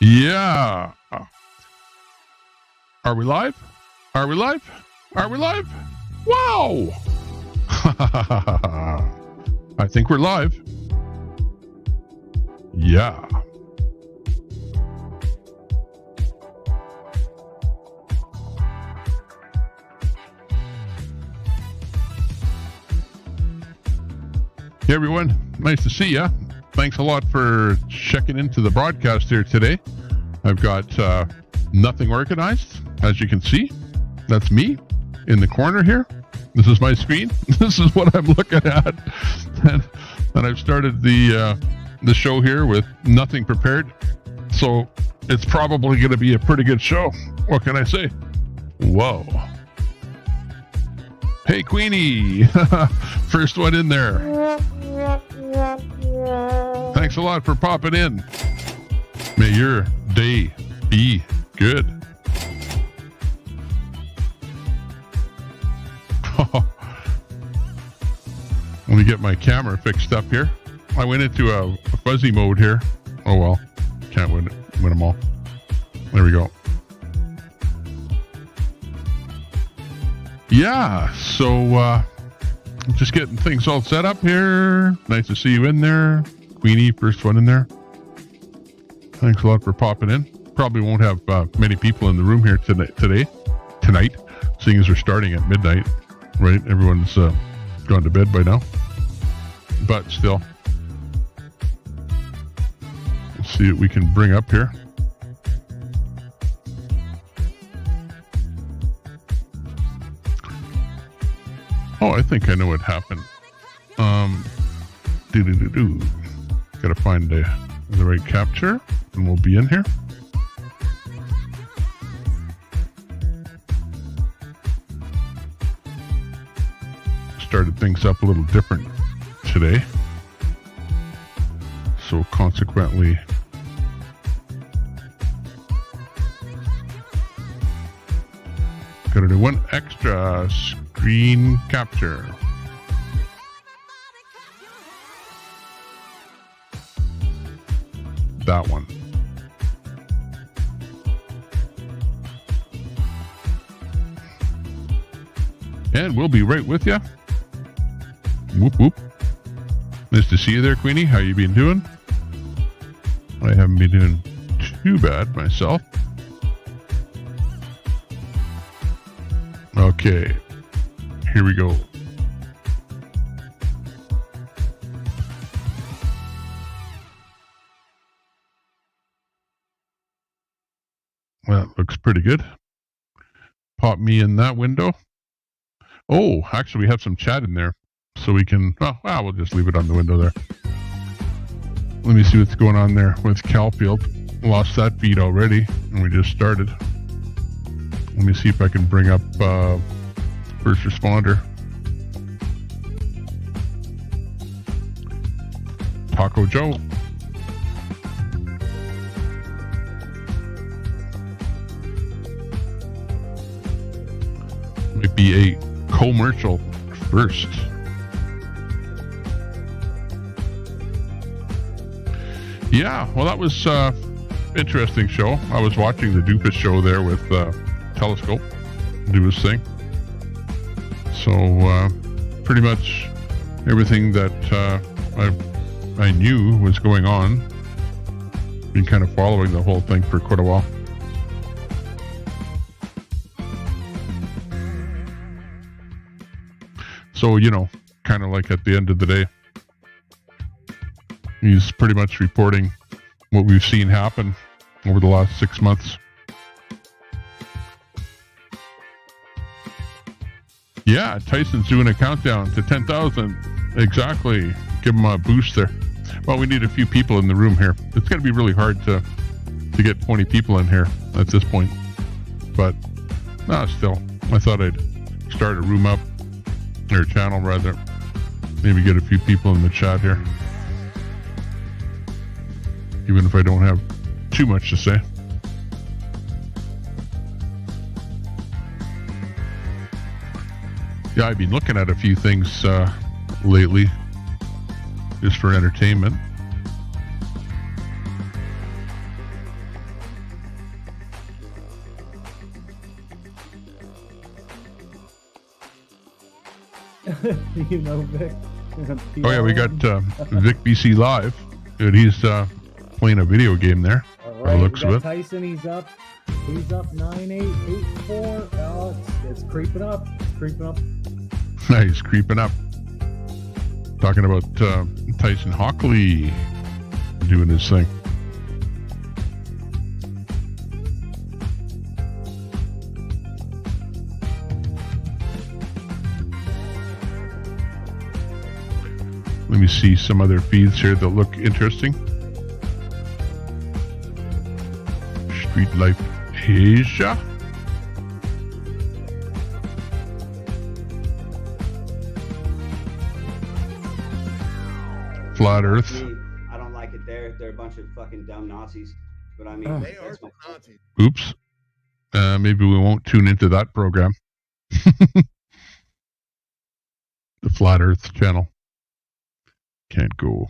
Yeah. Are we live? Are we live? Are we live? Wow! I think we're live. Yeah. Hey everyone, nice to see ya. Thanks a lot for checking into the broadcast here today. I've got nothing organized, as you can see. That's me in the corner here. This is my screen. This is what I'm looking at. And I've started the show here with nothing prepared. So it's probably going to be a pretty good show. What can I say? Whoa. Hey, Queenie. First one in there. Thanks a lot for popping in. May your day be good. Let me get my camera fixed up here. I went into a fuzzy mode here. Oh well, can't win them all. There we go. Yeah, so just getting things all set up here. Nice to see you in there. Queenie, first one in there. Thanks a lot for popping in. Probably won't have many people in the room here tonight, seeing as we're starting at midnight, right? Everyone's gone to bed by now. But still, let's see what we can bring up here. Oh, I think I know what happened. Gotta find the right capture, and we'll be in here. Started things up a little different today, so consequently, gotta do one extra screen capture. That one. And we'll be right with you. Whoop whoop. Nice to see you there, Queenie. How you been doing? I haven't been doing too bad myself. Okay. Here we go. That looks pretty good. Pop me in that window. Oh, actually, we have some chat in there. So we can, we'll just leave it on the window there. Let me see what's going on there with Calfield. Lost that feed already, and we just started. Let me see if I can bring up first responder. Taco Joe. Might be a commercial first. Yeah, well, that was interesting show. I was watching the Doofus show there with Telescope do his thing. So pretty much everything that I knew was going on. Been kind of following the whole thing for quite a while. So, kind of like at the end of the day, he's pretty much reporting what we've seen happen over the last 6 months. Yeah, Tyson's doing a countdown to 10,000. Exactly. Give him a boost there. Well, we need a few people in the room here. It's going to be really hard to get 20 people in here at this point. But, still, I thought I'd start a room up, or a channel rather. Maybe get a few people in the chat here. Even if I don't have too much to say. Yeah, I've been looking at a few things lately, just for entertainment. You know, Vic. Oh yeah, we got Vic BC Live. Dude, he's playing a video game there. All right, looks we got of it. Tyson. He's up 9-8, 8-4. Oh, it's creeping up. It's creeping up. He's creeping up. Talking about Tyson Hockley doing his thing. Let me see some other feeds here that look interesting. Street Life Asia. Flat Earth. I don't like it there. They're a bunch of fucking dumb Nazis. But I mean, They are Nazis. Oops. Maybe we won't tune into that program. The Flat Earth channel. Can't go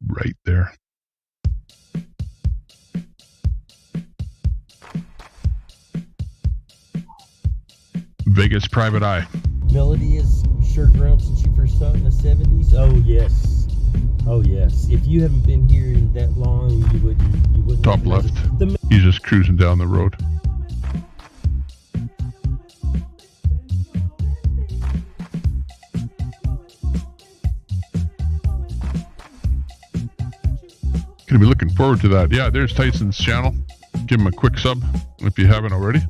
right there. Vegas Private Eye. Melody has sure grown since you first saw it in the 70s. Oh yes, oh yes. If you haven't been here in that long, you wouldn't. Top left. He's just cruising down the road. Gonna be looking forward to that. Yeah, there's Tyson's channel. Give him a quick sub if you haven't already.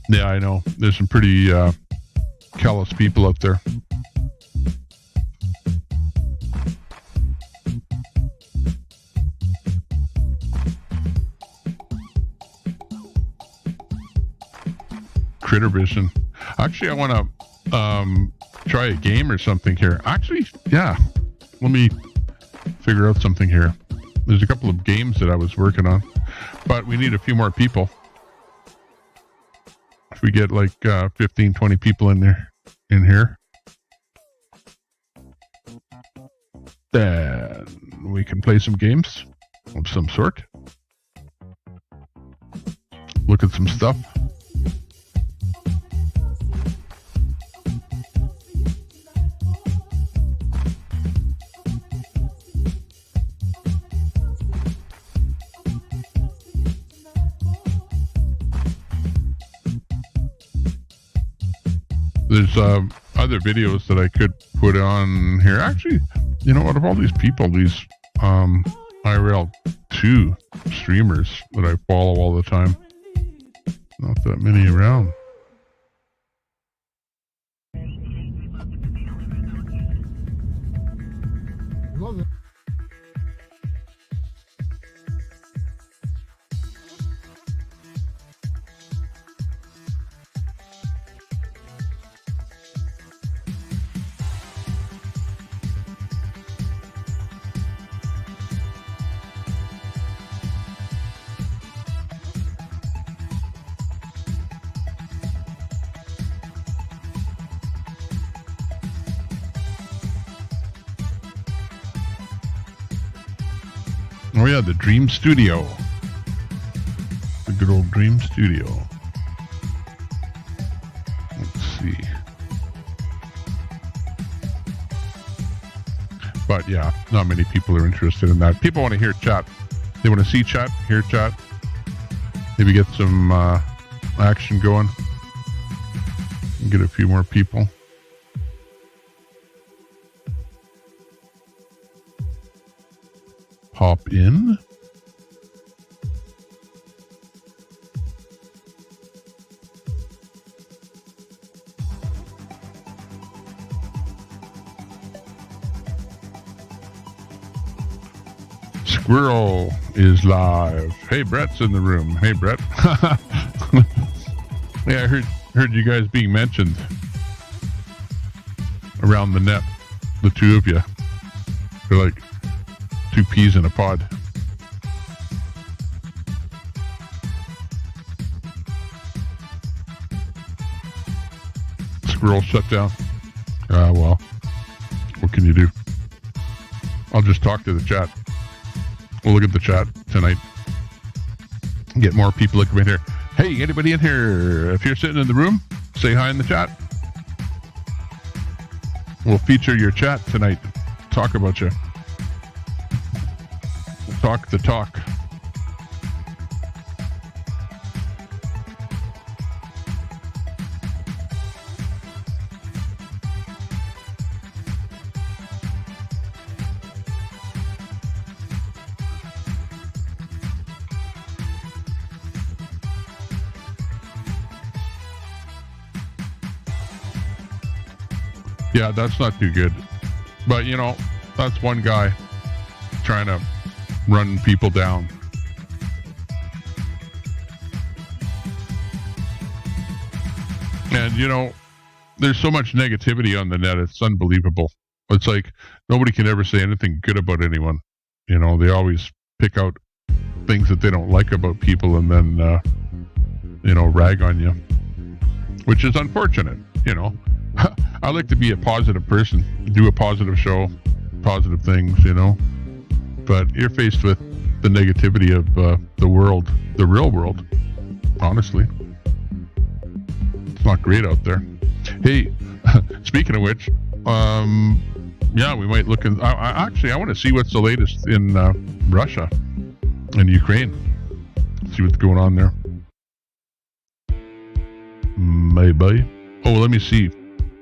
Yeah, I know. There's some pretty callous people out there. Critter Vision. Actually, I want to try a game or something here. Actually, yeah. Let me figure out something here. There's a couple of games that I was working on, but we need a few more people. If we get like 15, 20 people in here, then we can play some games of some sort. Look at some stuff. There's other videos that I could put on here. Actually, you know what? Of all these people, these IRL2 streamers that I follow all the time, not that many around. Love it. Oh yeah, the Dream Studio. The good old Dream Studio. Let's see. But yeah, not many people are interested in that. People want to hear chat. They want to see chat, hear chat. Maybe get some action going. And get a few more people. Pop in. Squirrel is live. Hey, Brett's in the room. Hey, Brett. Yeah, I heard you guys being mentioned around the net. The two of you. They're like two peas in a pod. Squirrel shut down. Well, what can you do? I'll just talk to the chat. We'll look at the chat tonight. Get more people to come in here. Hey, anybody in here? If you're sitting in the room, say hi in the chat. We'll feature your chat tonight. Talk about you. Talk the talk. Yeah, that's not too good. But, you know, that's one guy trying to run people down. And, you know, there's so much negativity on the net. It's unbelievable. It's like nobody can ever say anything good about anyone. You know, they always pick out things that they don't like about people and then, you know, rag on you, which is unfortunate, you know. I like to be a positive person, do a positive show, positive things, you know. But you're faced with the negativity of the world, the real world, honestly. It's not great out there. Hey, speaking of which, yeah, we might look in... Actually, I want to see what's the latest in Russia and Ukraine. See what's going on there. Maybe. Oh, let me see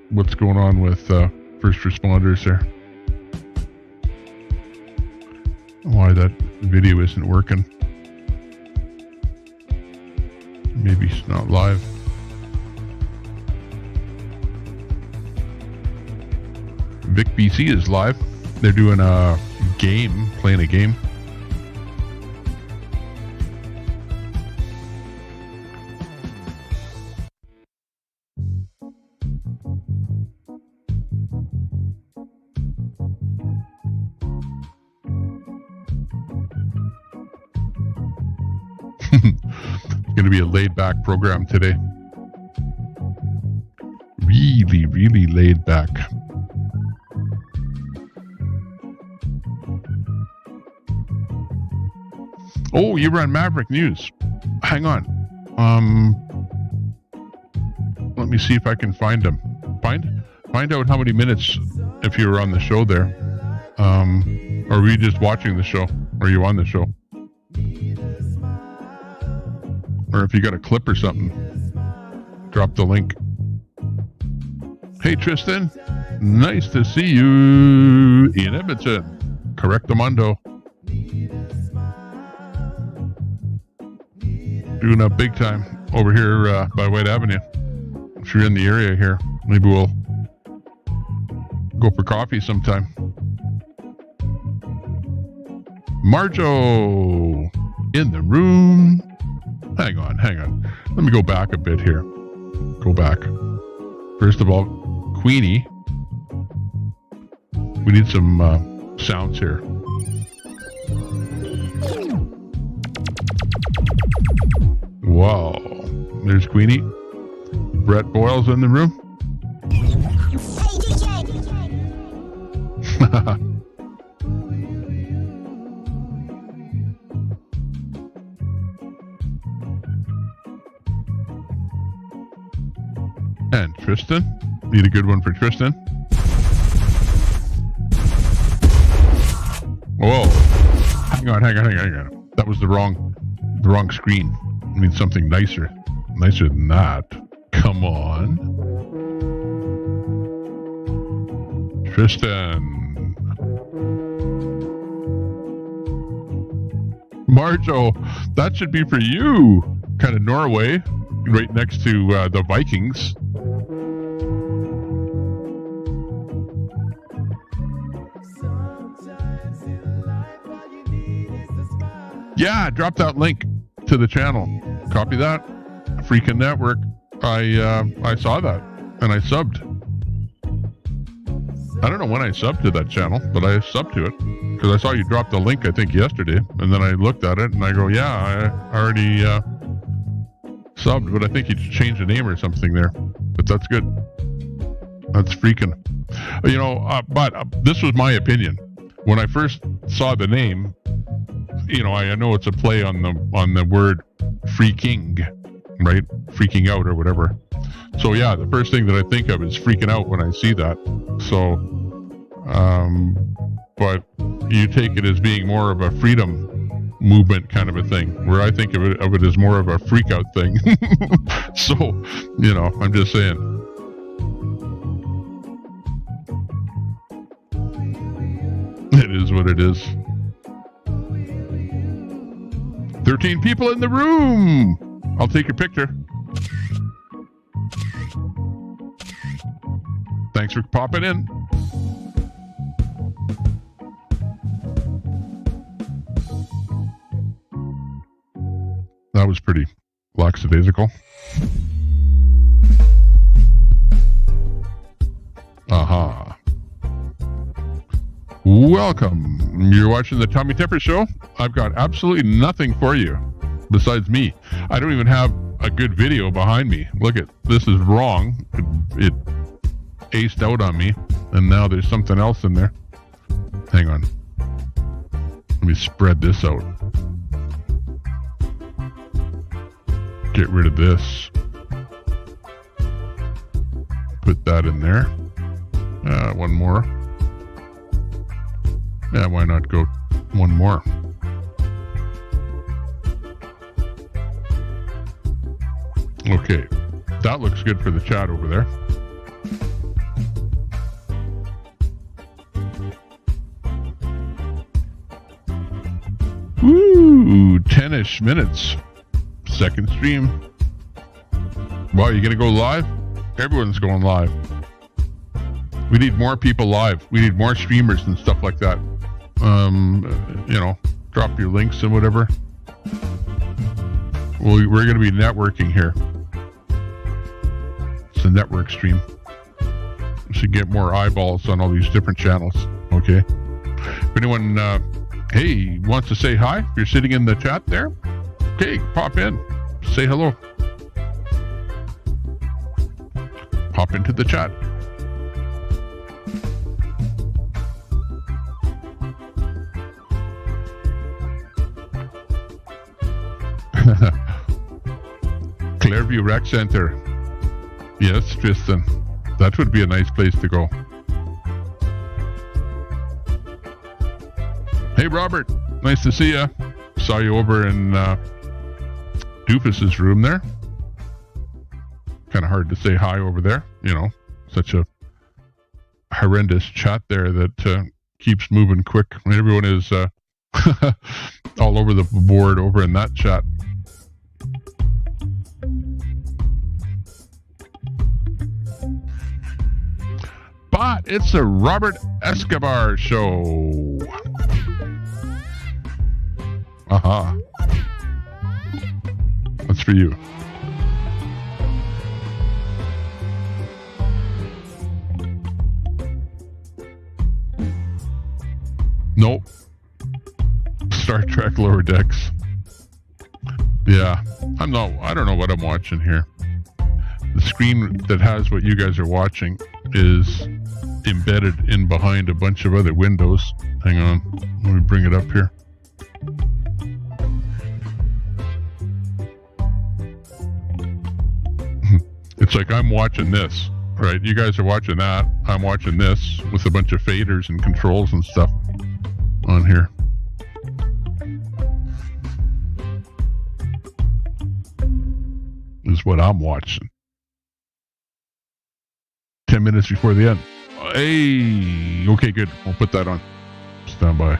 what's going on with first responders there. Why that video isn't working. Maybe it's not live. Vic BC is live. They're doing a game, playing a game. It's going to be a laid-back program today. Really, really laid back. Oh, you run Maverick News. Hang on. Let me see if I can find them. Find out how many minutes if you were on the show there. Or were you just watching the show? Or are you on the show? Or if you got a clip or something, drop the link. Hey, Tristan. Nice to see you in Edmonton. Correctamundo. Doing a big time over here by White Avenue. If you're in the area here, maybe we'll go for coffee sometime. Marjo in the room. Hang on. Let me go back a bit here. Go back. First of all, Queenie. We need some sounds here. Wow. There's Queenie. Brett Boyle's in the room. And Tristan. Need a good one for Tristan. Whoa. Hang on. That was the wrong screen. I need something nicer than that. Come on. Tristan. Marjo, that should be for you. Kind of Norway, right next to the Vikings. Yeah, drop that link to the channel. Copy that. Freaking Network. I saw that and I subbed. I don't know when I subbed to that channel, but I subbed to it because I saw you drop the link, I think, yesterday. And then I looked at it and I go, yeah, I already subbed, but I think you changed the name or something there. But that's good. That's freaking. But this was my opinion. When I first saw the name, you know, I know it's a play on the word freaking, right? Freaking out or whatever. So yeah, the first thing that I think of is freaking out when I see that. So, but you take it as being more of a freedom movement kind of a thing, where I think of it as more of a freak out thing. So, you know, I'm just saying. It is what it is. 13 people in the room. I'll take your picture. Thanks for popping in. That was pretty lackadaisical. Aha. Welcome. You're watching the Tommy Tepper Show. I've got absolutely nothing for you besides me. I don't even have a good video behind me. Look at this is wrong. It aced out on me, and now there's something else in there. Hang on. Let me spread this out. Get rid of this. Put that in there. One more. Yeah, why not go one more? Okay, that looks good for the chat over there. Woo, 10-ish minutes. Second stream. Wow, you gonna go live? Everyone's going live. We need more people live. We need more streamers and stuff like that. You know, drop your links and whatever. We're going to be networking here. It's a network stream. We should get more eyeballs on all these different channels. Okay. If anyone, hey, wants to say hi, if you're sitting in the chat there, okay, pop in. Say hello. Pop into the chat. Clairview Rec Center. Yes, Tristan. That would be a nice place to go. Hey, Robert. Nice to see you. Saw you over in Doofus's room there. Kind of hard to say hi over there. You know, such a horrendous chat there that keeps moving quick. I mean, everyone is all over the board over in that chat. But it's a Robert Escobar show. Aha. That's for you. Nope. Star Trek Lower Decks. Yeah. I don't know what I'm watching here. The screen that has what you guys are watching is embedded in behind a bunch of other windows. Hang on. Let me bring it up here. It's like I'm watching this, right? You guys are watching that. I'm watching this with a bunch of faders and controls and stuff on here. Is what I'm watching. 10 minutes before the end. Hey, okay, good. We'll put that on. Stand by.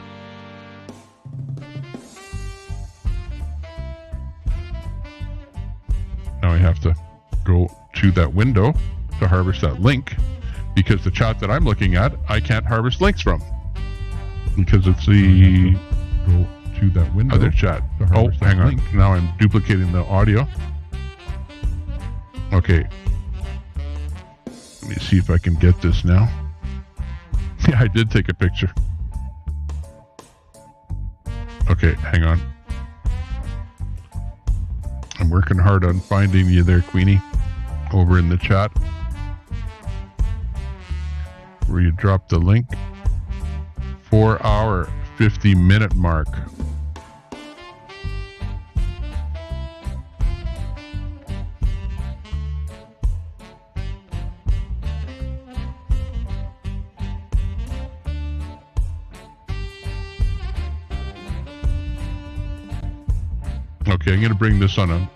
Now I have to go to that window to harvest that link, because the chat that I'm looking at, I can't harvest links from, because it's the go to that window other chat. to Oh, harvest that hang on. link. Now I'm duplicating the audio. Okay. Let me see if I can get this now. Yeah, I did take a picture. Okay, hang on. I'm working hard on finding you there, Queenie, over in the chat, where you dropped the link. 4 hour, 50-minute mark. Okay, I'm going to bring this on a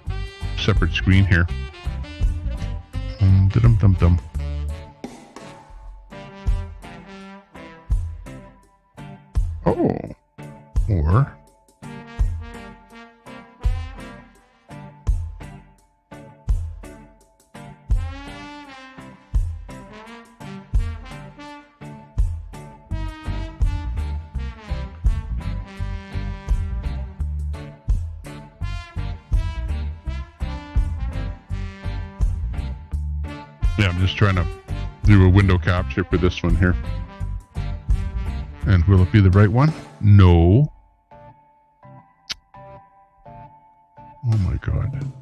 separate screen here. Dum-dum-dum-dum. Oh. Or... Yeah, I'm just trying to do a window capture for this one here. And will it be the right one? No. Oh my god.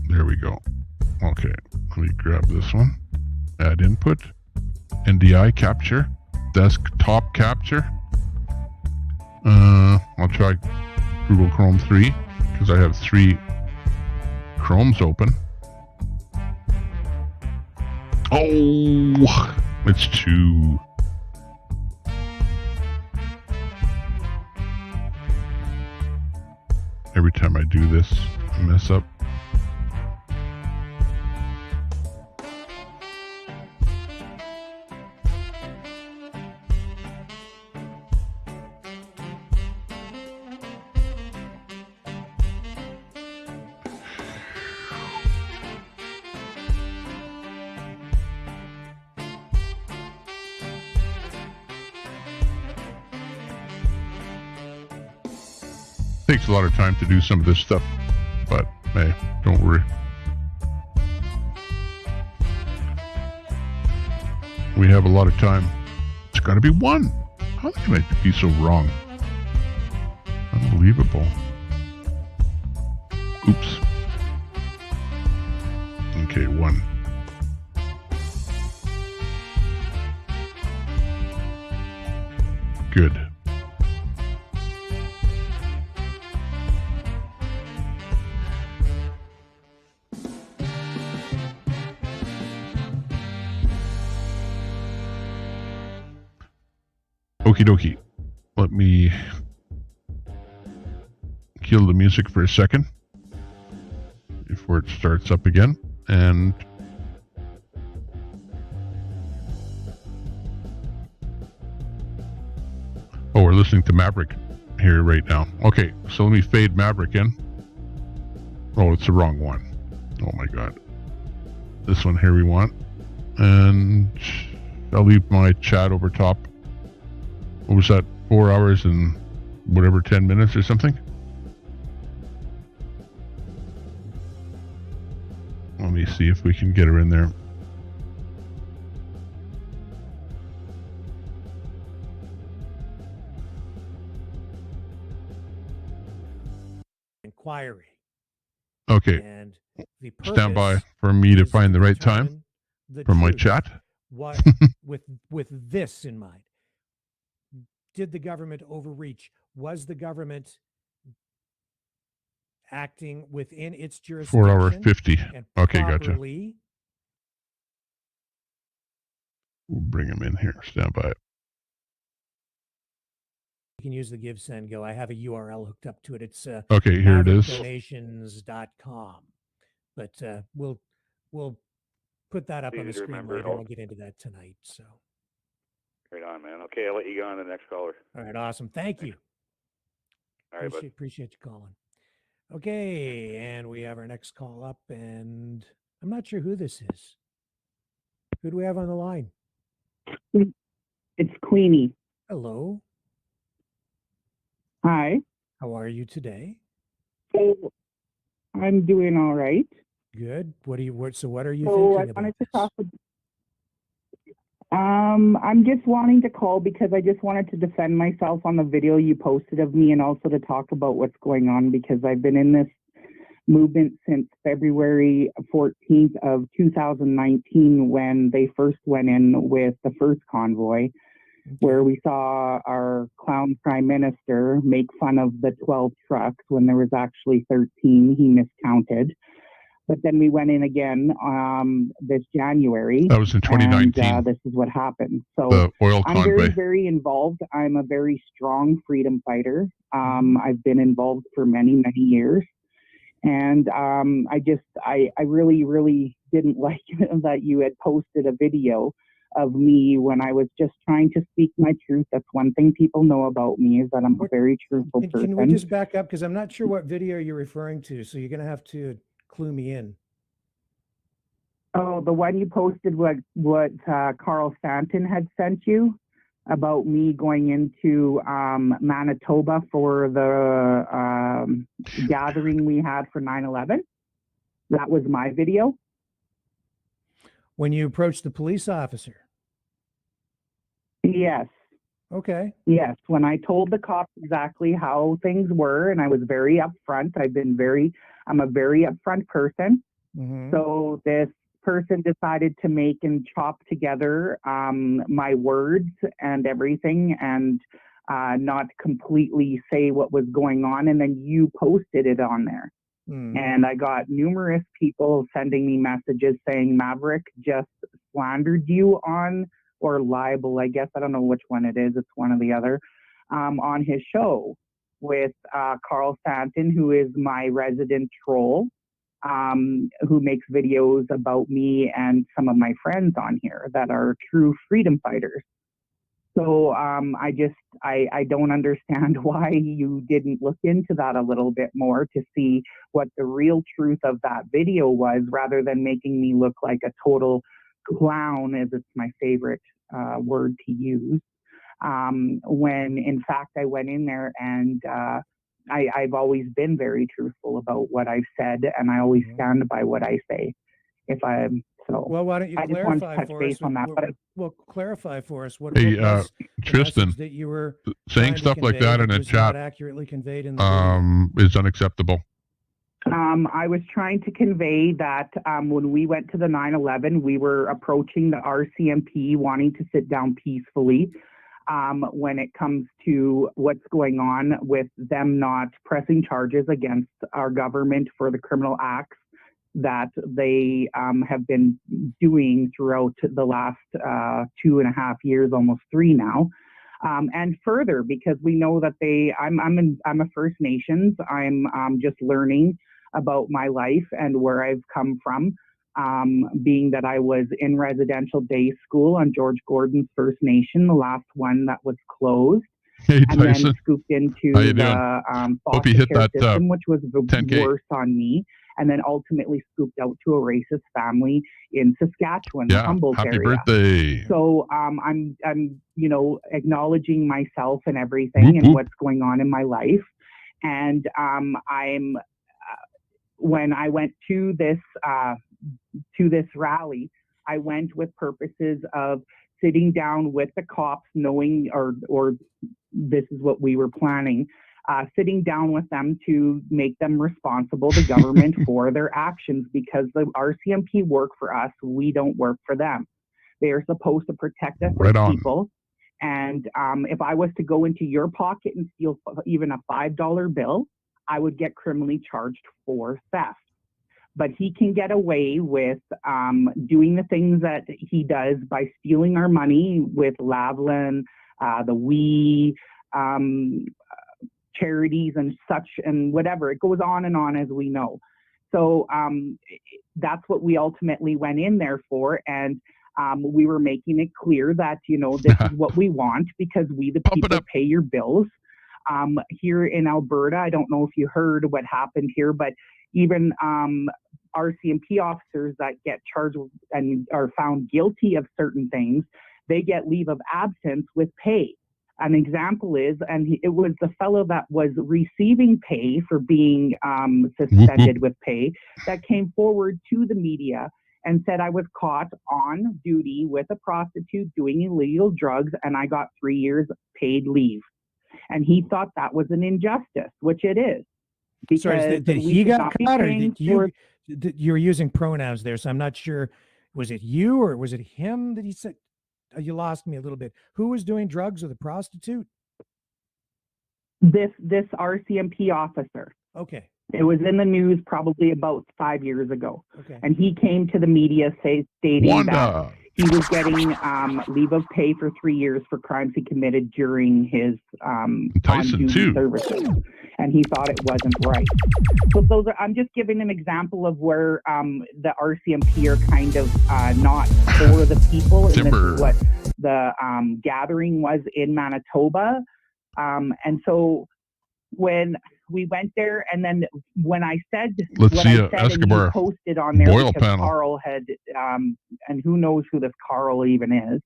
There we go. Okay, let me grab this one. Add input. NDI capture. Desktop capture. I'll try Google Chrome 3 because I have 3 Chromes open. Oh, it's 2. Every time I do this, I mess up. Takes a lot of time to do some of this stuff, but hey, don't worry. We have a lot of time. It's got to be 1. How can I be so wrong? Unbelievable. Oops. Okay, 1. Good. Okie dokie. Let me kill the music for a second before it starts up again. And oh, we're listening to Maverick here right now. Okay, so let me fade Maverick in. Oh, it's the wrong one. Oh my god. This one here we want. And I'll leave my chat over top. What was that? 4 hours and whatever, 10 minutes or something? Let me see if we can get her in there. Inquiry. Okay. And the Stand by purpose for me to is find the right time determine the for my truth. chat. What with this in mind? Did the government overreach? Was the government acting within its 4 hour jurisdiction 50. and Okay, gotcha. properly? We'll bring him in here. Stand by. You can use the Give Send Go. I have a URL hooked up to it. It's Okay, here it is. MaverickDonations.com. But we'll put that up on the screen later. We'll get into that tonight. So. Right on, man. Okay, I'll let you go on to the next caller. All right, awesome. Thank you. All right, bud. Appreciate you calling. Okay, and we have our next call up, and I'm not sure who this is. Who do we have on the line? It's Queenie. Hello. Hi. How are you today? So I'm doing all right. Good. What are you thinking I about wanted this? to talk I'm just wanting to call because I just wanted to defend myself on the video you posted of me and also to talk about what's going on because I've been in this movement since February 14th of 2019 when they first went in with the first convoy, where we saw our clown prime minister make fun of the 12 trucks when there was actually 13. He miscounted. But then we went in again this January. That was in 2019. And, this is what happened. So the oil I'm very, convoy. very involved. I'm a very strong freedom fighter. I've been involved for many, many years. And I really, really didn't like that you had posted a video of me when I was just trying to speak my truth. That's one thing people know about me, is that I'm a very truthful person. Can we just back up? Because I'm not sure what video you're referring to. So you're going to have to clue me in. Oh, the one you posted, what Carl Stanton had sent you about me going into Manitoba for the gathering we had for 9/11. That was my video. When you approached the police officer? Yes. Okay. Yes. When I told the cops exactly how things were, and I was very upfront. I'm a very upfront person. Mm-hmm. So this person decided to make and chop together my words and everything, and not completely say what was going on. And then you posted it on there. And I got numerous people sending me messages saying Maverick just slandered you on, or libel, I guess. I don't know which one it is. It's one or the other, on his show with Carl Stanton, who is my resident troll, who makes videos about me and some of my friends on here that are true freedom fighters. So I don't understand why you didn't look into that a little bit more to see what the real truth of that video was, rather than making me look like a total clown, as it's my favorite word to use. When in fact I went in there and I've always been very truthful about what I've said, and I always stand by what I say. Well, why don't you clarify for us? Clarify for us what Hey, was Tristan, that you were saying stuff like that in a chat not accurately conveyed in the is unacceptable. I was trying to convey that when we went to the 9/11, we were approaching the RCMP, wanting to sit down peacefully. When it comes to what's going on with them not pressing charges against our government for the criminal acts that they have been doing throughout the last 2.5 years, almost 3 now. And further, because we know that I'm a First Nations. I'm just learning about my life and where I've come from, being that I was in residential day school on George Gordon's First Nation, the last one that was closed. Hey, and Tyson. then scooped into the foster care system, which was the 10K. worst on me. And then ultimately scooped out to a racist family in Saskatchewan, the Humboldt happy area. birthday. So I'm acknowledging myself and everything and what's going on in my life. And when I went to this rally, I went with purposes of sitting down with the cops, knowing or this is what we were planning. Sitting down with them to make them responsible, the government, for their actions, because the RCMP work for us. We don't work for them. They are supposed to protect us as people. And if I was to go into your pocket and steal even a $5 bill, I would get criminally charged for theft. But he can get away with doing the things that he does by stealing our money with Lavalin, the WE, charities and such and whatever. It goes on, as we know. So that's what we ultimately went in there for. And we were making it clear that, this is what we want, because we, the people, pay your bills. Here in Alberta, I don't know if you heard what happened here, but even RCMP officers that get charged and are found guilty of certain things, they get leave of absence with pay. An example is, and it was the fellow that was receiving pay for being suspended with pay that came forward to the media and said, I was caught on duty with a prostitute doing illegal drugs and I got 3 years paid leave. And he thought that was an injustice, which it is. Sorry, did he got caught, or did you were using pronouns there, so I'm not sure. Was it you or was it him that he said? You lost me a little bit. Who was doing drugs, or the prostitute? This RCMP officer. Okay. It was in the news probably about 5 years ago. Okay. And he came to the media stating that Wanda. he was getting leave of pay for 3 years for crimes he committed during his Tyson, on-duty too. services, and he thought it wasn't right. So those are, I'm just giving an example of where the RCMP are kind of not for the people, and this Timber. is what the gathering was in Manitoba. And so when we went there, and then when I said Let's what see I a said, and Escobar he posted on there boil because panel. Carl had, and who knows who this Carl even is.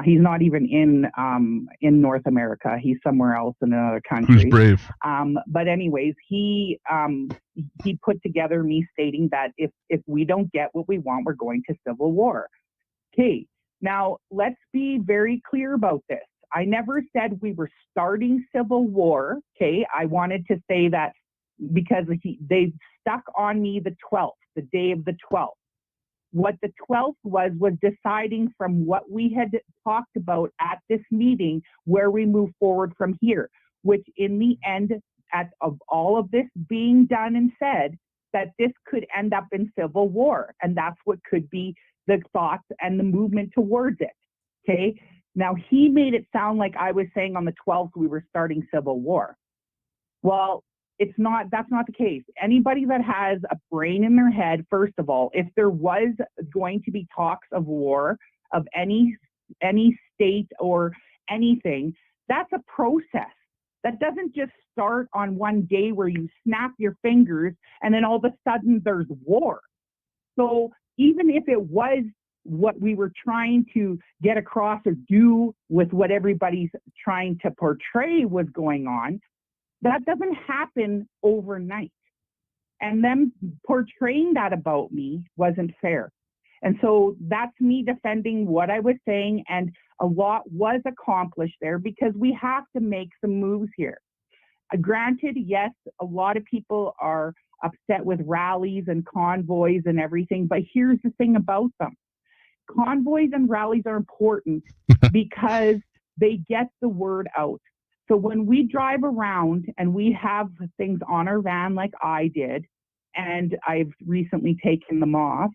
He's not even in North America. He's somewhere else in another country. Who's brave? But anyways, he put together me stating that if we don't get what we want, we're going to civil war. Okay, now let's be very clear about this. I never said we were starting civil war. Okay, I wanted to say that because they stuck on me the 12th, the day of the 12th. What the 12th was deciding from what we had talked about at this meeting where we move forward from here, which in the end, of all of this being done and said, that this could end up in civil war. And that's what could be the thoughts and the movement towards it. Okay. Now, he made it sound like I was saying on the 12th we were starting civil war. Well, it's not, that's not the case. Anybody that has a brain in their head, first of all, if there was going to be talks of war of any state or anything, that's a process. That doesn't just start on one day where you snap your fingers and then all of a sudden there's war. So even if it was what we were trying to get across or do with what everybody's trying to portray was going on, that doesn't happen overnight. And them portraying that about me wasn't fair. And so that's me defending what I was saying, and a lot was accomplished there because we have to make some moves here. Granted, yes, a lot of people are upset with rallies and convoys and everything, but here's the thing about them. Convoys and rallies are important because they get the word out. So when we drive around and we have things on our van like I did, and I've recently taken them off,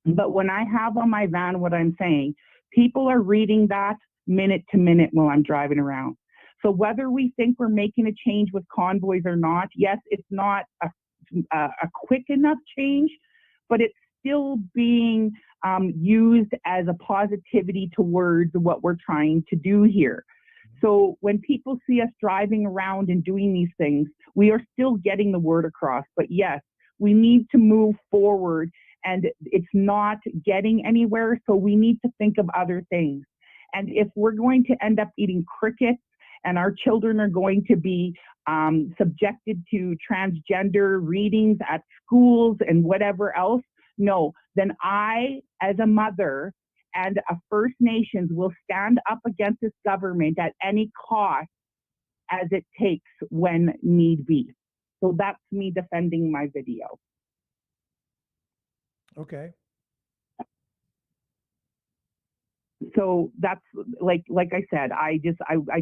but when I have on my van what I'm saying, people are reading that minute to minute while I'm driving around. So whether we think we're making a change with convoys or not, yes, it's not a quick enough change, but it's still being used as a positivity towards what we're trying to do here. So when people see us driving around and doing these things, we are still getting the word across. But yes, we need to move forward, and it's not getting anywhere. So we need to think of other things. And if we're going to end up eating crickets and our children are going to be subjected to transgender readings at schools and whatever else, no, then I, as a mother and a First Nations, will stand up against this government at any cost as it takes when need be. So that's me defending my video. Okay. So that's like I said, I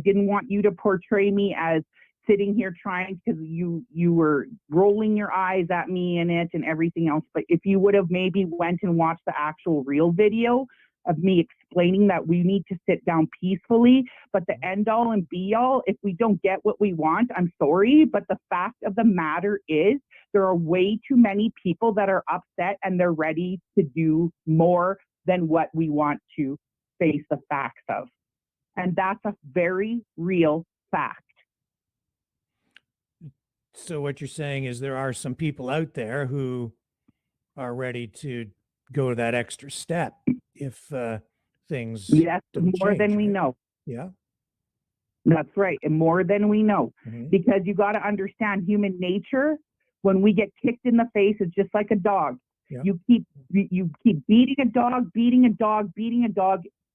didn't want you to portray me as sitting here trying, because you were rolling your eyes at me in it and everything else. But if you would have maybe went and watched the actual real video of me explaining that we need to sit down peacefully, but the end all and be all, if we don't get what we want, I'm sorry, but the fact of the matter is there are way too many people that are upset and they're ready to do more than what we want to face the facts of. And that's a very real fact. So what you're saying is there are some people out there who are ready to go that extra step if things Yes, don't more than change, we right? know. Yeah. That's right. And more than we know. Mhm. Because you got to understand human nature. When we get kicked in the face, it's just like a dog. Yeah. You keep beating a dog,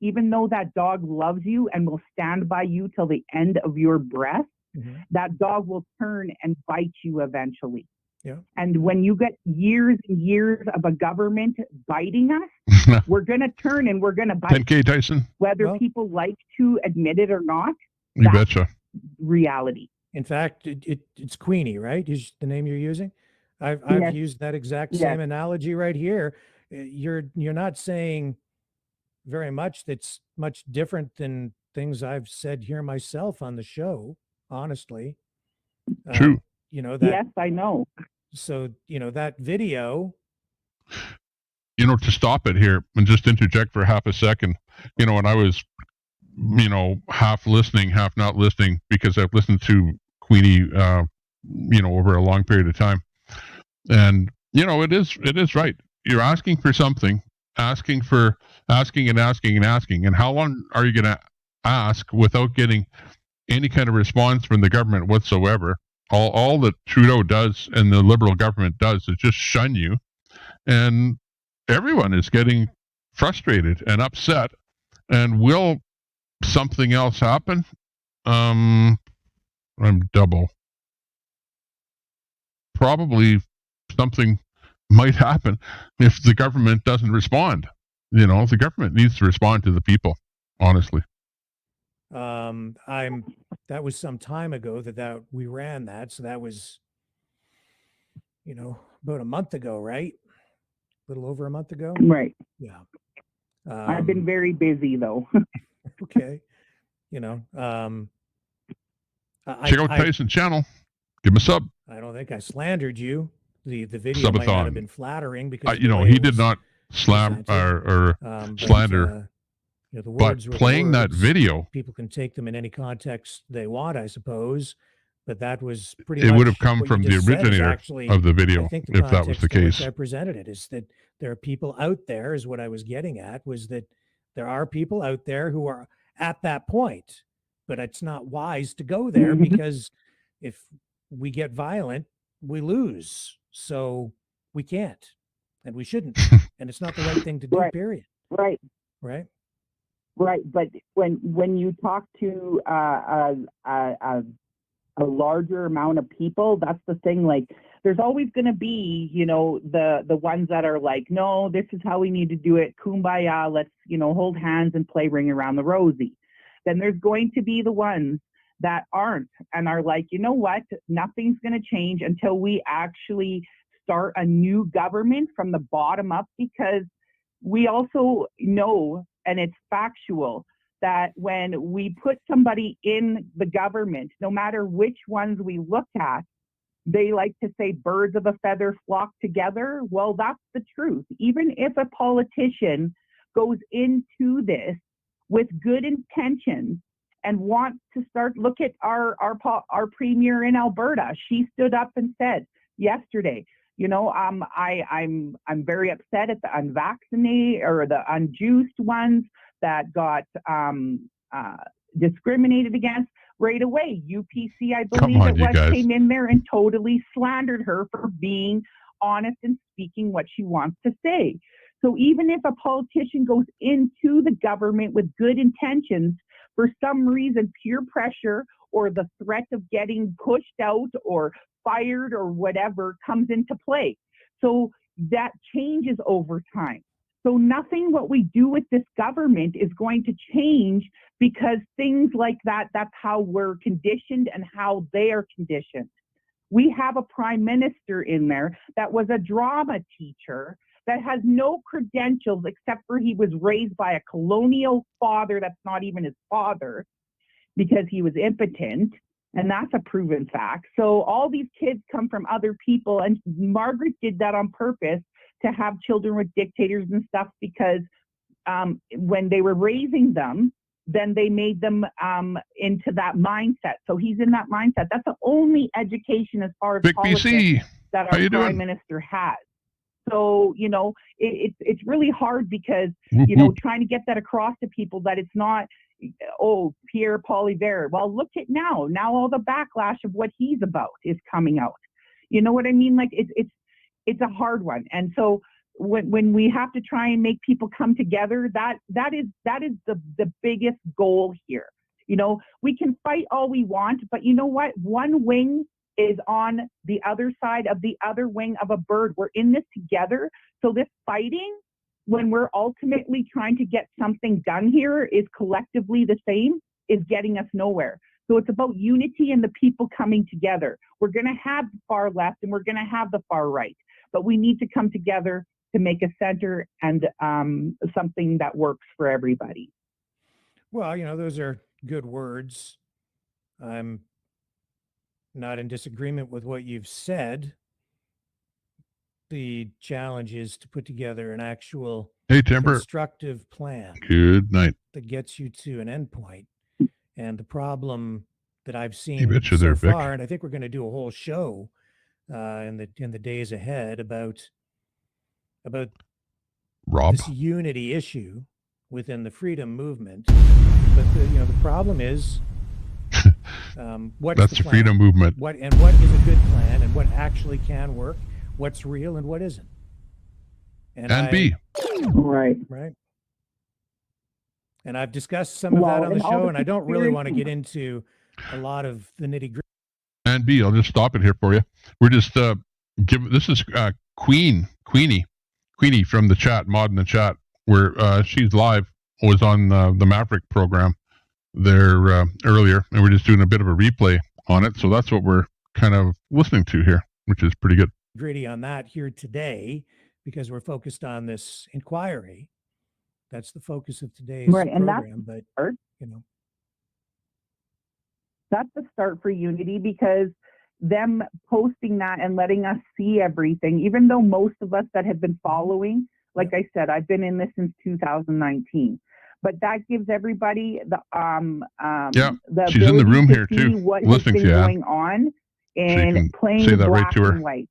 even though that dog loves you and will stand by you till the end of your breath. Mhm. That dog will turn and bite you eventually. Yeah. And when you get years and years of a government biting us, we're going to turn and we're going to bite. 10K, Tyson. Whether Well- people like to admit it or not, You that's betcha. reality. In fact, it's Queenie, right? Is the name you're using? I've Yes. used that exact Yes. same analogy right here. You're not saying very much that's much different than things I've said here myself on the show, honestly. True. You know that. Yes, I know. So, you know, that video. You know, to stop it here and just interject for half a second, you know, when I was, you know, half listening, half not listening, because I've listened to Queenie, you know, over a long period of time. And, you know, it is right. You're asking for something, asking and asking. And how long are you going to ask without getting any kind of response from the government whatsoever? All that Trudeau does and the Liberal government does is just shun you. And everyone is getting frustrated and upset. And will something else happen? I'm double. Probably something might happen if the government doesn't respond. You know, the government needs to respond to the people, honestly. That was some time ago that we ran that. So that was, you know, about a month ago, right? A little over a month ago. Right. Yeah. I've been very busy though. Okay. You know, Check out Tyson channel. Give him a sub. I don't think I slandered you. The video might not have been flattering because you know, he did not slam or slander. You know, the but words were playing that words. video, People can take them in any context they want, I suppose. But that was pretty. It much would have come what from you the just said is originator actually, of the video, I think if that was the context in which case. I presented it is that there are people out there. Is what I was getting at, was that there are people out there who are at that point, but it's not wise to go there because if we get violent, we lose. So we can't, and we shouldn't, and it's not the right thing to do. Right. Period. Right. Right. Right. But when you talk to a larger amount of people, that's the thing. Like, there's always going to be, you know, the ones that are like, no, this is how we need to do it. Kumbaya. Let's, you know, hold hands and play Ring Around the Rosie. Then there's going to be the ones that aren't and are like, you know what? Nothing's going to change until we actually start a new government from the bottom up, because we also know, and it's factual, that when we put somebody in the government, no matter which ones we look at, they like to say birds of a feather flock together. Well, that's the truth. Even if a politician goes into this with good intentions and wants to look at our premier in Alberta, she stood up and said yesterday, you know, I'm very upset at the unvaccinated or the unjuiced ones that got discriminated against. Right away, UPC, I believe it was, came in there and totally slandered her for being honest and speaking what she wants to say. So even if a politician goes into the government with good intentions, for some reason, peer pressure or the threat of getting pushed out or fired or whatever comes into play. So that changes over time. So nothing what we do with this government is going to change, because things like that, that's how we're conditioned and how they are conditioned. We have a prime minister in there that was a drama teacher that has no credentials except for he was raised by a colonial father that's not even his father because he was impotent. And that's a proven fact. So all these kids come from other people, and Margaret did that on purpose to have children with dictators and stuff, because when they were raising them, then they made them into that mindset. So he's in that mindset. That's the only education as far as Vic politics BC. that our prime minister has. So, you know, it's really hard because, you know, trying to get that across to people that it's not, oh, Pierre Poilievre. Well, look at now all the backlash of what he's about is coming out. You know what I mean? Like it's a hard one. And so when we have to try and make people come together, that is the biggest goal here. You know, we can fight all we want, but you know what? One wing is on the other side of the other wing of a bird. We're in this together. So this fighting, when we're ultimately trying to get something done here, is collectively the same, is getting us nowhere. So it's about unity and the people coming together. We're going to have the far left and we're going to have the far right, but we need to come together to make a center and something that works for everybody. Well, those are good words. I'm not in disagreement with what you've said. The challenge is to put together an actual Hey, Timber. constructive plan Good night. that gets you to an endpoint. And the problem that I've You seen betcha so there, Vic. far, and I think we're going to do a whole show in the days ahead about Rob. this unity issue within the freedom movement. But the problem is, what's That's the the plan? freedom movement. What is a good plan, and what actually can work? What's real and what isn't? And B. Right. Right. And I've discussed some of that on the show, and I don't really want to get into a lot of the nitty gritty. And B, I'll just stop it here for you. We're just this is Queenie from the chat, Mod in the chat, where she's live, was on the Maverick program there earlier, and we're just doing a bit of a replay on it. So that's what we're kind of listening to here, which is pretty good. Gritty on that here today, because we're focused on this inquiry. That's the focus of today's program. But that's the start for unity, because them posting that and letting us see everything, even though most of us that have been following, like I said, I've been in this since 2019. But that gives everybody the she's in the room here see too, what listening has to been you. going on and playing say that black right to her. and white.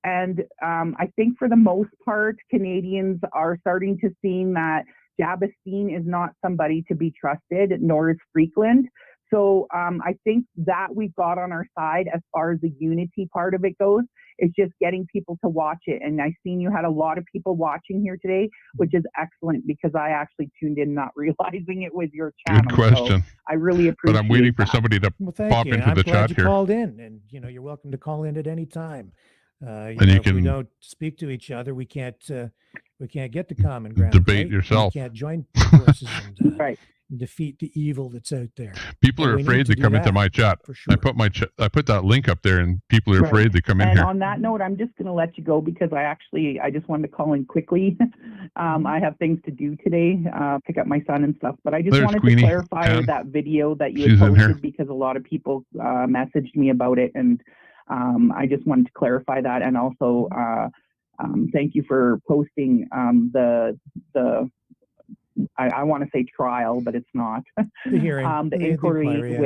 And I think for the most part, Canadians are starting to see that Jabastine is not somebody to be trusted, nor is Freakland. So I think that we've got on our side as far as the unity part of it goes. It's just getting people to watch it. And I've seen you had a lot of people watching here today, which is excellent, because I actually tuned in not realizing it was your channel. Good question. So I really appreciate it. But I'm waiting for somebody to pop into I'm the glad chat you here. called in, and you're welcome to call in at any time. And if we don't speak to each other, we can't get to common ground. Debate right? yourself. We can't join forces and right. defeat the evil that's out there. People are afraid to come into my chat. For sure. I put that link up there, and people are afraid to come in and here. On that note, I'm just going to let you go, because I just wanted to call in quickly. I have things to do today, pick up my son and stuff. But I just wanted to clarify that video that you had posted, because a lot of people messaged me about it, and I just wanted to clarify that. And also, thank you for posting I want to say trial, but it's not. The hearing. The inquiry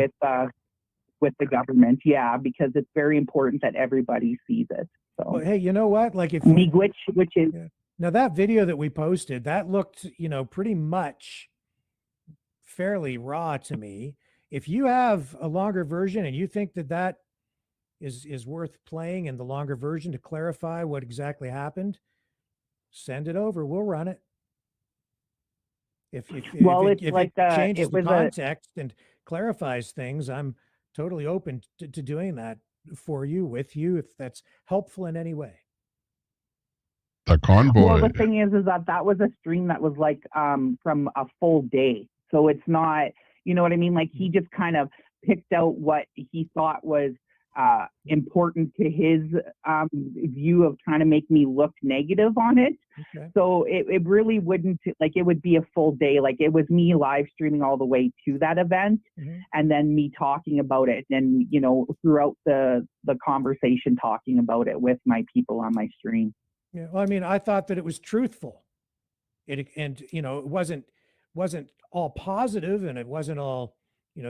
with the government, because it's very important that everybody sees it. So, well, hey, you know what? Like if which is now that video that we posted, that looked, pretty much fairly raw to me. If you have a longer version and you think that is worth playing in the longer version to clarify what exactly happened, send it over. We'll run it. If it changes the context and clarifies things, I'm totally open to doing that for you, with you, if that's helpful in any way. The convoy. Well, the thing is that was a stream that was like from a full day, so it's not, you know what I mean? Like, he just kind of picked out what he thought was important to his view of trying to make me look negative on it. Okay. So it really wouldn't, like, it would be a full day. Like, it was me live streaming all the way to that event, and then me talking about it, and throughout the conversation talking about it with my people on my stream. Yeah, well, I mean, I thought that it was truthful. It wasn't all positive, and it wasn't all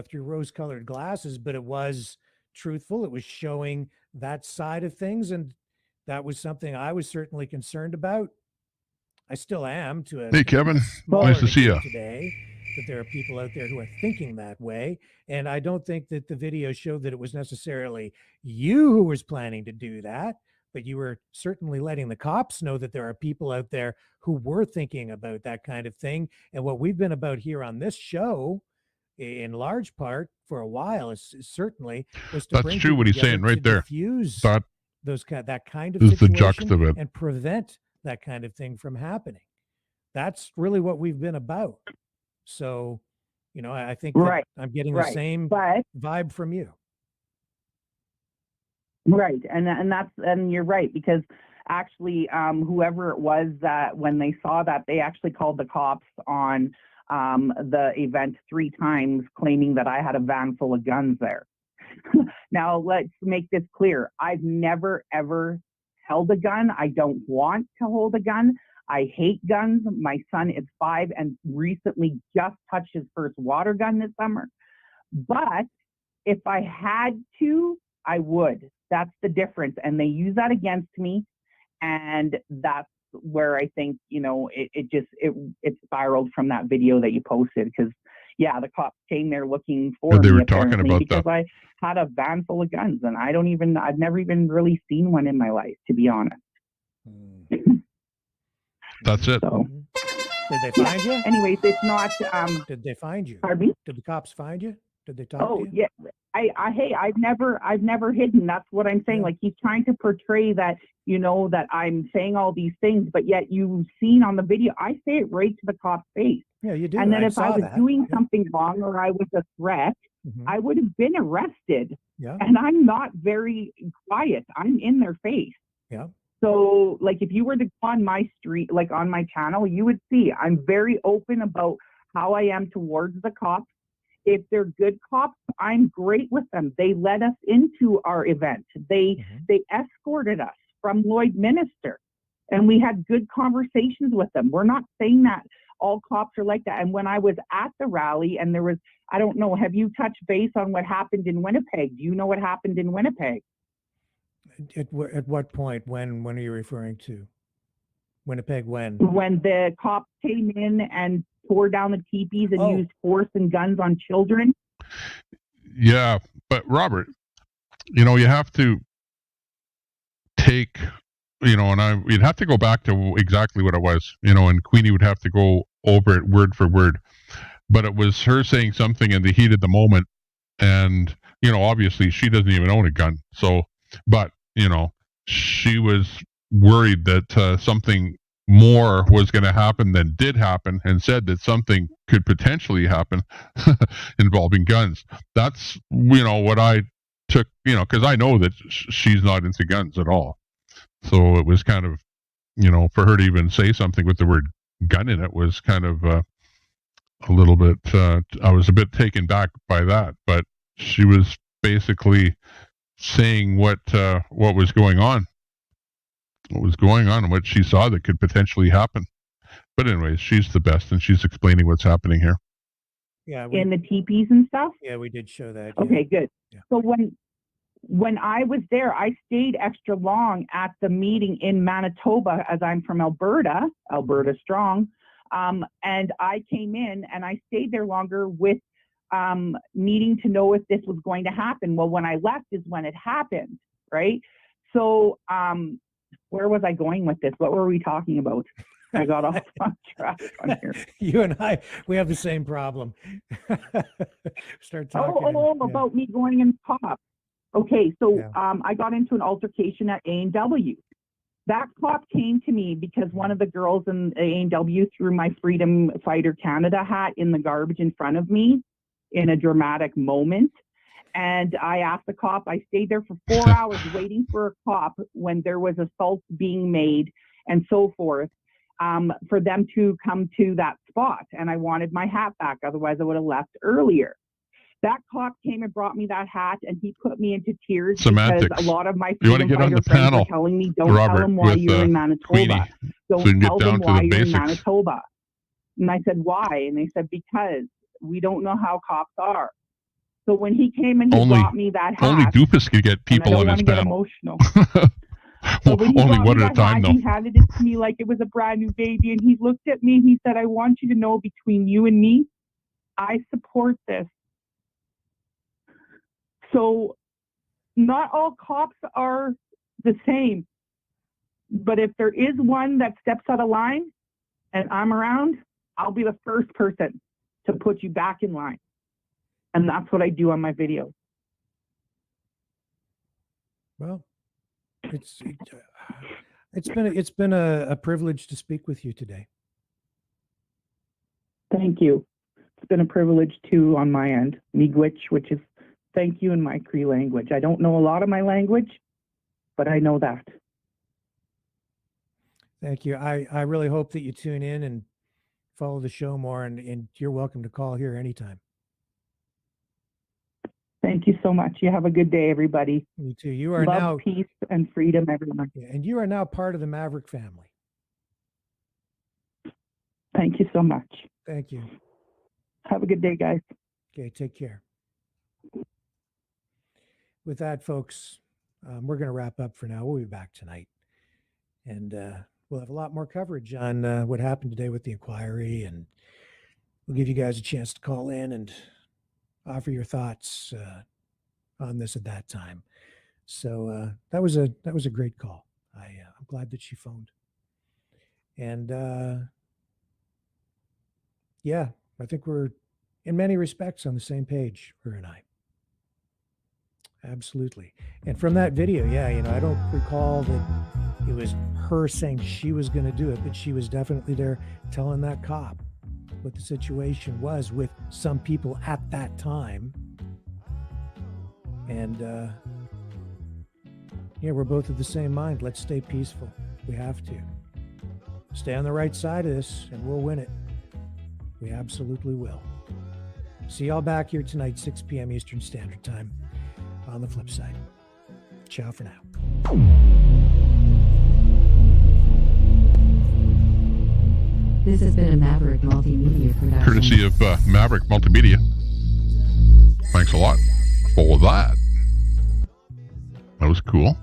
through rose-colored glasses, but it was truthful. It was showing that side of things, and that was something I was certainly concerned about. I still am, to a Hey, Kevin, smaller nice to see you today, that there are people out there who are thinking that way, and I don't think that the video showed that it was necessarily you who was planning to do that, but you were certainly letting the cops know that there are people out there who were thinking about that kind of thing. And what we've been about here on this show, in large part for a while, is certainly was to That's true what he's saying right there. Diffuse that kind of is the situation jux of it, and prevent that kind of thing from happening. That's really what we've been about. So, You know, I think that Right, I'm getting the right. same But vibe from you. right, and you're right, because actually, whoever it was that when they saw that, they actually called the cops on the event 3 times, claiming that I had a van full of guns there. Now, let's make this clear. I've never, ever held a gun. I don't want to hold a gun. I hate guns. My son is 5 and recently just touched his first water gun this summer. But if I had to, I would. That's the difference. And they use that against me. And that's where I think, you know, it spiraled from that video that you posted. Because, yeah, the cops came there looking for Yeah, they me were talking apparently about because that. I had a van full of guns. And I've never even really seen one in my life, to be honest. That's it. So, Did they find you? anyways, it's not, Did they find you? pardon me? Did the cops find you? Did they talk Oh to you? yeah, hey, I've never hidden. That's what I'm saying. Yeah. Like, he's trying to portray that, you know, that I'm saying all these things, but yet you've seen on the video, I say it right to the cop's face. Yeah, you do. And then I if I saw was that. doing Yeah. something wrong or I was a threat, Mhm. I would have been arrested. Yeah. And I'm not very quiet. I'm in their face. Yeah. So, like, if you were to go on my street, like on my channel, you would see I'm very open about how I am towards the cops. If they're good cops, I'm great with them. They let us into our event. They escorted us from Lloydminster, and we had good conversations with them. We're not saying that all cops are like that. And when I was at the rally, and there was, I don't know, have you touched base on what happened in Winnipeg? Do you know what happened in Winnipeg? At what point? When are you referring to? Winnipeg when? When the cops came in and tore down the teepees and Oh. used force and guns on children. Yeah, but Robert, you know, you have to take, you know, and you'd have to go back to exactly what it was, you know, and Queenie would have to go over it word for word. But it was her saying something in the heat of the moment, and, you know, obviously she doesn't even own a gun. So, but, you know, she was worried that something more was going to happen than did happen, and said that something could potentially happen involving guns. That's, you know, what I took, you know, because I know that she's not into guns at all. So it was kind of, you know, for her to even say something with the word gun in it was kind of a little bit, I was a bit taken back by that. But she was basically saying what was going on. What was going on and what she saw that could potentially happen. But anyways, she's the best, and she's explaining what's happening here. Yeah. In the teepees and stuff? Yeah, we did show that. Yeah. Okay, good. Yeah. So when I was there, I stayed extra long at the meeting in Manitoba, as I'm from Alberta strong. And I came in and I stayed there longer with needing to know if this was going to happen. Well, when I left is when it happened, right? So where was I going with this? What were we talking about? I got off on track on here. You and I, we have the same problem. Start talking. and- About me going in cop. Okay, so Yeah. I got into an altercation at A&W. That cop came to me because one of the girls in A&W threw my Freedom Fighter Canada hat in the garbage in front of me in a dramatic moment. And I asked the cop, I stayed there for 4 hours waiting for a cop when there was assaults being made and so forth, for them to come to that spot. And I wanted my hat back. Otherwise, I would have left earlier. That cop came and brought me that hat, and he put me into tears Semantics. because a lot of my You want to Freedom get on Fighter the friends panel, were telling me, don't Robert, tell them why with you're in Queenie, Manitoba. Don't so you can tell get them down to why the you're in basics. Manitoba. And I said, why? And they said, because we don't know how cops are. So when he came and he Only- brought me that hat, Only Doofus could get and I people don't on want his to get panel. emotional. So when he Only brought one me at a that time, hat, though. he handed it to me like it was a brand new baby, and he looked at me and he said, I want you to know, between you and me, I support this. So not all cops are the same, but if there is one that steps out of line and I'm around, I'll be the first person to put you back in line. And that's what I do on my videos. Well, it's been a privilege to speak with you today. Thank you. It's been a privilege too on my end. Miigwech, which is thank you in my Cree language. I don't know a lot of my language, but I know that. Thank you. I really hope that you tune in and follow the show more, and you're welcome to call here anytime. Thank you so much. You have a good day, everybody. You too. You are Love, now peace, and freedom, everyone. and you are now part of the Maverick family. Thank you so much. Thank you. Have a good day, guys. Okay, take care. With that, folks, we're going to wrap up for now. We'll be back tonight, and we'll have a lot more coverage on what happened today with the inquiry, and we'll give you guys a chance to call in and offer your thoughts on this at that time. So that was a great call. I'm glad that she phoned, and yeah, I think we're in many respects on the same page, her and I. Absolutely. And from that video, yeah, I don't recall that it was her saying she was going to do it, but she was definitely there telling that cop what the situation was with some people at that time. And yeah, we're both of the same mind. Let's stay peaceful. We have to. Stay on the right side of this and we'll win it. We absolutely will. See y'all back here tonight, 6 p.m. Eastern Standard Time on the flip side. Ciao for now. This has been a Maverick Multimedia production. Courtesy of Maverick Multimedia. Thanks a lot for that. That was cool.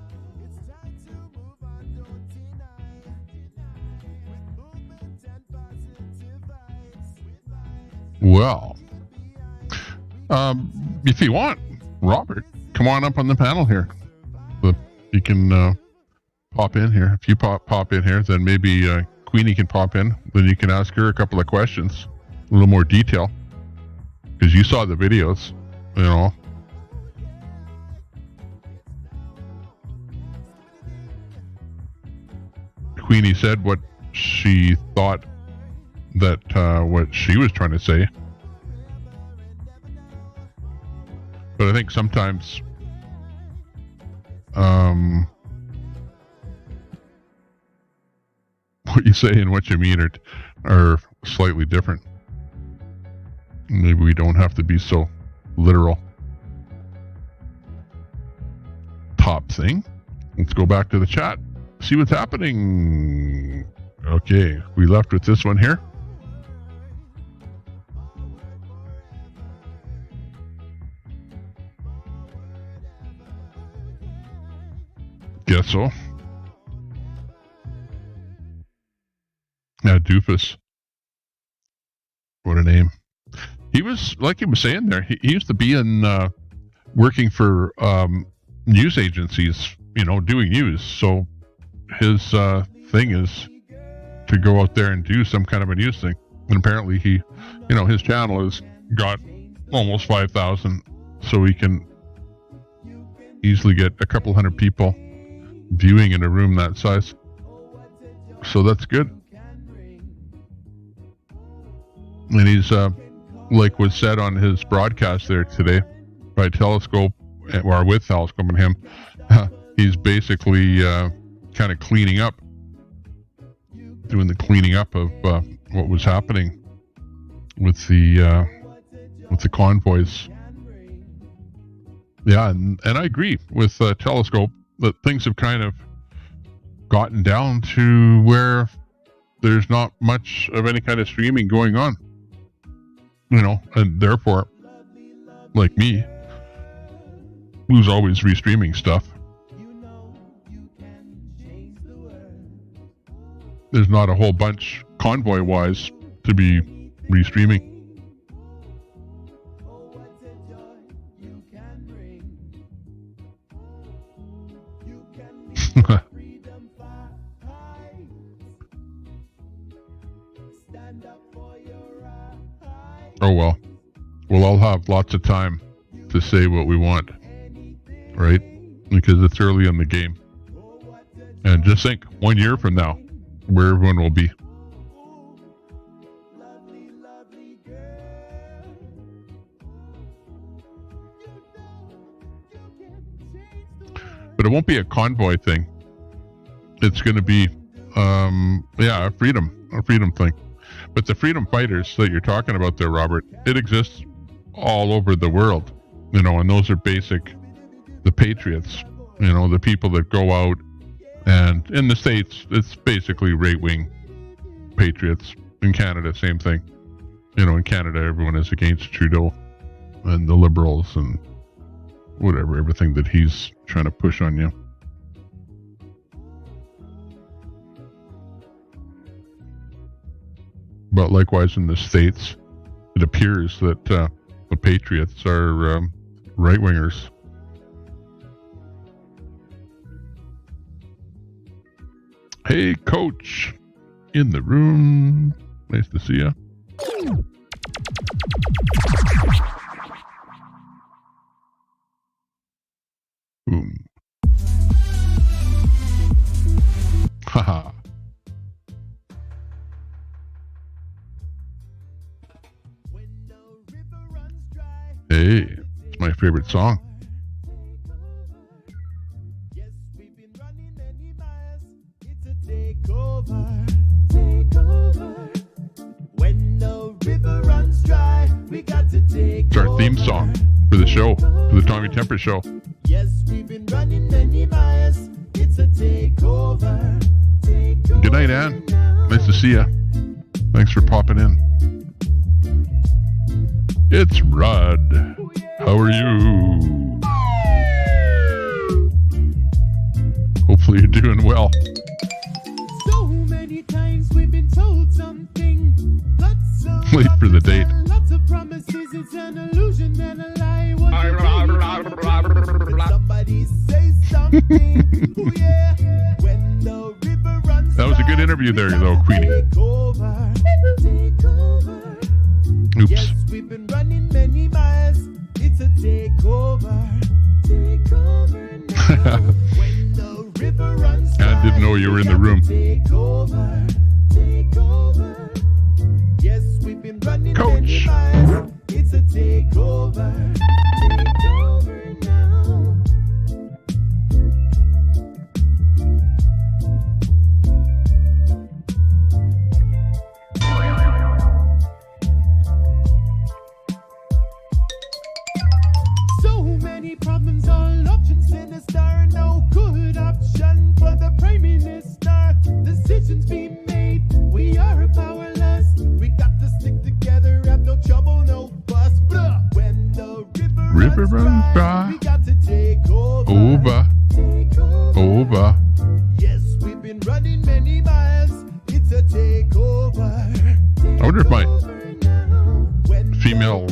Well, if you want, Robert, come on up on the panel here. You can pop in here. If you pop in here, then maybe Queenie can pop in. Then you can ask her a couple of questions, a little more detail, because you saw the videos, Queenie said what she thought that what she was trying to say. But I think sometimes what you say and what you mean are slightly different. Maybe we don't have to be so literal. Top thing. Let's go back to the chat. See what's happening. Okay, we left with this one here. Guess so. Yeah, Doofus. What a name. He was, like he was saying there, he used to be in working for news agencies, doing news. So his thing is to go out there and do some kind of a news thing. And apparently he, his channel has got almost 5,000, so he can easily get a couple hundred people viewing in a room that size. So that's good. And he's, like was said on his broadcast there today by Telescope, or with Telescope and him, he's basically kind of cleaning up, doing the cleaning up of what was happening with the convoys. Yeah, and I agree with Telescope that things have kind of gotten down to where there's not much of any kind of streaming going on. And therefore, like me, who's always restreaming stuff, there's not a whole bunch convoy-wise to be restreaming. Oh well, we'll all have lots of time to say what we want, right? Because it's early in the game. And just think, 1 year from now, where everyone will be. But it won't be a convoy thing. It's going to be, a freedom thing. But the freedom fighters that you're talking about there, Robert, it exists all over the world, and those are the patriots, the people that go out, and in the States, it's basically right-wing patriots. In Canada, same thing. In Canada, everyone is against Trudeau and the Liberals and whatever, everything that he's trying to push on you. But likewise in the States, it appears that the patriots are right-wingers. Hey, Coach, in the room. Nice to see ya. Boom. Haha. Hey, it's my favorite song. It's our theme song for the show, for the Tommy Temper Show. Yes, we've been running many miles. It's a takeover. Good night, Ann. Nice to see ya. Thanks for popping in. It's Rod. How are you? Hopefully you're doing well. So many times we've been told something. Lots of Late for the date. lots of promises. It's an illusion and a lie. What somebody say something. Ooh, yeah. When the river runs That was a good interview there, though, Queenie. take over. Oops. Yes, we've been running many miles. It's a takeover. Takeover now. When the river runs I didn't know you were in the room. Takeover. Takeover. Yes, we've been running Coach. many miles. It's a takeover. Takeover now. So many problems, all options in a star. No good option for the Prime Minister. Decisions being made, we are powerless. We got to stick together, have no trouble, no fuss. Blah. When the river runs dry, we got to take over. Take Over. Yes, we've been running many miles. It's a takeover. I wonder if my female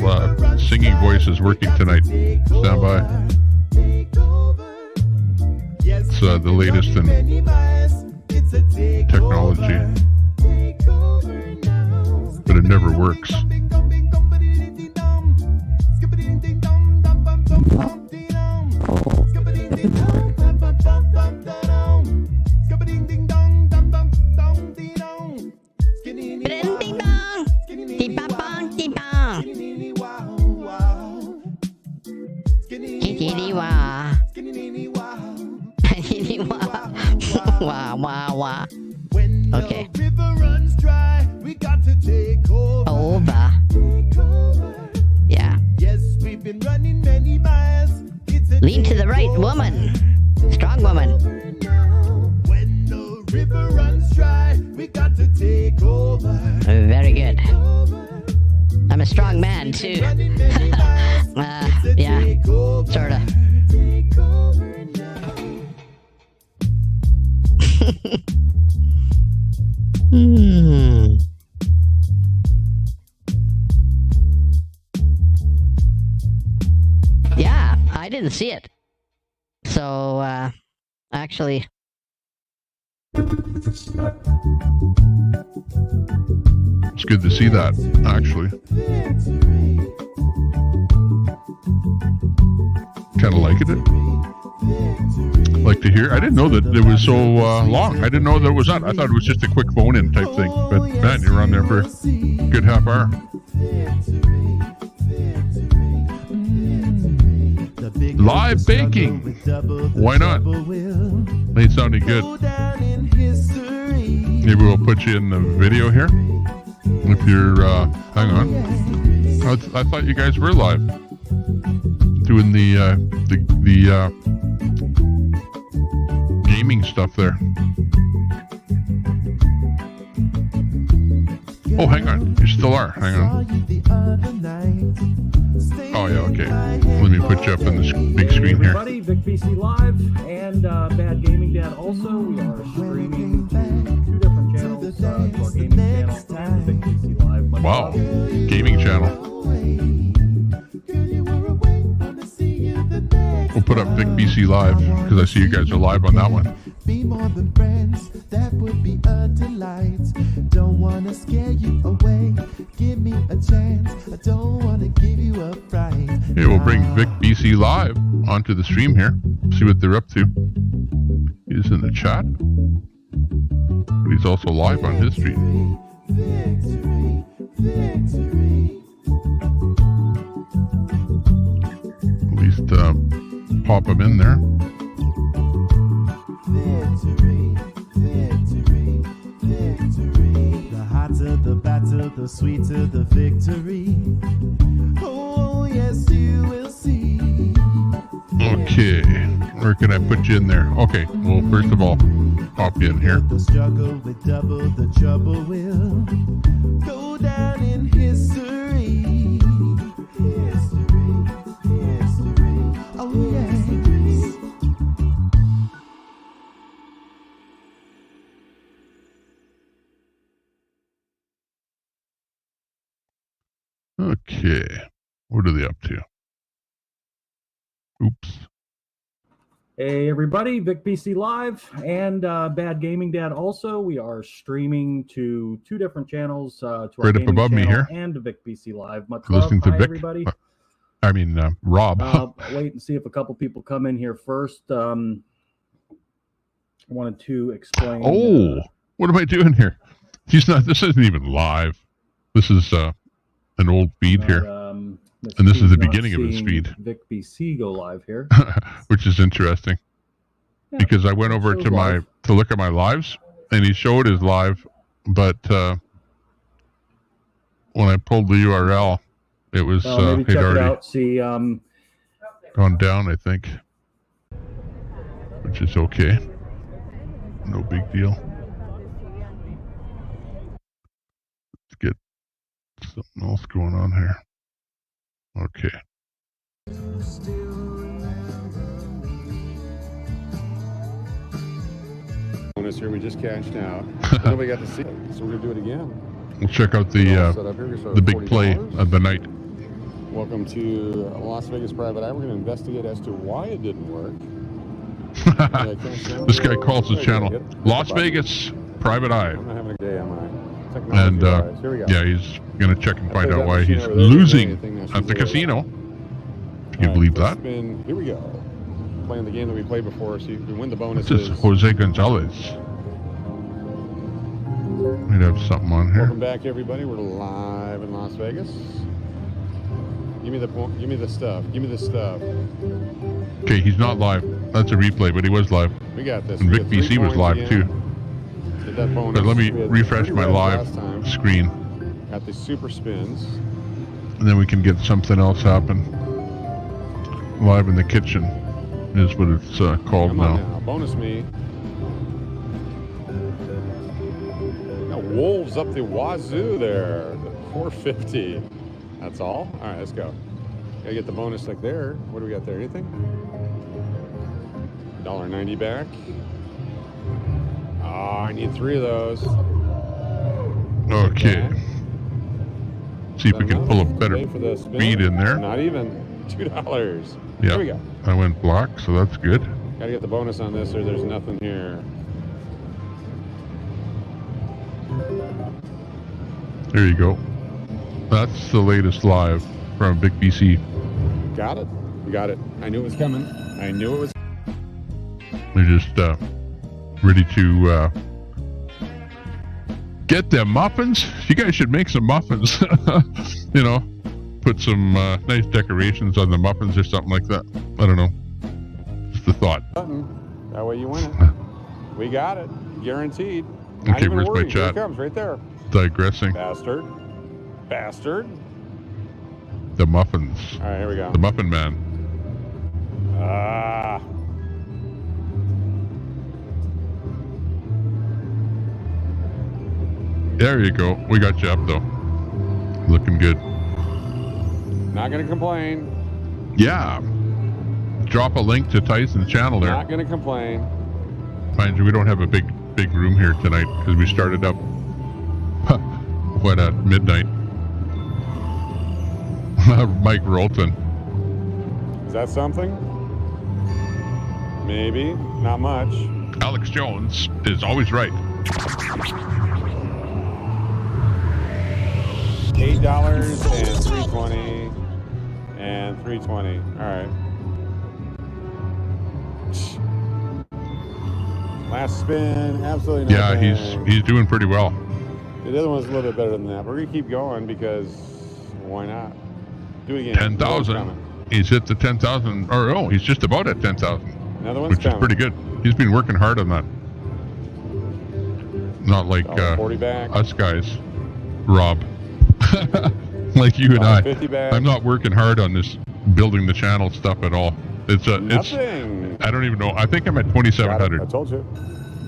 singing voice is working tonight. Stand by. It's the latest in technology. But it never works. Okay. River runs dry, we got to take over. Over. Yeah. Yes, we've been running many miles. It's a Lean to the right, woman. Strong woman. When the river runs dry, we got to take over. Very good. I'm a strong man, too. Yeah. Sorta. Yeah, I didn't see it. So, actually... It's good to see that, actually. Kind of liking it. Like to hear. I didn't know that it was so long. I didn't know that it was on. I thought it was just a quick phone-in type thing. But man, you were on there for a good half hour. Live baking. Why not? They sounded good. Maybe we'll put you in the video here. If you're, hang on. I thought you guys were live. Doing the gaming stuff there. Oh, hang on. You still are. Hang on. Oh, yeah, okay. Let me put you up in this big screen here. Everybody, Vic BC Live and Bad Gaming Dad also. We are streaming to 2 different channels. To our gaming channel and Vic BC Live. Much Wow. love. Gaming channel. We'll put up Vic BC Live because I see you guys are live on that one. Be more than friends, that would be a delight. Don't wanna scare you away. Give me a chance. I don't wanna give you a fright. Okay, we'll bring Vic BC Live onto the stream here. See what they're up to. He's in the chat. But he's also live on his stream. Victory, victory. At least pop him in there. Victory, victory, victory. The hotter the battle, the sweeter the victory. Oh, yes, you will see. Okay, where can I put you in there? Okay, well, first of all, pop you in here. The struggle with double the trouble will go down in history. History, history. Oh, yes. Okay, what are they up to? Oops. Hey everybody, Vic BC Live and Bad Gaming Dad also. We are streaming to 2 different channels. To our Right up gaming above me channel here. and to Vic BC Live. Much love. Listening to Hi, Vic. everybody. I mean, Rob. Wait and see if a couple people come in here first. I wanted to explain. Oh, what am I doing here? He's not. This isn't even live. This is an old feed here, and this is the beginning of his feed, Vic BC go live here, which is interesting because I went over to to look at my lives, and he showed his live, but when I pulled the URL, it was maybe it check it already out. See, gone down, I think, which is okay. No big deal. Let's get something else going on here. Okay. Bonus here, we just cashed out. Nobody got to see it, so we're gonna do it again. We'll check out the big play of the night. Welcome to Las Vegas Private Eye. We're gonna investigate as to why it didn't work. This guy calls his channel Las Vegas Private Eye. I'm not having a day, am I? And Here we go. yeah, he's gonna check and find out why he's losing at the casino. Can you believe that? Spin. Here we go. Playing the game that we played before, so you can win the This bonuses. is Jose Gonzalez. Might have something on here. Welcome back, everybody. We're live in Las Vegas. Give me the point. Give me the stuff. Give me the stuff. Okay, he's not live. That's a replay, but he was live. We got this. And We Vic got 3 BC was coins live again. too. Did that bonus. But let me We had refresh 3 my reds live last time. screen, Got the super spins. and then we can get something else happen. Live in the kitchen is what it's called Come on now. now. Bonus me. Got wolves up the wazoo there. 450. That's all? All right, let's go. Gotta get the bonus like there. What do we got there? Anything? $1.90 back. Oh, I need 3 of those. Okay. See if we can pull a better Pay for the spin. feed in there. Not even. $2. Yeah, There we go. I went black, so that's good. Gotta get the bonus on this or there's nothing here. There you go. That's the latest live from Vic BC. Got it. Got it. I knew it was coming. I knew it was. They're just ready to get them muffins. You guys should make some muffins. You know, put some nice decorations on the muffins or something like that. I don't know. Just a thought. Button. That way you win it. We got it. Guaranteed. Not Okay, even where's my worried. Here chat? it comes right there. Digressing. Bastard. Bastard. The muffins. All right, here we go. The Muffin Man. Ah. There you go. We got you up though. Looking good. Not gonna complain. Yeah. Drop a link to Tyson's channel there. Not gonna complain. Mind you, we don't have a big room here tonight because we started up what at midnight. Mike Rolton. Is that something? Maybe. Not much. Alex Jones is always right. $8 and $3.20 and $3.20. All right. Last spin, absolutely not. Yeah, bad. he's doing pretty well. The other one's a little bit better than that. We're gonna keep going because why not? Do it again. 10,000. He's hit the 10,000, or oh, he's just about at 10,000. Another one's which is pretty good. He's been working hard on that. Not like 40 back. us guys, Rob. Like you and I. 50 back. I'm not working hard on this building the channel stuff at all. It's Nothing. I don't even know. I think I'm at 2,700. I told you.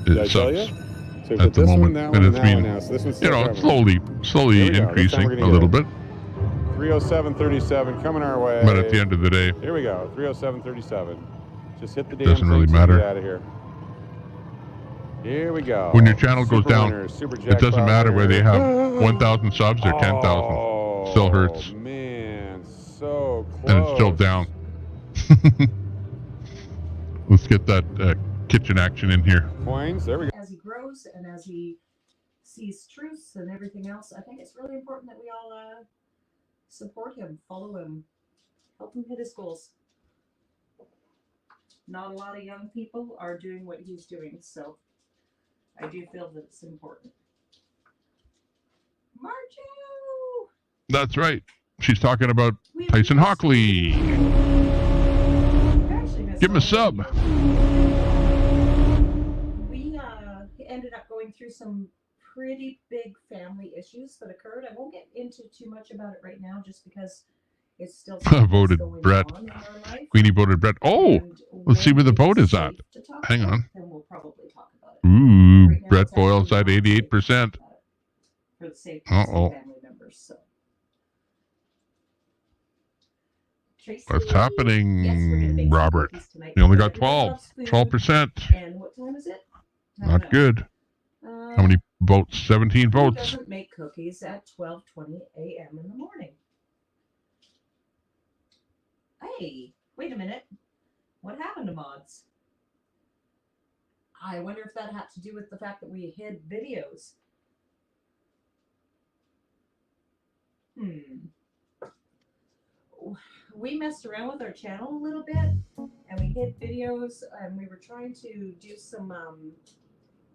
Did I tell you? sucks So at put the this moment, one, that and one, it's that been one now. So this one's you know still slowly Here we go. This time increasing we're a gonna little get bit. 307.37 coming our way. But at the end of the day, Here we go. 307.37. Just hit the damn Doesn't thing really so matter. we get out of here. Here we go. when your channel goes Super down, winners, super it doesn't jackpot matter whether you have winners. 1,000 subs or 10,000. Still hurts, Oh, man. So close. and it's still down. Let's get that kitchen action in here. Coins. There we go. As he grows and as he sees truths and everything else, I think it's really important that we all support him, follow him, help him hit his goals. Not a lot of young people are doing what he's doing, so I do feel that it's important. Marjo! That's right. She's talking about Tyson Hockley. Give him a sub. We ended up going through some pretty big family issues that occurred. I won't get into too much about it right now just because it's still Voted Brett. Queenie voted Brett. Oh, let's see where the vote is at. Hang on. Then we'll probably talk about it. Ooh, Right now, Brett it's actually Boyle's at not safe 88%. for the safety of some Uh-oh. family members. So. Tracy, What's yes, we're gonna bake happening, some Robert? cookies tonight. You only got Everybody 12. loves food. 12%. And what time is it? Not good. How many votes? 17 Who votes. doesn't make cookies at 12:20 a.m. in the morning? Hey, wait a minute. What happened to mods? I wonder if that had to do with the fact that we hid videos. We messed around with our channel a little bit, and we hid videos, and we were trying to do some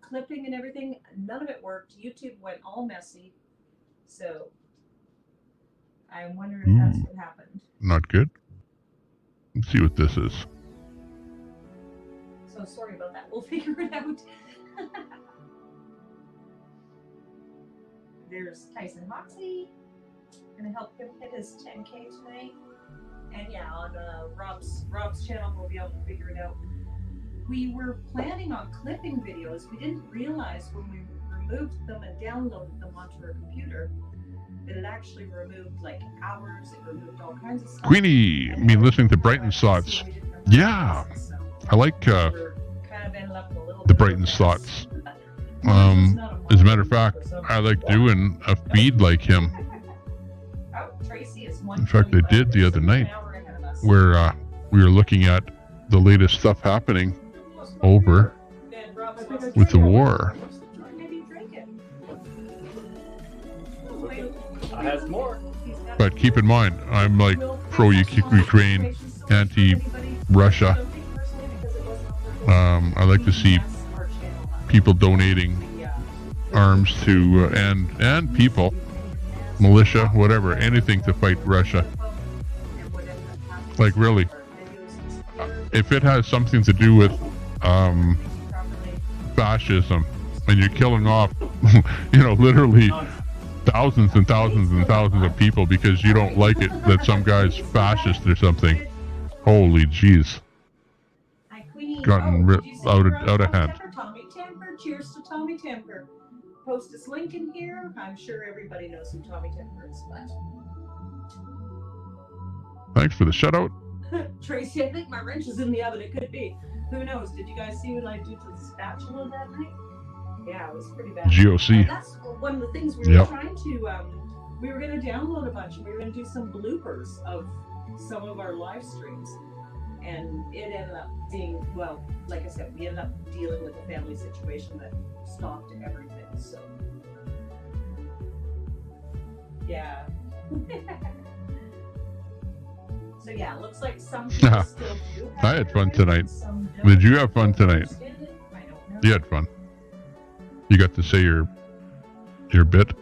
clipping and everything. None of it worked. YouTube went all messy. So I wonder if that's what happened. Not good. Let's see what this is. So sorry about that. We'll figure it out. There's Tyson Hockley. Gonna help him hit his 10K tonight. And yeah, on Rob's channel, we'll be able to figure it out. We were planning on clipping videos. We didn't realize when we removed them and downloaded them onto our computer that it actually removed like hours. It removed all kinds of stuff. Queenie, I mean, listening to Brighton's thoughts. Yeah, I like We're kind of ended up in a little the bit of a Brighton's mess. thoughts. As a matter of fact, I like doing a feed like him. Oh, Tracy is In fact, I did the other night where we were looking at the latest stuff happening over with the war. I have more. But keep in mind, I'm like pro-Ukraine, anti-Russia. I like to see people donating arms to and people, militia, whatever, anything to fight Russia. Like really, if it has something to do with fascism, and you're killing off, literally thousands and thousands and thousands of people because you don't like it that some guy's fascist or something. Holy jeez. Gotten out of hand. Tommy Temper. Cheers to Tommy Temper. Post his link in here. I'm sure everybody knows who Tommy Temper is, but Thanks for the shout out. Tracy, I think my wrench is in the oven. It could be. Who knows? Did you guys see what I did to the spatula that night? Yeah, it was pretty bad. GOC. And that's one of the things we were trying to. We were going to download a bunch. We were going to do some bloopers of some of our live streams, and it ended up being, well, like I said, we ended up dealing with a family situation that stopped everything. So, yeah. So yeah, it looks like some people still do. I had fun tonight. Did you have fun tonight? You had fun. You got to say your bit.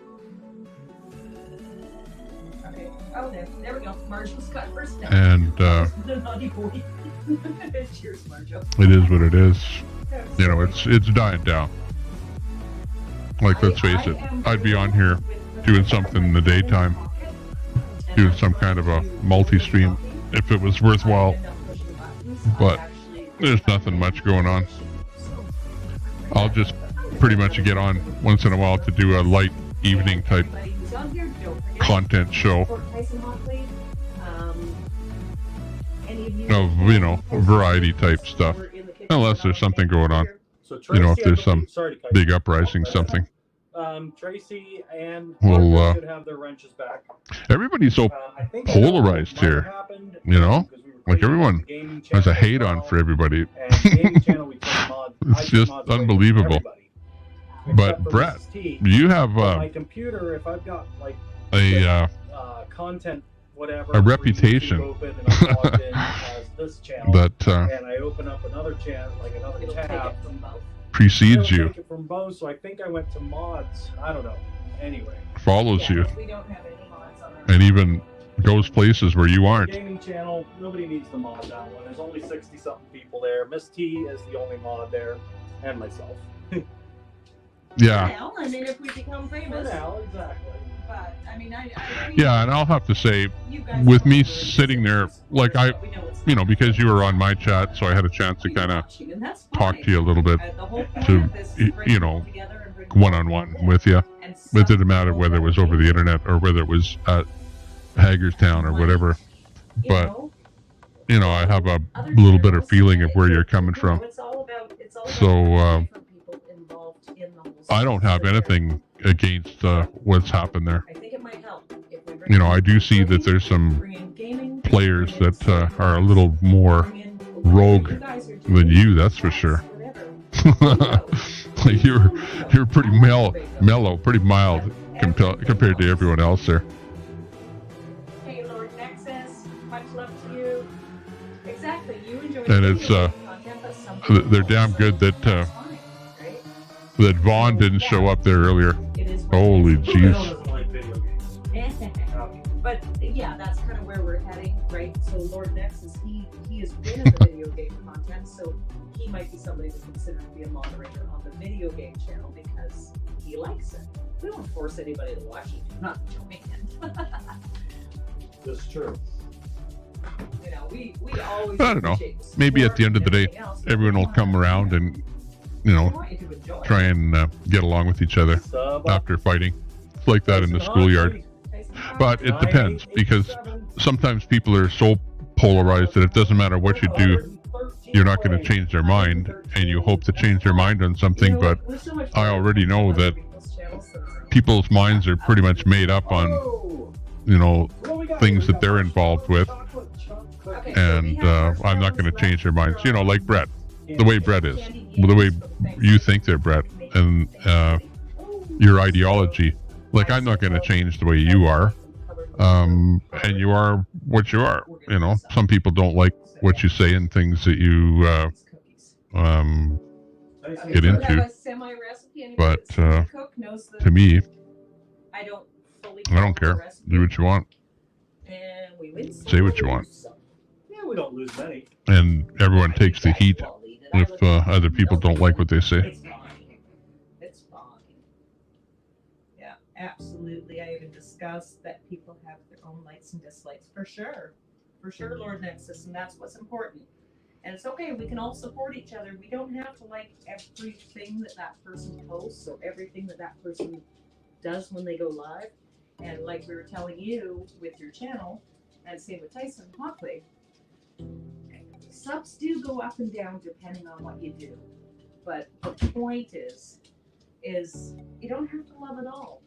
Okay. Oh, there we go. Marjo's got first down. And The naughty boy. Cheers, Marjo. it is what it is. It's dying down. Like, let's face it, I'd be on here doing something in the daytime, doing some kind of a multi-stream if it was worthwhile, but there's nothing much going on. I'll just pretty much get on once in a while to do a light evening type content show of, variety type stuff, unless there's something going on. If there's some big uprising, something. Tracy and Well, should have their wrenches back. Everybody's so polarized here, like everyone has a hate on for everybody. It's just unbelievable. But Brett, you have my computer, if I've got like a content, whatever, a reputation open and I'm logged in as this channel, that and I open up another channel, like another tab, precedes you, take it from both. So I think I went to mods. I don't know. Anyway, follows you, We don't have any mods on our and even goes places where you aren't. gaming channel, nobody needs to mod that one. There's only 60-something people there. Miss T is the only mod there, and myself. Yeah. Now, I mean, if we become famous. For now, exactly. But I mean, Yeah, and I'll have to say, with me sitting there, like because you were on my chat, so I had a chance to kind of talk to you a little bit, to, one-on-one with you. It didn't matter whether it was over the internet or whether it was at Hagerstown or whatever. But, I have a little bit of feeling of where you're coming from. So, I don't have anything against what's happened there. I think it might help if we I do see that there's some players that are a little more rogue than you, that's for sure. You're pretty mellow, pretty mild compared to everyone else there. Hey, Lord Nexus, much love to you. Exactly, you enjoy. And it's they're damn good that that Vaughn didn't show up there earlier. Holy jeez. But yeah, that's kind of where we're heading, right? So Lord Nexus, he has been in the video game content, so he might be somebody to consider to be a moderator on the video game channel because he likes it. We don't force anybody to watch it. Do not join in. That's true. We always. I don't know. Maybe at the end of the day, everyone will come around and, try and get along with each other after fighting. It's like that in the schoolyard. But it depends, because sometimes people are so polarized that it doesn't matter what you do, you're not going to change their mind, and you hope to change their mind on something, but I already know that people's minds are pretty much made up on, things that they're involved with, and I'm not going to change their minds. Like Brett, the way Brett is, the way you think they're Brett, and your ideology. Like, I'm not going to change the way you are, and you are what you are. Some people don't like what you say and things that you get into, but to me, I don't care. Do what you want. Say what you want. don't lose many. and everyone takes the heat if other people don't like what they say. It's fine. It's fine. Yeah, absolutely. I even discussed that people have their own likes and dislikes, for sure. For sure, Lord Nexus, and that's what's important. And it's okay, we can all support each other. We don't have to like everything that that person posts or everything that that person does when they go live. And like we were telling you with your channel, and same with Tyson Hotwig, subs do go up and down depending on what you do. But the point is you don't have to love it all.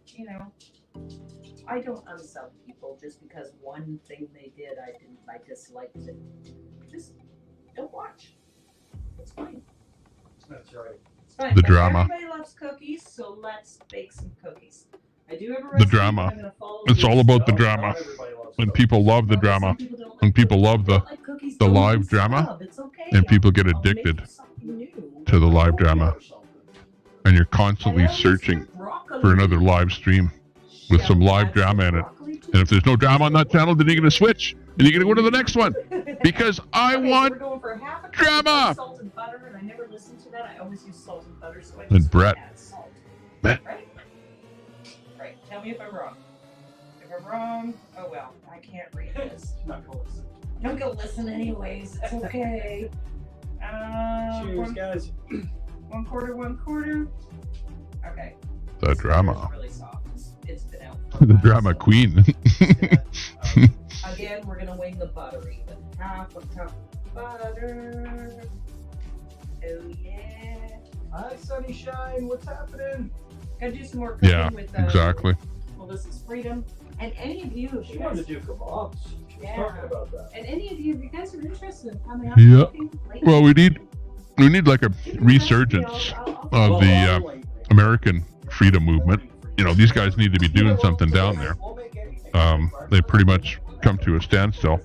You know, I don't unsub people just because one thing they did I disliked it. Just don't watch. It's fine. That's right. It's fine. The But drama. Everybody loves cookies, so let's bake some cookies. I do have a The recipe, drama. but I'm gonna follow It's the all about the Not drama. everybody loves When cookies. people love the drama, when people love the cookies, the don't live drama, sub. It's okay. and people get I'll make addicted you something new. to the live drama, and you're constantly And I always searching serve broccoli. for another live stream with some live Shell drama in it. broccoli too. And if there's no drama on that channel, then you're going to switch and you're going to go to the next one because I Okay, so want we're going for half a cup drama. of salt and butter, and I never listen to that. I always use salt and butter, so I And just Brett. add salt. Brett. Right? Right. Tell me if I'm wrong. If I'm wrong, oh well. I can't read this. Not gonna listen. Don't go listen anyways. It's okay. Cheers, One guys. quarter. Okay. the It's drama. really soft. It's been out. for a The while, drama so queen. Again, we're gonna wing the butter even. Half a cup of butter. Oh yeah. Hi, Sunnyshine. What's happening? Gotta do some more cooking Yeah, with exactly. Well, this is freedom. And any of you, if She you wanted guys, to do kebabs. She was Yeah. talking about that. and any of you, if you guys are interested in coming up Yeah. cooking, like, Well, we need like a resurgence of the American freedom movement. You know, these guys need to be doing something down there. They pretty much come to a standstill.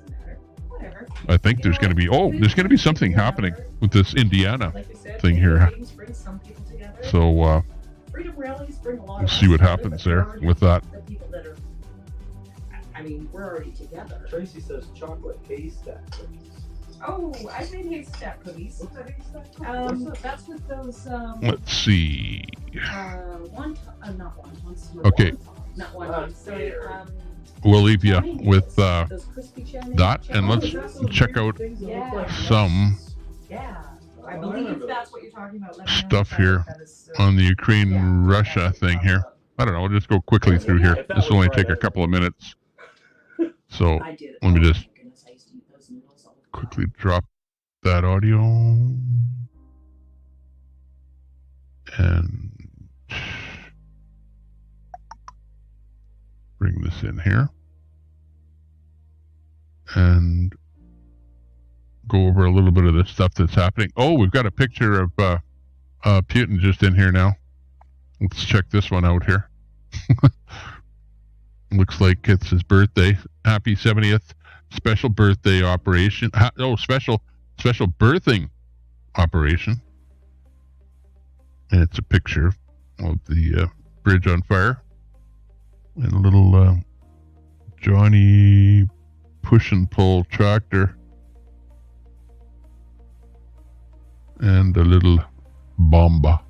whatever. I think there's going to be something happening with this Indiana Like we said, thing freedom here. rallies bring some people together. So Freedom rallies bring a lot we'll of see us what together, happens but there already with that. The people that are, I mean, we're already together. Tracy says chocolate haystack cookies. Oh, I made haystack cookies. What's a haystack cookie? What's that? That's with those Let's see. not wontons. Okay. Not wontons. Sorry. We'll leave you with Those crispy channel. that, and let's check out some Yeah. I believe that's what you're talking about. Let me know stuff if here that is, on the Ukraine-Russia thing here. I don't know. We'll just go quickly through here. This will only take a couple of minutes. So I did it. let me Oh just my goodness, I used to eat those noodles all the time. quickly drop that audio and bring this in here and go over a little bit of the stuff that's happening. Oh, we've got a picture of Putin just in here now. Let's check this one out here. Looks like it's his birthday. Happy 70th special birthday operation. Special birthing operation. And it's a picture of the bridge on fire. And a little Johnny push and pull tractor. And a little bomba.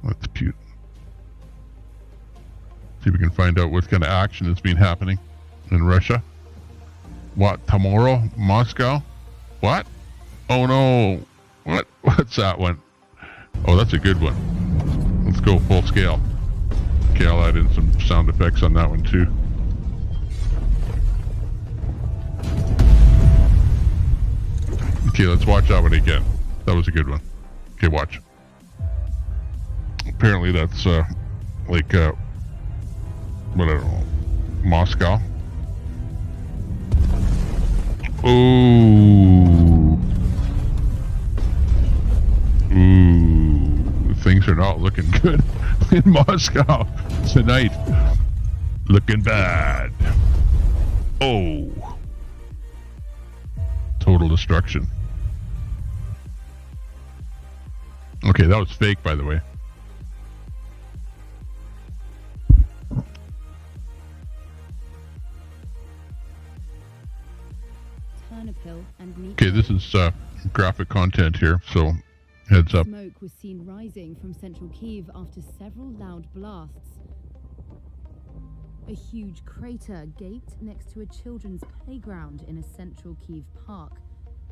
That's cute. See if we can find out what kind of action has been happening in Russia. What, tomorrow? Moscow? What? Oh no. What's that one? Oh, that's a good one. Let's go full scale. Okay, I'll add in some sound effects on that one too. Okay, let's watch that one again. That was a good one. Okay, watch. Apparently that's like what, I don't know, Moscow. Ooh, things are not looking good in Moscow tonight. Looking bad. Oh, total destruction. Okay, that was fake, by the way. Chernopil and Dnipro. Okay, this is graphic content here, so heads up. Smoke was seen rising from central Kyiv after several loud blasts. A huge crater gaped next to a children's playground in a central Kyiv park.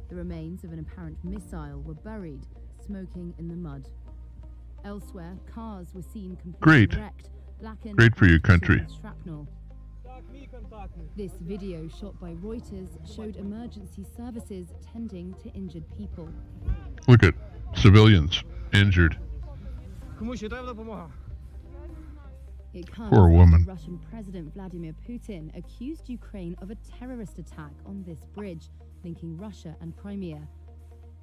The remains of an apparent missile were buried, smoking in the mud. Elsewhere, cars were seen completely wrecked, blackened Great for and your country. with shrapnel. This video shot by Reuters showed emergency services tending to injured people. Look at civilians injured. It comes Poor woman. after Russian President Vladimir Putin accused Ukraine of a terrorist attack on this bridge linking Russia and Crimea.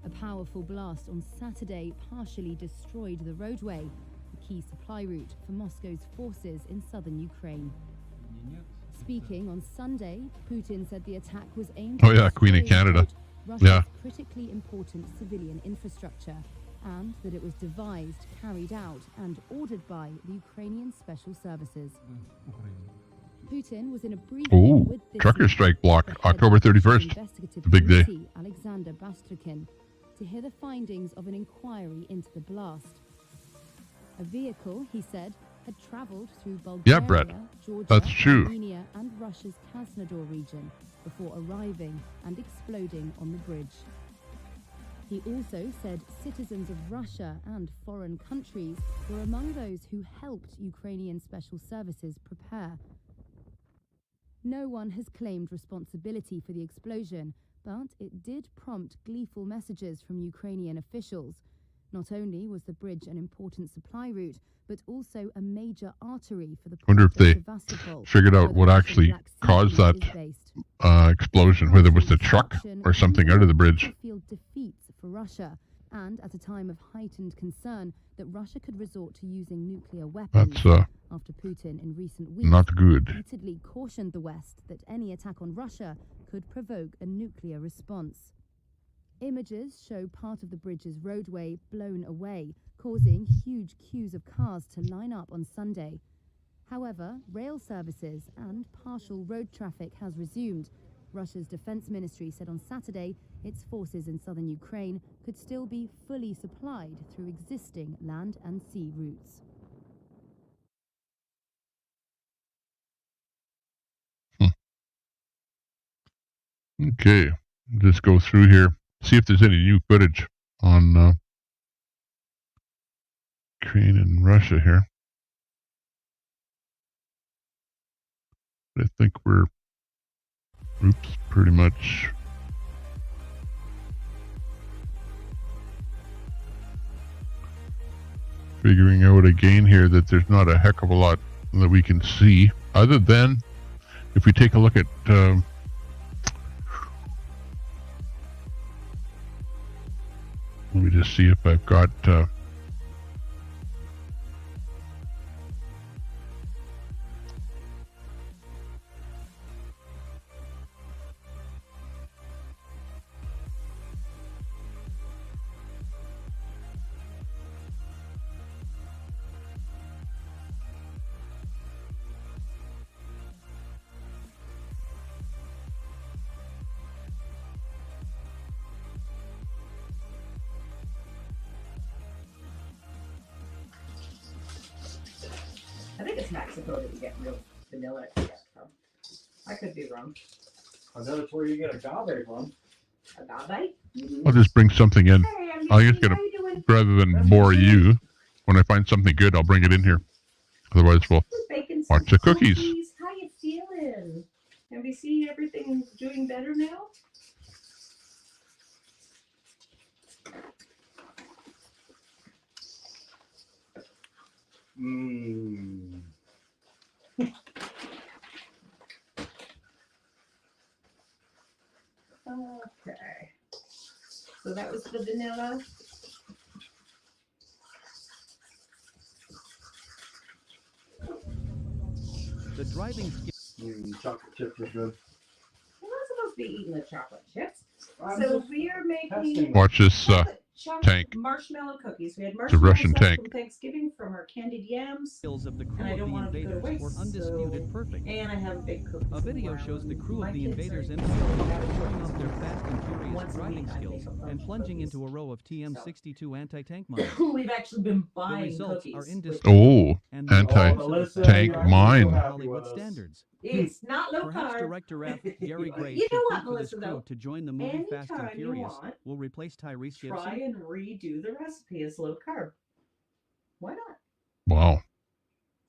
A powerful blast on Saturday partially destroyed the roadway, a key supply route for Moscow's forces in southern Ukraine. Speaking on Sunday, Putin said the attack was aimed Oh yeah, Queen of Canada. Russia's Yeah. critically important civilian infrastructure, and that it was devised, carried out, and ordered by the Ukrainian Special Services. Putin was in a briefing Ooh, with this trucker man, strike block, the head October of the 31st. Investigative The big day. Committee, Alexander Bastrikin, to hear the findings of an inquiry into the blast. A vehicle, he said, had traveled through Bulgaria, Yeah, Brett, Georgia, that's true. Armenia, and Russia's Krasnodar region before arriving and exploding on the bridge. He also said citizens of Russia and foreign countries were among those who helped Ukrainian special services prepare. No one has claimed responsibility for the explosion, but it did prompt gleeful messages from Ukrainian officials. Not only was the bridge an important supply route, but also a major artery for the Wonder if port they of Sevastopol, figured out where the what Russian actually Black Sea caused Fleet that is based. explosion, whether it was the truck or something out of the bridge. Feel defeats for Russia, and at a time of heightened concern that Russia could resort to using nuclear weapons. That's after Putin in recent weeks not good. repeatedly cautioned the West that any attack on Russia could provoke a nuclear response. Images show part of the bridge's roadway blown away, causing huge queues of cars to line up on Sunday. However, rail services and partial road traffic has resumed. Russia's defense ministry said on Saturday its forces in southern Ukraine could still be fully supplied through existing land and sea routes. Okay, just go through here, see if there's any new footage on Ukraine and Russia here. I think we're, pretty much. Figuring out again here that there's not a heck of a lot that we can see, other than if we take a look at let me just see if I've got I think it's Mexico that you get real vanilla extract from. I could be wrong. I know that's where you get agave from. Agave? I'll just bring something in. Hey, I'm I just How gonna, you doing? rather than bore you, when I find something good, I'll bring it in here. Otherwise, we'll Baking some watch the cookies. How you feeling? Have you seen everything doing better now? Okay. So that was the vanilla. The driving Chocolate chips are good. We're not supposed to be eating the chocolate chips. So we are making Watch this chunk tank. marshmallow cookies. We had It's a marshmallows Russian left tank. from Thanksgiving from our candied yams. Skills of the crew And I of don't the want them to go to invaders waste. were undisputed so... perfect. And I have a big cookie. A video somewhere. shows the crew My of the kids invaders are in showing showing off their fast and furious Once a driving week I skills make a bunch and of plunging cookies. into a row of TM-62 anti-tank mines. We've actually been The buying results cookies. are with- indisputable. Oh, and anti-tank mine. Hollywood standards. It's not low Perhaps carb. Director F. Gary Gray You should know think what, for this Melissa, crew though? to join the movie Fast and Anytime you Furious want, will replace Tyrese Try Gibson. and redo the recipe as low carb. Why not? Wow.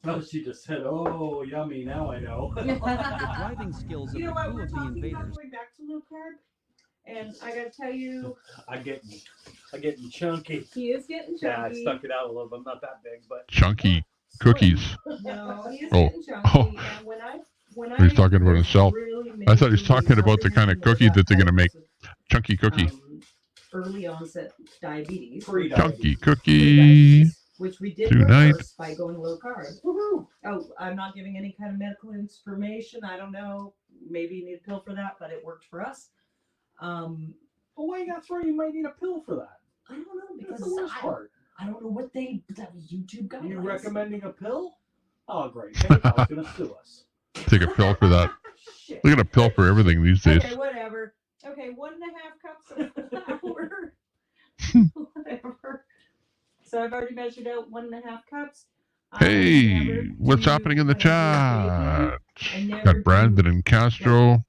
Oh, she just said, "Oh, yummy." Now I know. The driving skills of You the know what? crew We're of the talking about invaders. going back to low carb, and I gotta tell you, I'm getting chunky. he is getting Yeah, I chunky. stuck it out a little bit. I'm not that big, but Chunky cookies. No, he is Oh. getting chunky. And when I He's talking about himself. really I thought he was made talking about the kind of cookie that they're going to make. Chunky cookie. early onset diabetes, Chunky cookie. which we did Tonight. reverse by going low carb. Oh, I'm not giving any kind of medical information. I don't know. Maybe you need a pill for that, but it worked for us. Well, why you got three? You might need a pill for that. I don't know because That's the worst part. I don't know what that was YouTube guidelines. You recommending a pill? Oh, great. PayPal's gonna sue us. Take a pill for that. Look at a pill for everything these days. Okay, whatever. Okay, 1.5 cups of flour. Whatever. So I've already measured out 1.5 cups. Hey, what's happening in the chat? Got Brandon and Castro.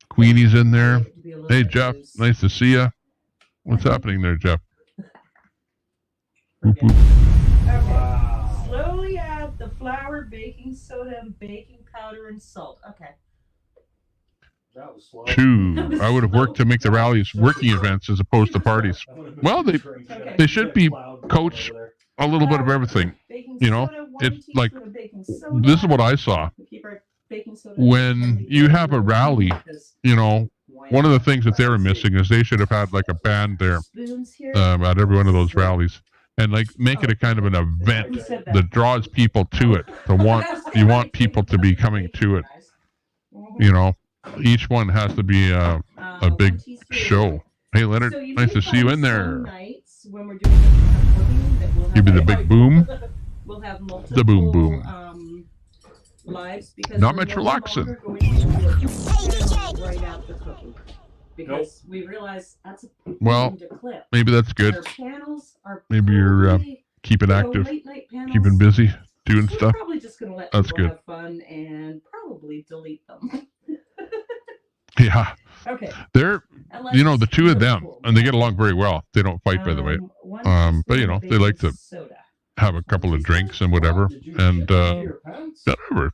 Queenie's in there. Hey, Jeff. Nice to see you. What's happening there, Jeff? Whoop, whoop. Okay. Slowly add the flour, baking soda, and baking powder and salt. Okay. That was slow. 2. I would have worked to make the rallies working events as opposed to parties. Well, they should be coach a little bit of everything. You know, it's like this is what I saw. When you have a rally, you know, one of the things that they were missing is they should have had like a band there at every one of those rallies, and like make it a kind of an event that draws people to it. You want people to be coming to it. You know, each one has to be a big show. Hey, Leonard, nice to see you in there. Give me the big boom. We'll have multiple, The boom boom. lives because Not we're much no relaxing. longer going to right after cooking because we realize that's a Well, to clip. maybe that's good. Our panels are Maybe you're probably, keeping you know, active, late night panels, keeping busy, doing we're stuff. probably just going to let That's people good. have fun and probably delete them. Yeah. Okay. They're, Unless you know, the it's two of really them, cool. and they get along very well. They don't fight, by the way. But you know, they like to have a couple of drinks and whatever, and whatever.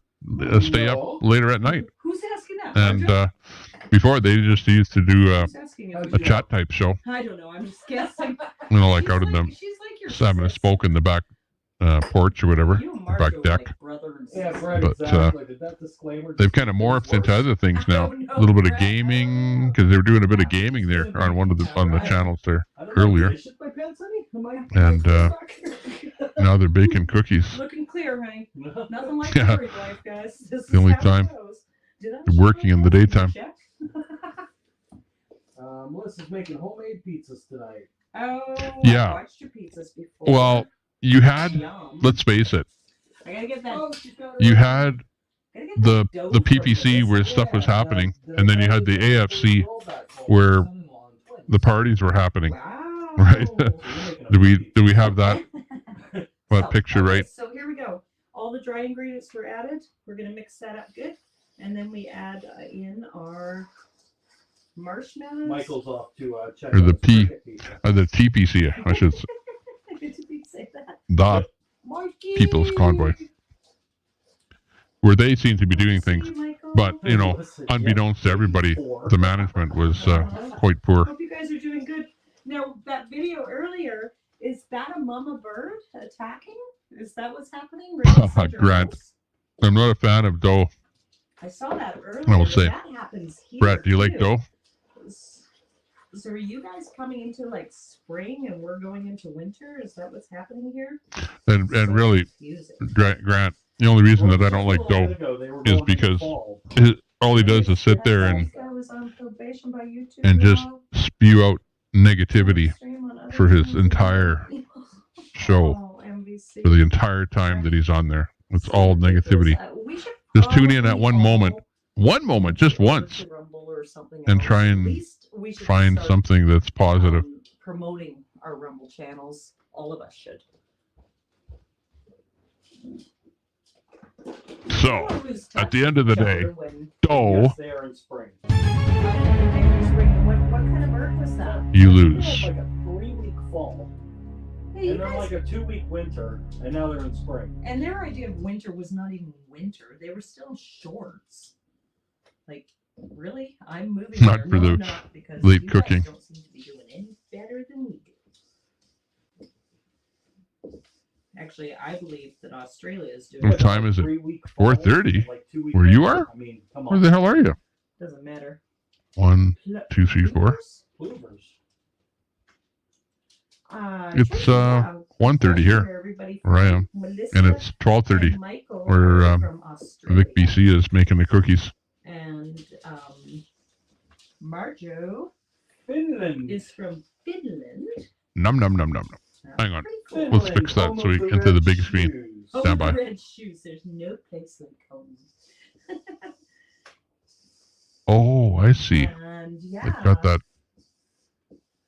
Stay up later at night. Who's asking that? And Marjorie? before they just used to do Who's asking a chat type show. I don't know. I'm just guessing. You know, like out in the your having a smoke in the back porch or whatever, the back deck. Yeah, right, But exactly. Did that disclaimer they've kind of morphed into other things now. A little bit of gaming because they were doing a bit of gaming there on one of the channels there earlier, and now they're baking cookies. Looking clear, honey. Nothing like Yeah. married life, guys. This The is only how it time goes. Did I they're working in the daytime. check? Melissa's making homemade pizzas tonight. Oh, Yeah. I watched your pizzas before. Well, you had, Yum. let's face it, I gotta get that. you had the PPC where stuff was happening, and then you had the AFC where the parties were happening. Right? do we have that picture right? So here we go. All the dry ingredients were added. We're gonna mix that up good, and then we add in our marshmallows. Michael's off to check Or the out P, cricket pizza. or the TPC, I should say. Did you say that? The People's Convoy, where they seem to be doing things, but you know, unbeknownst to everybody, the management was quite poor. Hope you guys are doing good. Now that video earlier, is that a mama bird attacking? Is that what's happening? Right inside your Grant, house? I'm not a fan of dough. I saw that earlier. I will say, That happens here Brett, do you like too. dough? So are you guys coming into like spring and we're going into winter? Is that what's happening here? And really, Grant, the only reason that I don't like dough is because all he does is sit there and I was on probation by YouTube just now. spew out negativity for his entire show, Oh, MVC. for the entire time that he's on there. It's all negativity. We should Just tune in at probably one moment, just once, to Rumble or something and else. try At and least we should find start, something that's positive. promoting our Rumble channels. All of us should. So, at the end of the day, Yes, dough, they are in spring. What kind of bird was that? you They lose. had like a 3-week fall, Hey, you and then guys- like a 2-week winter, and now they're in spring. And their idea of winter was not even winter. They were still shorts. Like, really? I'm moving Not there. for No, the I'm not, because late you guys cooking. don't seem to be doing any better than we do. Actually, I believe that Australia is doing What time is it? 4:30. Where you are? I mean, come Where on. the hell are you? Doesn't matter. 1, 2, 3, 4. Clovers. It's 1:30 here, where I am, and it's 12:30 where Vic BC is making the cookies. And Marjo Finland is from Finland. Num num num num num. Hang on, let's fix that so we can enter the big screen. Oh, Stand by. the red shoes. There's no place like home. Oh, I see. And yeah, I got that.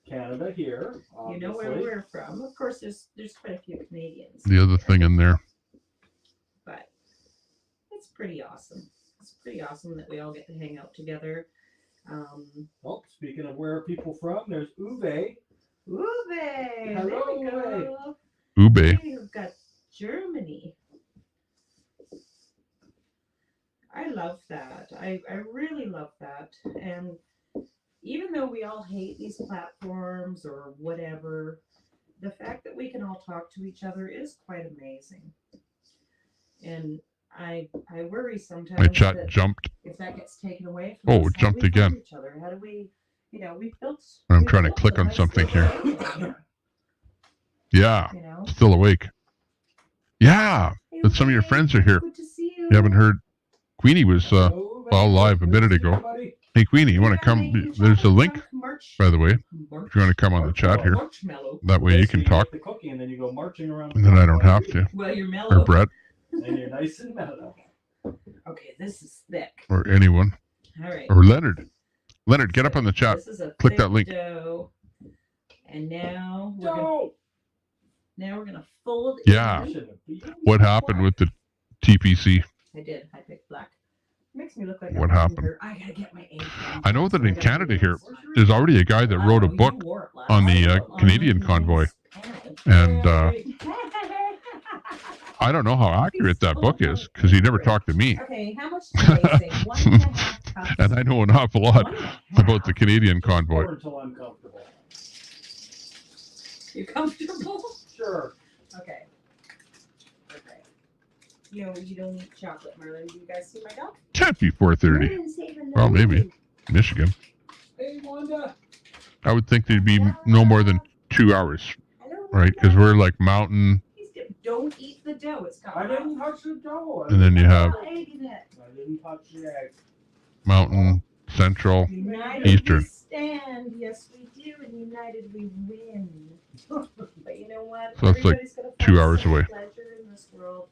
Canada here. you know where obviously. we're from. Of course, there's quite a few Canadians, The other thing in there. but it's pretty awesome. It's pretty awesome that we all get to hang out together. Oh, speaking of where are people from, there's Uwe. Uwe, there Hello, we go. Ube. We've got Germany. I love that. I really love that. And even though we all hate these platforms or whatever, the fact that we can all talk to each other is quite amazing. And I worry sometimes My chat that jumped. if that gets taken away from Oh, us, it how do jumped we find again. each other? How do we, we built. I'm we trying to built click a on nice something little here. family. Yeah, You know? still awake. Yeah, but some of your friends are here. You haven't heard. Queenie was well live a minute ago. Hey Queenie, you want to come? There's a link, by the way. If you want to come on the chat here, that way you can talk, The cookie, and then you go marching around. and then I don't have to. Well, you're mellow. Or Brett, And you're nice and mellow. Okay, this is thick. or anyone, All right. or Leonard. Leonard, get up on the chat. This is a Click thick that link. dough. And now we're gonna fold. Yeah. in. What happened with the TPC? I did. I picked black. Makes me look like What a happened? computer. I gotta get my ink. I know that in Canada here, there's already a guy that wrote a book on the Canadian convoy, and I don't know how accurate that book is because he never talked to me, Okay, how much did they say? 1.5 cups. and I know an awful lot about the Canadian convoy. Until I'm comfortable. You comfortable? Sure. Okay. Okay. You don't eat chocolate, Merlin. Do you guys see my dog? Can't be 4:30. Well, maybe Michigan. Hey, Wanda. I would think they'd be no more than 2 hours, right? Because we're like mountain, Don't eat the dough. It's got. I didn't touch the dough. and then you have egg in it. I didn't touch the egg. mountain, central, United eastern. we stand. Yes, we do. And united we win. But you know what? So that's like Everybody's gotta 2 find hours some away. pleasure in this world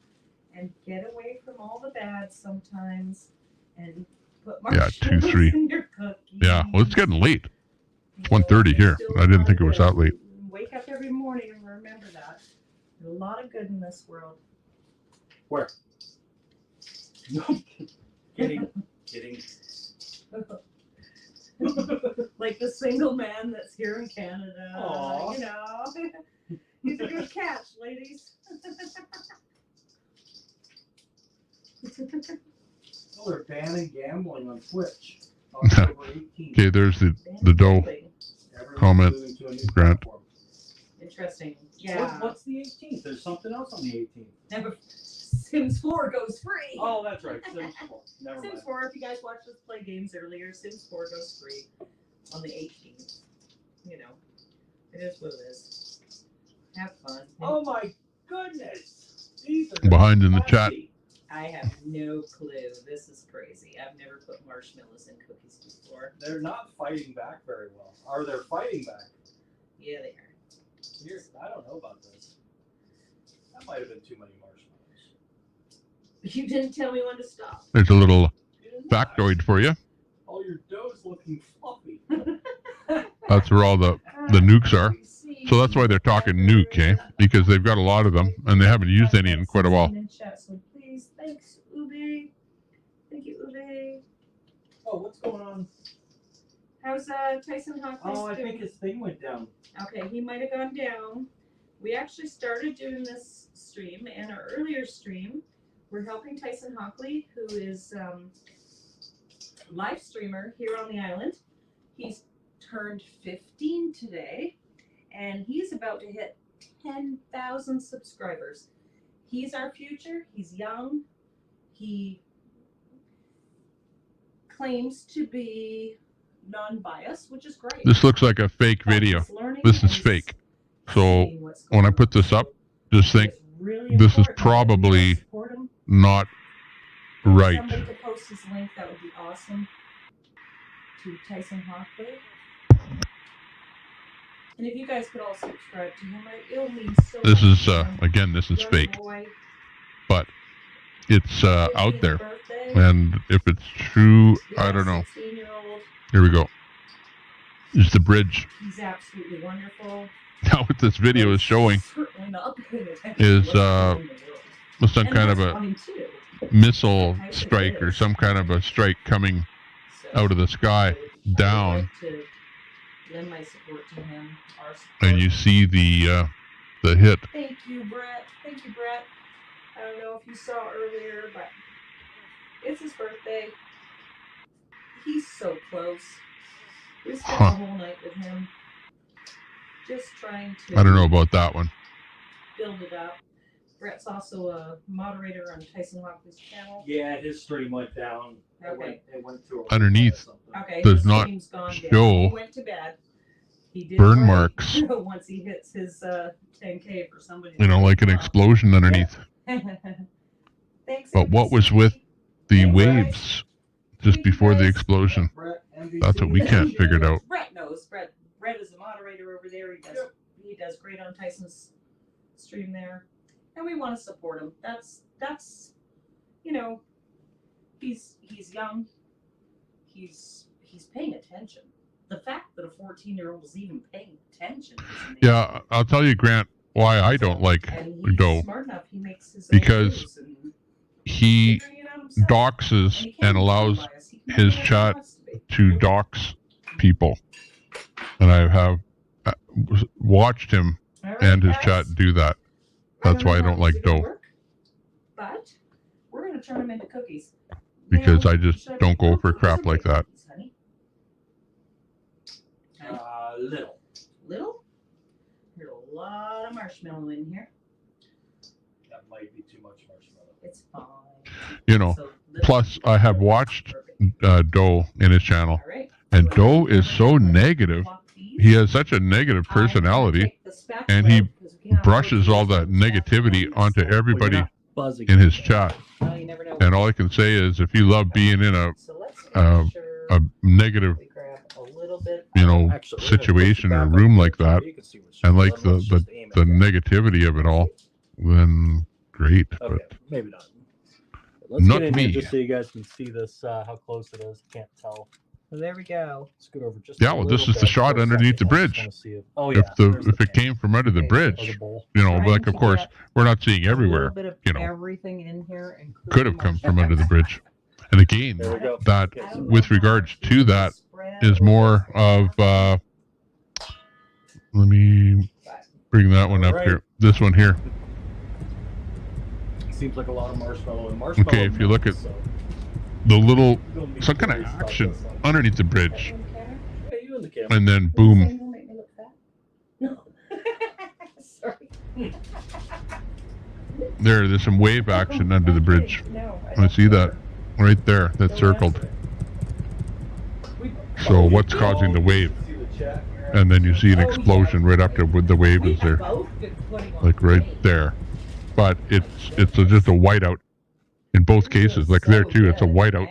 and get away from all the bad sometimes and put Yeah, 2, marshmallows 3. in your cookies. Yeah, well, it's getting late. It's 1:30 here. I didn't think it was that late. Wake up every morning and remember that. There's a lot of good in this world. Where? No. Kidding. Like the single man that's here in Canada. Aw. You know. He's a good catch, ladies. Oh, they're banning gambling on Twitch. October 18th. Okay, there's the dough Everyone's comment, moving to a new Grant. platform. Interesting. Yeah. What's the 18th? There's something else on the 18th. Never. Sims 4 goes free. Oh, that's right. Sims 4. Never Sims mind. 4, if you guys watched us play games earlier, Sims 4 goes free on the 18th. You know, it is what it is. Have fun. Oh my goodness. These are Behind in the chat. spicy. I have no clue. This is crazy. I've never put marshmallows in cookies before. They're not fighting back very well. Are they fighting back? Yeah, they are. I don't know about this. That might have been too many marshmallows. You didn't tell me when to stop. There's a little factoid for you. All your dough's looking fluffy. That's where all the nukes are. So that's why they're talking nuke, eh? Because they've got a lot of them, and they haven't used any in quite a while. In chat, so please, thanks, Ube. Thank you, Ube. Oh, what's going on? How's Tyson Hawkins Oh, I doing? think his thing went down. Okay, he might have gone down. We actually started doing this stream, and our earlier stream, we're helping Tyson Hockley, who is live streamer here on the island. He's turned 15 today, and he's about to hit 10,000 subscribers. He's our future. He's young. He claims to be non-biased, which is great. This looks like a fake video. This is fake. So when I put this up, just think this is probably not right. Somebody could post his link, that would be awesome. To Tyson Hockley. And if you guys could all subscribe to him, it'll mean so This much is to him. again, this is Young fake, boy. but it's out there. And if it's true, I don't know. 16-year-old. Here we go. Is the bridge. He's absolutely wonderful. Now what this video is showing Certainly not paying attention is to what's going on in the world. some And kind of that's a funny, too. missile strike or some kind of a strike coming out of the sky down, To lend my support to him. Our support. and you see the hit. Thank you, Brett. Thank you, Brett. I don't know if you saw earlier, but it's his birthday. He's so close. We spent the whole night with him, just trying to. I don't know about that one. Build it up. Brett's also a moderator on Tyson Hockley's channel. Yeah, his stream went down. Okay. It went to Underneath Okay, does his not stream's gone down. show He went to bed. He did burn pray marks. once he hits his 10K for somebody. You know, like an explosion underneath. Thanks. But what was with the waves just before the explosion? That's what we can't figure it out. Brett knows. Brett is the moderator over there. He does great on Tyson's stream there, and we want to support him. That's you know, he's young. He's paying attention. The fact that a 14-year-old is even paying attention is amazing. Yeah, I'll tell you, Grant, why I don't like And he's Doe. smart enough. He makes his own Because moves and he doxes and allows his chat to dox people. And I have watched him and his chat do that. That's why I don't like Doe. But we're going to turn them into cookies. Because I just don't go for crap like that. Honey. Little. Little? There's a lot of marshmallow in here. That might be too much marshmallow. It's fine. You know, plus I have watched Doe in his channel. And Doe is so negative. He has such a negative personality. And he brushes all that negativity onto everybody in his chat. And all I can say is, if you love being in a negative, you know, situation or room like that, and like the negativity of it all, then great. Okay, But maybe not. Let's Not get in me. here just so you guys can see this, how close it is. Can't tell. Well, there we go. Scoot over just yeah, a well, this little is the bit shot for a underneath the second. I just bridge. wanna see it. Oh, yeah. If it came from under the bridge, you know, like of course we're not seeing everywhere. Bit of You know, everything in here, could have come from under the bridge. And again, There we go. that with regards to that is more of let me bring that one up Alright. here. This one here. Seems like a lot of marshmallow and marshmallow. Okay, if you look at the little some kind of action underneath the bridge, Hey, you in the camera. and then boom. Don't make me look fat. No. Sorry. There's some wave action under the bridge. I see that right there. That's circled. So what's causing the wave? And then you see an explosion right after with the wave is there, like right there. But it's just a whiteout in both cases. Like there too, it's a whiteout,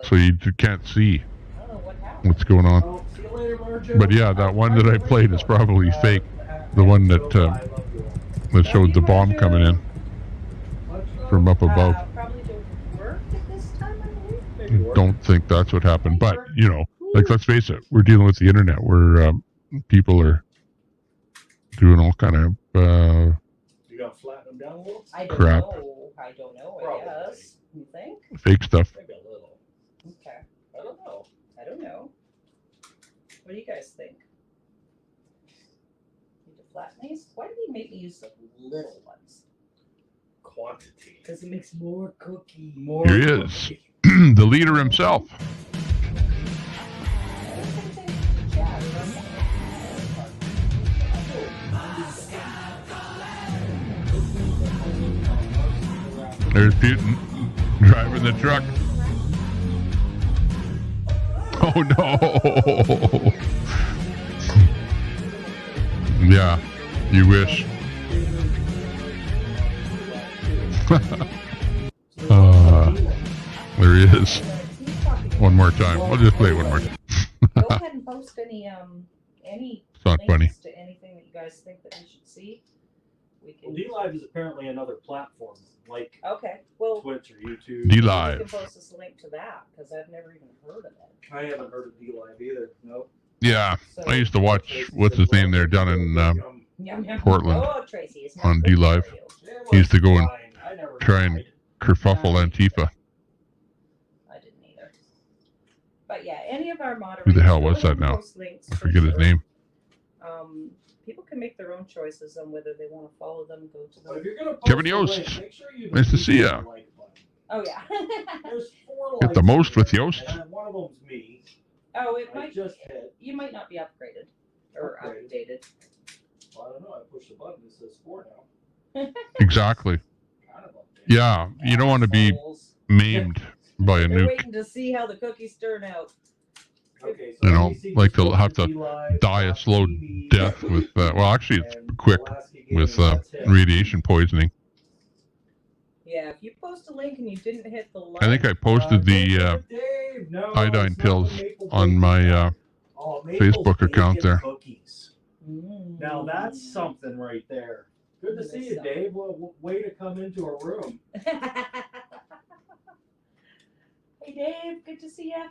so you can't see what's going on. But yeah, that one that I played is probably fake. The one that showed the bomb coming in from up above. Probably don't work at this time, I I believe. don't think that's what happened, but you know, like let's face it, we're dealing with the internet where people are doing all kind of You gotta flatten them down a little? I don't crap. know. I don't know, I guess. You think? Fake stuff. Maybe a little. Okay. I don't know. I don't know. What do you guys think? Need to flatten these? Why did he make me use the little ones? Quantity. Because it makes more cookies. More Here he is, the leader himself. There's Putin driving the truck. Oh no! Yeah, you wish. There he is. One more time. We'll just play it one more time. Go ahead and post any It's not funny. links to anything that you guys think that we should see. We can. Well, D-Live is apparently another platform, like Okay. Well, Twitch or YouTube. D-Live. you can post us a link to that because I've never even heard of it. I haven't heard of D-Live either. Nope. Yeah, I used to watch, what's his name there down in Yum, yum. Portland Oh, Tracy, it's not on good D-Live. for you. He used to go and I never try and kerfuffle Antifa. I didn't either. But yeah, any of our Who moderators. the hell go was ahead that and now? post links I for forget his sure. name. People can make their own choices on whether they want to follow them, go to them. But if you're gonna post Kevin a Yost. link, make sure you Nice to see ya. like button. Oh yeah. There's 4 Get the likes most with there, Yost. and one of them's me. Oh, it I might. just hit. You might not be upgraded or Upgraded. updated. Well, I don't know. I pushed the button that says 4 now. Exactly. Kind of updated. Yeah, you don't want to be Assholes. maimed by a They're nuke. waiting to see how the cookies turn out. Okay, You know, NBC like just they'll have to D-Live, die a slow TV, death with, well, actually, it's and quick Alaska Gaming, with that's it. radiation poisoning. Yeah, if you post a link and you didn't hit the like. I think I posted the Dave, no, iodine it's not pills the Maple on Bacon my Pie. Oh, Maple's Facebook account Bacon there. Cookies. Now that's something right there. Good to That see is you, something. Dave. Way to come into a room. Hey Dave, good to see ya.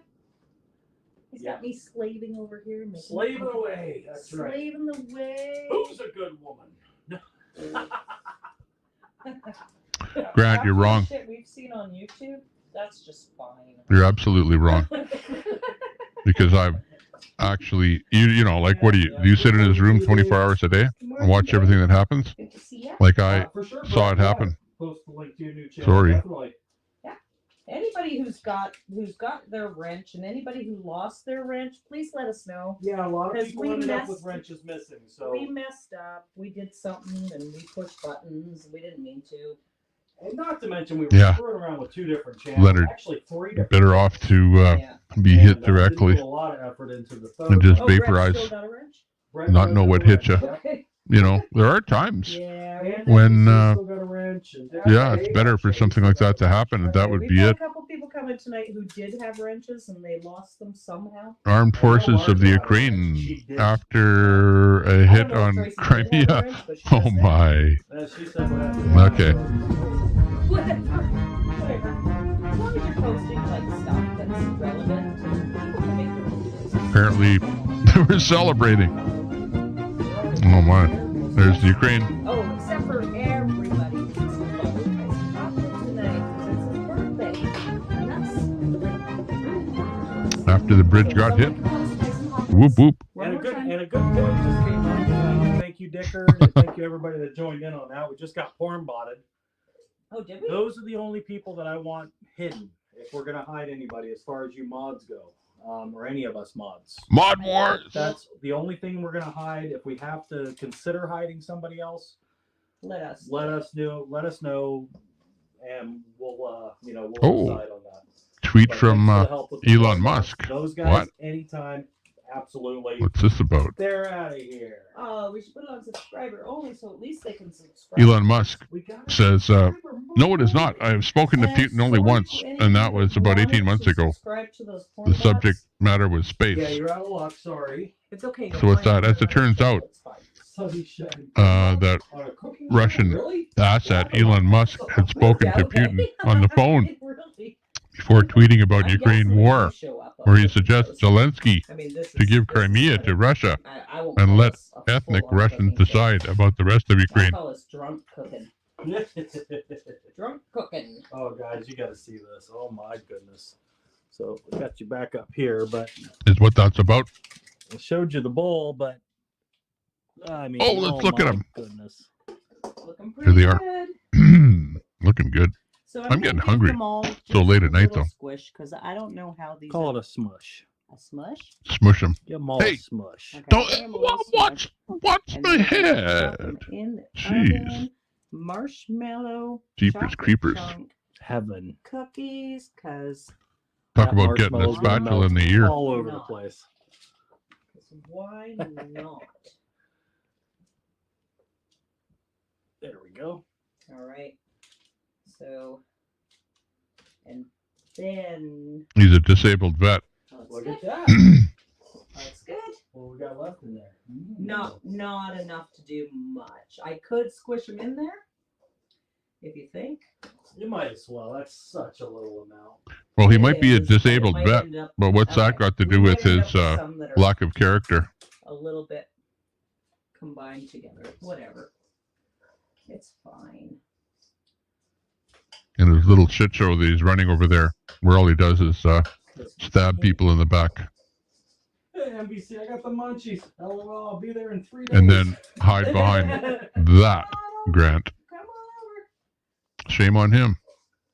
He's got me slaving over here. Making Slaving cookies. away. That's right. Slaving away. Who's a good woman? Grant, you're After the wrong. Shit we've seen on YouTube, that's just fine. You're absolutely wrong. Because I've actually, you know, like, what do you sit in his room 24 hours a day and watch everything that happens? Good to see ya. Like I For sure, saw it Brett, happen. Post the link to your new channel. Sorry. Definitely. Anybody who's got their wrench and anybody who lost their wrench, please let us know. Yeah, a lot of 'Cause people we ended up messed- with wrenches missing. So We messed up. We did something and we pushed buttons. We didn't mean to. and not to mention we were Yeah. screwing around with 2 different channels. Leonard, Actually 3 different. better off to Yeah. be And, hit didn't directly put a lot of effort into the third and just one. Brett vaporize. still got a wrench? Brett Not does know have what a hit wrench, you. yeah. Okay. You know, there are times Yeah. And when, NBC still got a wrench, and yeah, it's better for something like that to happen, and that Okay, would we've be got it. a couple people coming tonight who did have wrenches and they lost them somehow. Armed forces of the Ukraine after a hit know if on Tracy did have a Crimea. wrench, but she Oh does now. my. She said what Okay. Whatever. As long as you're posting like stuff that's relevant, people can make their own choices. Apparently, they were celebrating. Oh my. There's the Ukraine. Oh, except for everybody who's lovely Tracy Cochran tonight because it's his birthday. And that's After the bridge got hit. Whoop whoop. And a good point just came up tonight. Thank you, Dickard, and thank you everybody that joined in on that. We just got porn botted. Oh, did we? Those are the only people that I want hidden if we're gonna hide anybody as far as you mods go, or any of us mods. Mod wars. That's the only thing we're gonna hide. If we have to consider hiding somebody else, Let us. let us know, and we'll we'll Oh. decide on that. Tweet But from thanks for the help with the Elon porn bots. Musk. Those guys, What? anytime, absolutely. What's this about? They're out of here. Oh, we should put it on subscriber only so at least they can subscribe. Elon Musk says, no, it is not. I have spoken to Putin only once, and that was about 18 months ago. Subscribe to those porn The subject bots. matter was space. Yeah, you're out of luck. Sorry. It's okay. So what's that? As it turns out, that Russian asset Elon Musk had spoken to Putin on the phone before tweeting about Ukraine war, where he suggests Zelensky to give Crimea to Russia and let ethnic Russians decide about the rest of Ukraine. I call this drunk cooking. Drunk cooking. Oh, guys, you got to see this. Oh, my goodness. So, we got you back up here, but Is what that's about. I showed you the bowl, but I mean, Oh, let's look at my them. Goodness. Looking Here pretty they are. good. Looking good. So I'm getting gonna give hungry. them all So just late a at night, little though. Squish, because I don't know how these. Call are. it a smush. A smush. Smush them. Give them all Hey, a smush. Okay, Don't give 'em a little smush. watch And my then we're gonna head. drop 'em in the Jeez. oven. Marshmallow. Jeepers chocolate creepers. chunk Heaven. Cookies, because Talk That about getting a marshmallow's gonna spatula in the melt ear. all over the place. why not? There we go. All right. So, and then He's a disabled vet. Look at that. that's good. What we got left in there? Not enough to do much. I could squish them in there, if you think. You might as well. That's such a little amount. Well, he might be a is, but it disabled might vet, end up- but what's that okay, got to we do with might end his up with some that are lack of character? a little bit combined together. Whatever. It's fine. In his little shit show that he's running over there, where all he does is stab people in the back Hey, NBC, I got the munchies. LOL, I'll be there in 3 days. and then hide behind that, Grant. Come on over. Shame on him.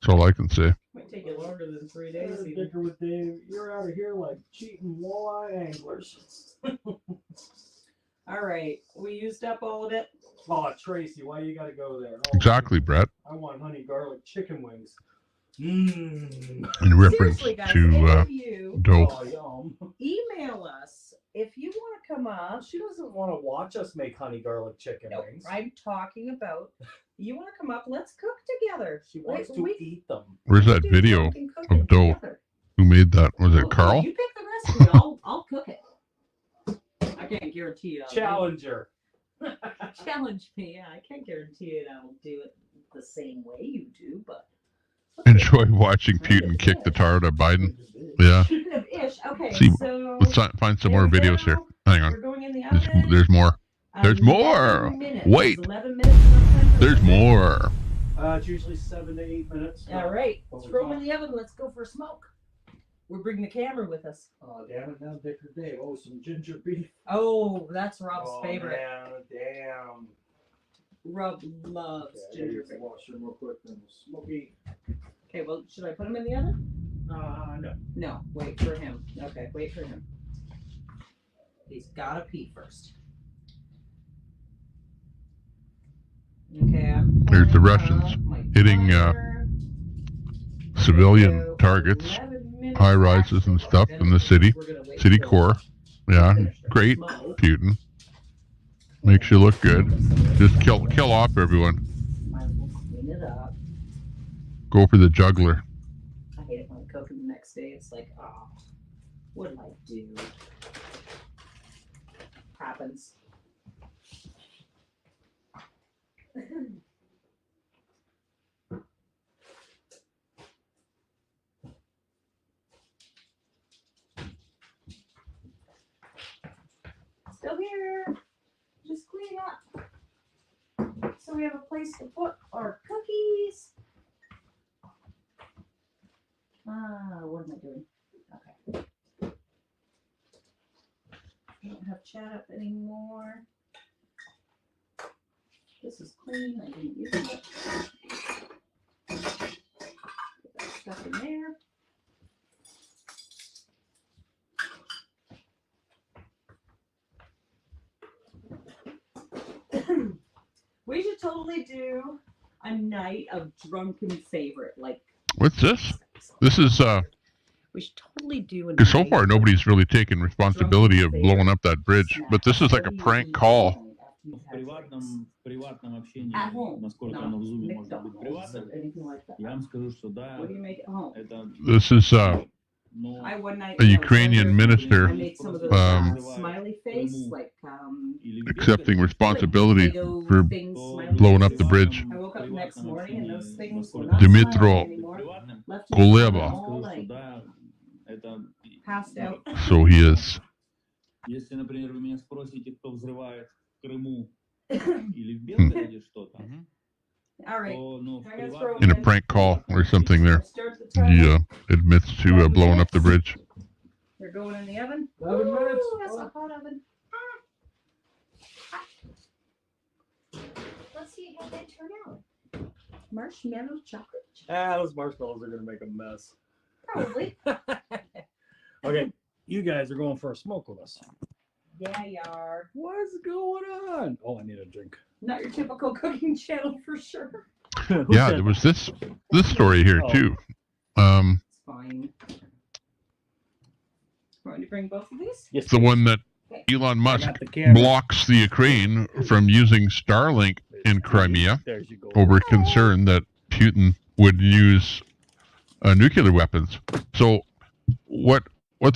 That's all I can say. Might take you longer than 3 days. You're even. dicker with Dave. You're out of here like cheating walleye anglers. All right. We used up all of it. Oh, Tracy, why you got to go there? Oh, Exactly, Brett. I want honey garlic chicken wings. Mmm. In reference Seriously, guys, to any of you dope. Oh, yum. email us if you want to come up. She doesn't want to watch us make honey garlic chicken Nope, wings. I'm talking about. You want to come up? Let's cook together. She wants to eat them. Where's that video of dough? Who made that? Was it Carl? You pick the recipe. I'll cook it. I can't guarantee it. Challenger. Challenge me. Yeah, I can't guarantee it. I'll do it the same way you do, but. Enjoy watching Putin kick the tar out of Biden. Yeah. Ish. Okay, See, so let's find some more videos here. Hang we're on. going in the There's, oven. there's more. There's 11 more. minutes. Wait. 11 minutes sometimes. There's more. It's usually 7 to 8 minutes. All right, What we throw them got? in the oven. Let's go for a smoke. We're bringing the camera with us. Oh, damn it, now Dicker Dave. Oh, some ginger beef. Oh, that's Rob's favorite. Man, damn. Rob loves Okay, ginger I beer. wash them real quick. Then smoky. Okay, well, should I put him in the oven? No. No, wait for him. Okay, wait for him. He's gotta pee first. Okay, I'm There's the pouring Russians up my hitting butter. civilian targets, high rises and stuff in the city core. Yeah, great, Putin. Makes you look good. Just kill off everyone. Might as well clean it up. Go for the juggler. I hate it when I cook and the next day it's like, oh, what did I do? Happens. Still here. Just cleaning up. So we have a place to put our cookies. What am I doing? Okay. I don't have chat up anymore. This is clean. I didn't use it. Put that stuff in there. We should totally do a night of drunken favorite. Like, What's this? This is we should totally do a because so night far nobody's really taken responsibility of blowing up that bridge. But this is like a prank call. Приватном общении, at home. насколько оно в зуме может быть приватным, Anything like that. я вам скажу, что да, What do you make at home? это This is I one night a Ukrainian minister I made some of those smiley face, like accepting responsibility potato for things, smiley blowing up faces. the bridge. I woke up the next morning and those things were not Dmytro smiling anymore. Left me Kuleba. all night. Passed out. So he is. Если, например, вы меня спросите, кто взрывает в Крыму или в Белгороде что-то, All right. то, ну, в In a prank call or something there. He admits to blowing up the bridge. They're going in the oven. 11 minutes. Ooh, that's a hot oven. Let's see how they turn out. Marshmallow chocolate. Those marshmallows are gonna make a mess. Probably. Okay, you guys are going for a smoke with us. Yeah, you are. What's going on? Oh, I need a drink. Not your typical cooking channel for sure. Yeah, there was this story here too. It's fine. Want to bring both of these? It's the one that Elon Musk blocks the Ukraine from using Starlink in Crimea over concern that Putin would use nuclear weapons. So what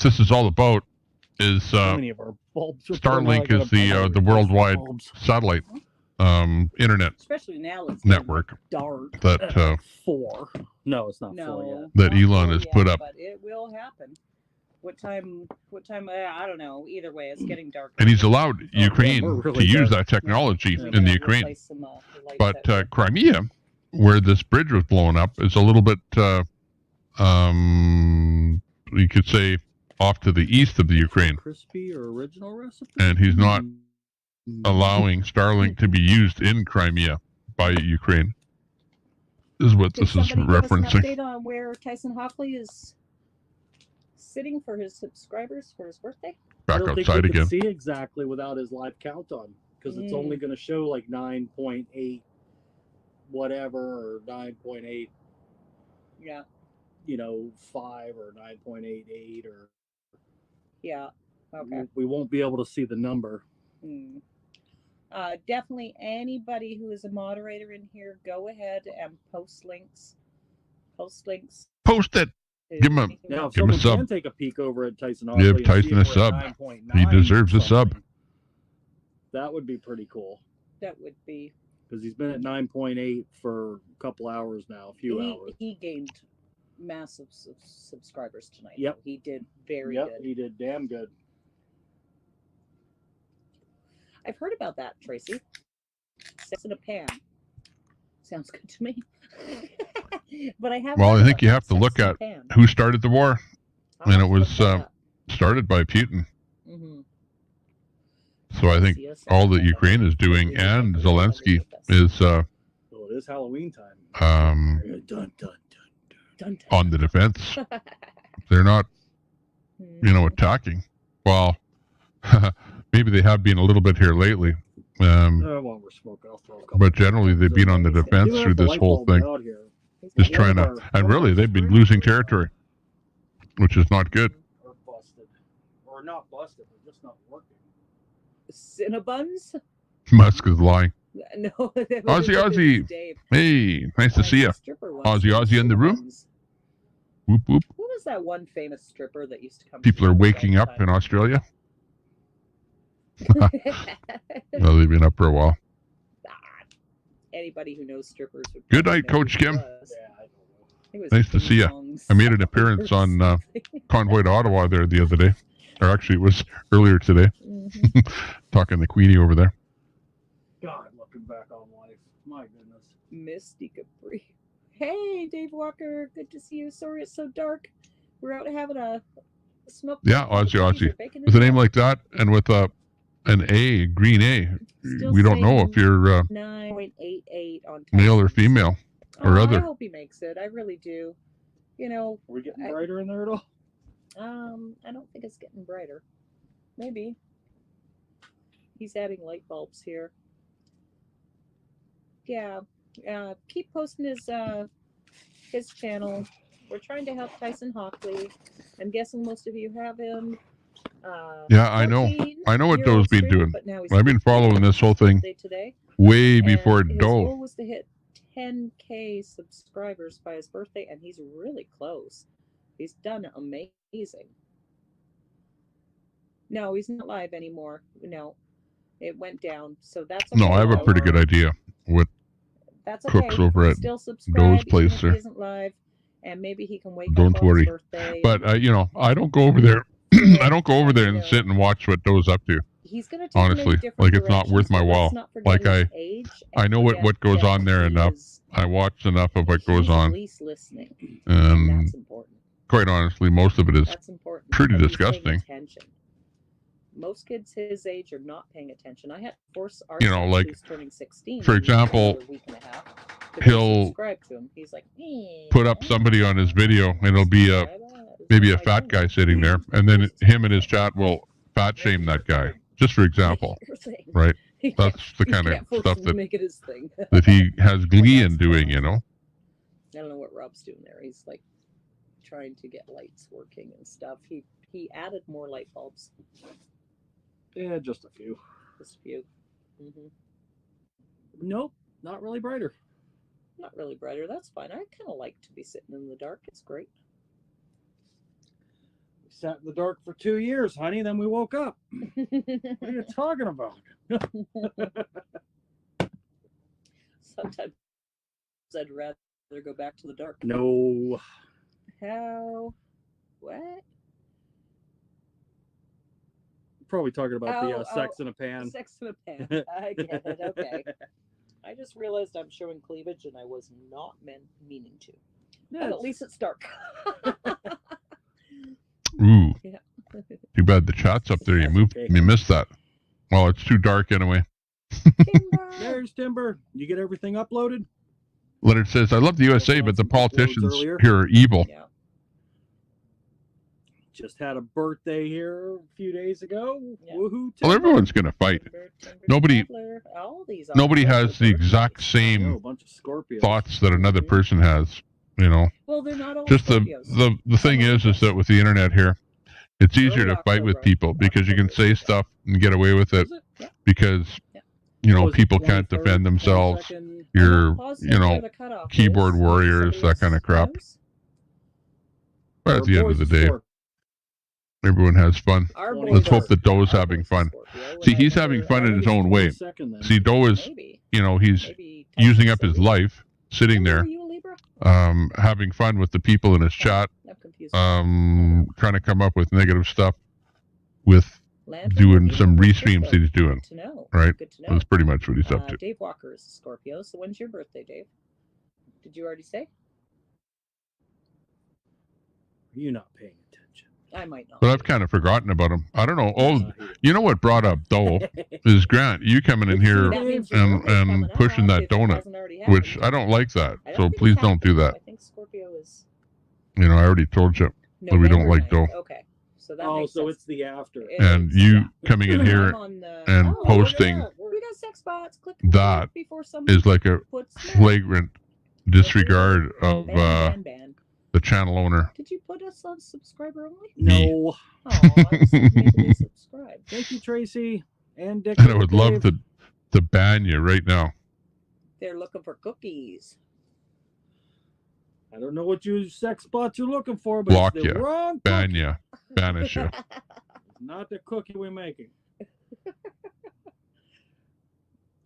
this is all about is Starlink is the worldwide satellite internet Especially now it's network dark. that 4. No, it's not 4 yet. that Elon has put up. But it will happen. What time? I don't know. Either way, it's getting dark. And he's allowed Ukraine to use that technology in the Ukraine. But Crimea, where this bridge was blown up, is a little bit, you could say, off to the east of the Ukraine. Crispy or original recipe? And he's not allowing Starlink to be used in Crimea by Ukraine. This is what Did this is somebody give us an referencing. update on where Tyson Hockley is sitting for his subscribers for his birthday? I Back don't think outside we can again. see exactly without his live count on, because it's only going to show like 9.8 whatever or 9.8, Yeah. 5 or 9.88 or Yeah. Okay. we won't be able to see the number. Definitely anybody who is a moderator in here, go ahead and post links. Post links. Post it. Give him a, Now, if give him a someone sub. can take a peek over at Tyson Hockley Give and see Tyson if a we're sub. at He 9.9 deserves a sub. something, that would be pretty cool, That would be. because he's been at 9.8 for a couple hours now, a few hours. He gained massive subscribers tonight. Yep. He did very Yep, good. he did damn good. I've heard about that, Tracy. Sex in a pan. Sounds good to me. But I have. Well, I think you have to look at who started the war, and it was started by Putin. So I think all that Ukraine is doing and Zelensky is Well, it is Halloween time. Dun, dun, dun. on the defense. They're not, attacking. Well, maybe they have been a little bit here lately. While we're smoking, I'll throw a couple. But generally, they've been on the defense through this whole thing. Just trying to, and really, they've been losing territory, which is not good. Or busted. Or not busted, they're just not working. Cinnabons? Musk is lying. No. Ozzy. Hey, nice to see you. Ozzy in the room. Whoop, whoop. Who was that one famous stripper that used to come? People are waking up in Australia. No, they've been up for a while. Anybody who knows strippers would. Good night, Coach Kim. It was Nice to see you. I made an appearance on Convoy to Ottawa there the other day. Or actually, it was earlier today. Talking to Queenie over there. God, looking back on life. My goodness. Misty Capri. Hey, Dave Walker. Good to see you. Sorry it's so dark. We're out having a smoke. Yeah, Ozzy. With a name like that and with an A, green A, we don't know if you're 9.88 on male or female or I other. hope he makes it. I really do. Are we getting brighter in there at all? I don't think it's getting brighter. Maybe. He's adding light bulbs here. Yeah. Keep posting his channel. We're trying to help Tyson Hockley. I'm guessing most of you have him. Yeah, I know. I know what Doe's been doing. I've been following this whole thing way before His goal Doe. was to hit 10K subscribers by his birthday, and he's really close. He's done amazing. amazing. No, he's not live anymore. No, it went down. So that's okay. No, I have a pretty good idea what That's okay. cooks over at Still subscribe, Doe's place even if there. he isn't live, and maybe he can wake Don't up on worry. his birthday. But you know, I don't go over there. I don't go over there and sit and watch what Doe's up to. He's gonna take him in Honestly, different like it's not worth directions, my but while. let's not forget Like his age I know forget what goes that on there he enough. is- I watch enough of what goes he's at on, least listening. and That's important. quite honestly, most of it is That's important. pretty That he's paying disgusting. attention. Most kids his age are not paying attention. I had to force our You know, son, like, who's turning 16 for in example, another week and a half, to go he'll subscribe to him. He's like, put up somebody on his video, and it'll be maybe a fat guy sitting there, and then him and his chat will fat shame that guy, just for example, right? That's the kind of stuff to make it his thing. that he has glee in doing, you know. I don't know what Rob's doing there. He's like trying to get lights working and stuff. He added more light bulbs. Yeah, just a few. Just a few. Mm-hmm. Nope, not really brighter. Not really brighter. That's fine. I kind of like to be sitting in the dark. It's great. We sat in the dark for 2 years, honey. Then we woke up. What are you talking about? Sometimes I'd rather go back to the dark. No. How? What? Probably talking about the sex Oh, in a pan. Sex in a pan. I get it. Okay. I just realized I'm showing cleavage, and I was not meaning to. But at least it's dark. Ooh, Yeah. too bad the chat's up there. You missed that. Well, it's too dark anyway. There's Timber. You get everything uploaded? Leonard says, "I love the USA, but the politicians earlier. here are evil." Just had a birthday here a few days ago. Woohoo! Well, everyone's gonna fight. Nobody has the exact same bunch of Scorpios. thoughts that another person has. You know. Well, they're not all Just Scorpios. the thing is that with the internet here, it's easier to fight with people because you can say stuff and get away with it because you know people can't defend themselves. You're keyboard warriors, that kind of crap. But at the end of the day, everyone has fun. Let's hope that Doe's having fun. See, he's having fun in his own way. See, Doe is, you know, he's using up his life sitting there, having fun with the people in his chat, trying to come up with negative stuff with doing some restreams that he's doing. Right? That's pretty much what he's up to. Dave Walker is a Scorpio. So when's your birthday, Dave? Did you already say? You're not paying attention. I might not. But I've kind of forgotten about him. I don't know. Oh, you know what brought up Doe is Grant. You coming in here and pushing that donut, which I don't like that. So please don't do that. I think Scorpio is. You know, I already told you that we don't like Doe. Okay. So that makes so sense. it's the after. And you coming in here and posting We got sex bots. Click that before somebody is like a puts flagrant disregard of ban. the channel owner. Did you put us on subscriber only? No. Subscribe. Thank you, Tracy and Dick. And I would love to ban you right now. They're looking for cookies. I don't know what you sex bots you're looking for, but Block it's the you, wrong ban you, banish you. It's not the cookie we're making.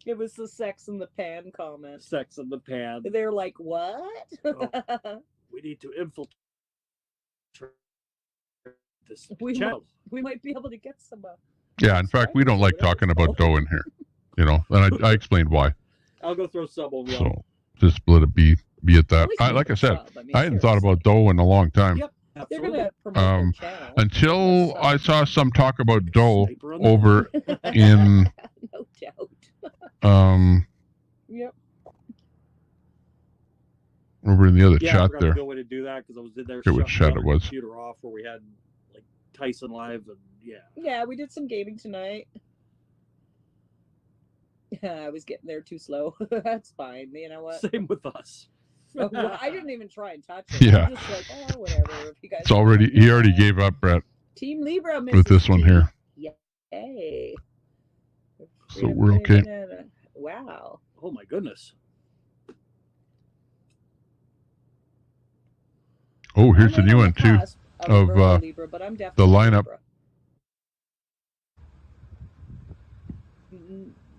It was the sex in the pan comment. Sex in the pan. They're like, what? We need to infiltrate this we channel. might be able to get some. Yeah, in fact, we don't like talking about Doe in here. You know, and I explained why. I'll go throw sub over. So just let it be at that. Like I said, I hadn't thought about Doe in a long time. Yep, they're gonna promote their channel. Until I saw some talk about Doe over in No doubt. Yep. over in the other I chat forgot there. to go in and do that because I was in there. Forget what shutting chat it the was. Computer off where we had like Tyson live and Yeah, we did some gaming tonight. I was getting there too slow. That's fine. You know what? Same with us. Well, I didn't even try and touch it. Yeah. I'm just like, oh, whatever. If you guys It's already he already gave up, Brett, Team Libra with this one here. Yay. So we're okay. Wow. Oh my goodness. Oh, here's the new one too. of Virgo Libra, but I'm the definitely lineup. Libra.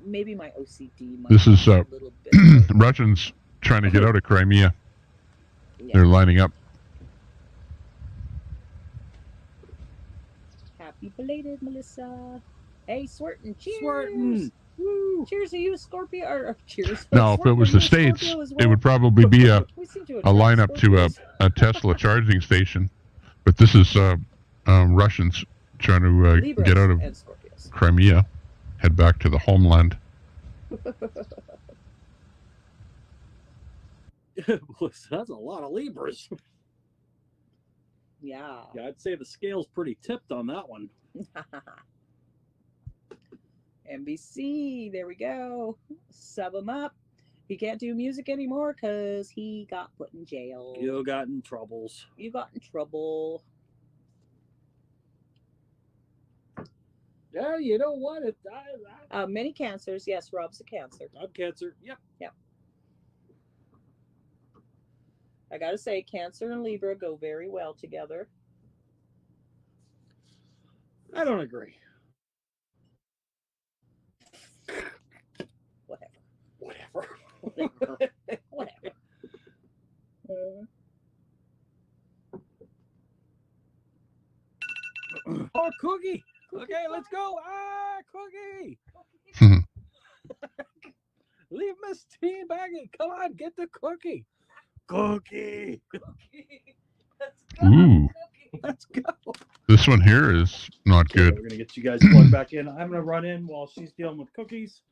Maybe my OCD might This is be a little bit. Russians trying to get out of Crimea. Yeah. They're lining up. Happy belated, Melissa. Hey, Swerton, cheers! Swerton! Woo! Cheers to you, Scorpio. Or cheers. Now, if it was the States, it would probably be a lineup to a Tesla charging station. But this is Russians trying to get out of and Scorpios. Crimea, head back to the homeland. That's a lot of Libras. Yeah. Yeah, I'd say the scale's pretty tipped on that one. NBC, there we go. Sub him up. He can't do music anymore because he got put in jail. You got in troubles. You got in trouble. Yeah, you know what? Many cancers. Yes, Rob's a cancer. I'm Cancer. Yep. Yep. I gotta say, Cancer and Libra go very well together. I don't agree. Whatever. Whatever. Oh, Cookie! Okay, let's go. Ah, Cookie! Leave Miss T bagging. Come on, get the cookie. Cookie. Ooh, Let's go. this one here is not good. We're gonna get you guys plugged back in. I'm gonna run in while she's dealing with cookies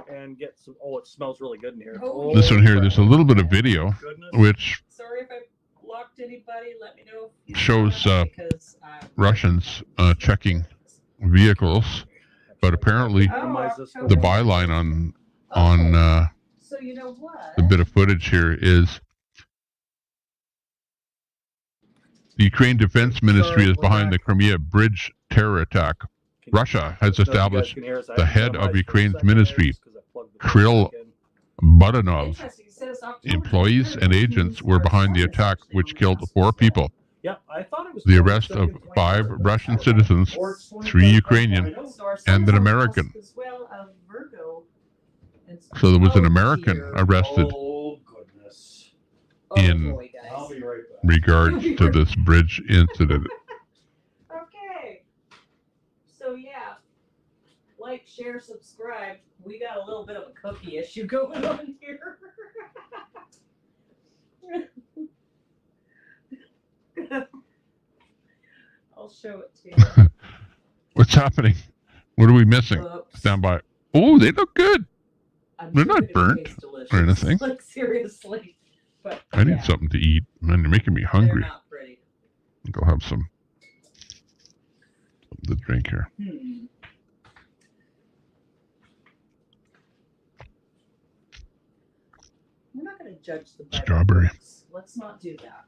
and get some. Oh, it smells really good in here. This one here, there's a little bit of video, which Sorry if I blocked anybody. Let me know. If shows because I'm Russians checking vehicles, but apparently the byline on So you know what? the bit of footage here is the Ukraine Defense Ministry is behind the Crimea bridge terror attack. Russia has established the head of Ukraine's ministry, Kirill Budanov. Interesting. You said it's October Employees and 23rd. agents were behind the attack, which killed 4 people. Yep, I thought it was The arrest of 5 Russian citizens, 3 Ukrainian, and an American. As well of Virgo. So there was an American arrested Oh goodness. in boy, guys. I'll be right back. regards to this bridge incident. Okay. So yeah, like, share, subscribe. We got a little bit of a cookie issue going on here. I'll show it to you. What's happening? What are we missing? Oops. Stand by. Oh, they look good. I'm They're sure not it burnt tastes delicious. or anything. Like, seriously. But I need yeah, something to eat. Man, you're making me they're hungry. not pretty. Go have some something to drink here. We're not going to judge the Bible Strawberry. books. Let's not do that.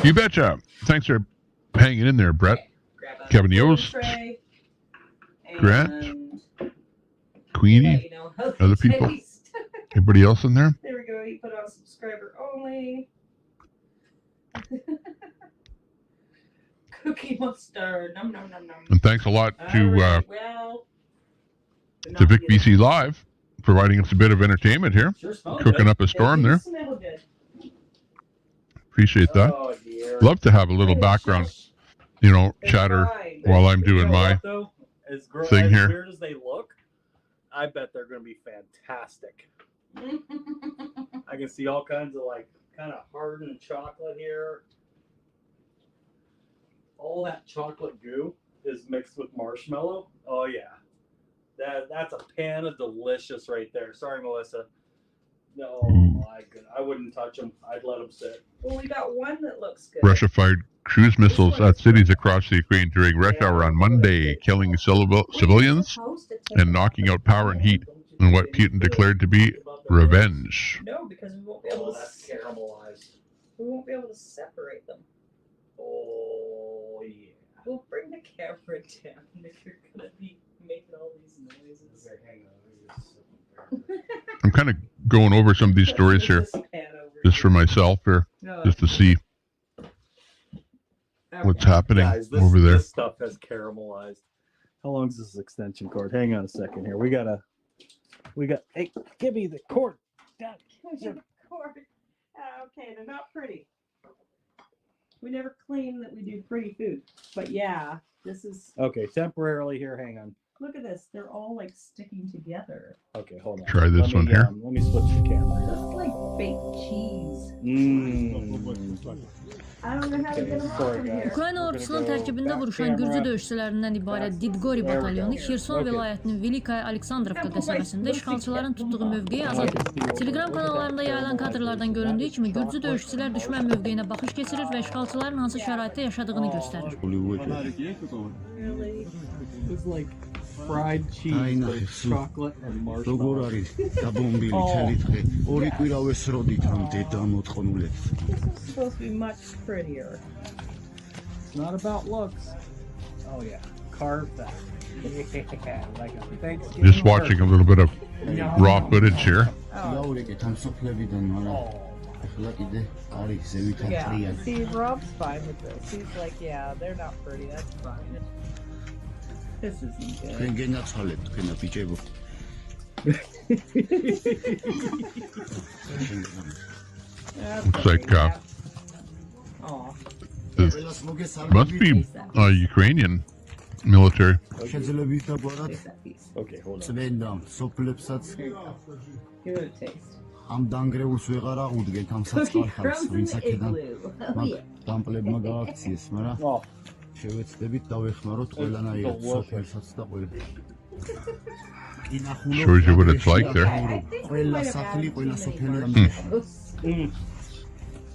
You betcha. Thanks for hanging in there, Brett. Grab a Kevin little Yost, tray, Grant, and Queenie, let you know how they other people. taste. Anybody else in there? There we go. You put on subscriber only. Cookie mustard. Num num num num. And thanks a lot to Alright, well, to Vic BC Live, providing us a bit of entertainment here. Sure smells Cooking good. up a storm there. smell good. Appreciate that. Oh dear. Love to have a little background, chatter while I'm doing my Though, as thing here. weird as they look, I bet they're going to be fantastic. I can see all kinds of kind of hardened chocolate here. All that chocolate goo is mixed with marshmallow. Oh yeah, that's a pan of delicious right there. Sorry, Melissa. No, my goodness, I wouldn't touch them. I'd let them sit. Well, we got one that looks good. Russia fired cruise missiles at cities across the Ukraine during rush hour on Monday, killing civilians and knocking out power and heat in what Putin declared to be revenge. No, because we won't be able to. That's caramelized. We won't be able to separate them. Oh yeah. We'll bring the camera down if you're gonna be making all these noises. Okay, hang on. I'm kind of going over some of these stories here. Just pan over just for myself or just to see what's happening Guys, over there. This stuff has caramelized. How long is this extension cord? Hang on a second here. We got. Hey, give me the cord. Cord. Okay, they're not pretty. We never claim that we do pretty food, but yeah, this is. Okay, temporarily here. Hang on. Look at this. They're all like sticking together. Okay, hold on. Try this one here. Let me switch the camera. This is like baked cheese. I don't know how to get them off from here. Ukrayna ordusunun tərkibində vuruşan Gürcü döyüşçülərindən ibarət Didgori batalyonu Xerson vilayətinin Velikaya Aleksandrovka qəsəbəsində işğalçıların tutduğu mövqeyi azad edib. Telegram kanallarında yayılan kadrlardan göründüyü kimi Gürcü döyüşçülər düşmən mövqeyinə baxış keçirir və işğalçıların hansı şəraitdə yaşadığını göstərir. Fried cheese with chocolate and marshmallows. Oh. This is supposed to be much prettier. It's not about looks. Oh yeah, carve that. Yeah, like a Thanksgiving. Just watching a little bit of raw footage here. Yeah, see, Rob's fine with this. He's like, yeah, they're not pretty. That's fine. This isn't good. Looks like this must be Ukrainian military. Okay, hold on. Give it a taste. Am dangreus ვეღარა უდგეთ ამ საწყალხარს ვინც აქედან დამპლებმა გააქციეს მაგრამ შევეცდებით დავეხმაროთ ყველანაირად სოფელსაც და ყველა Shows you what it's like there. ყველა სახლი ყველა სოფელი ამ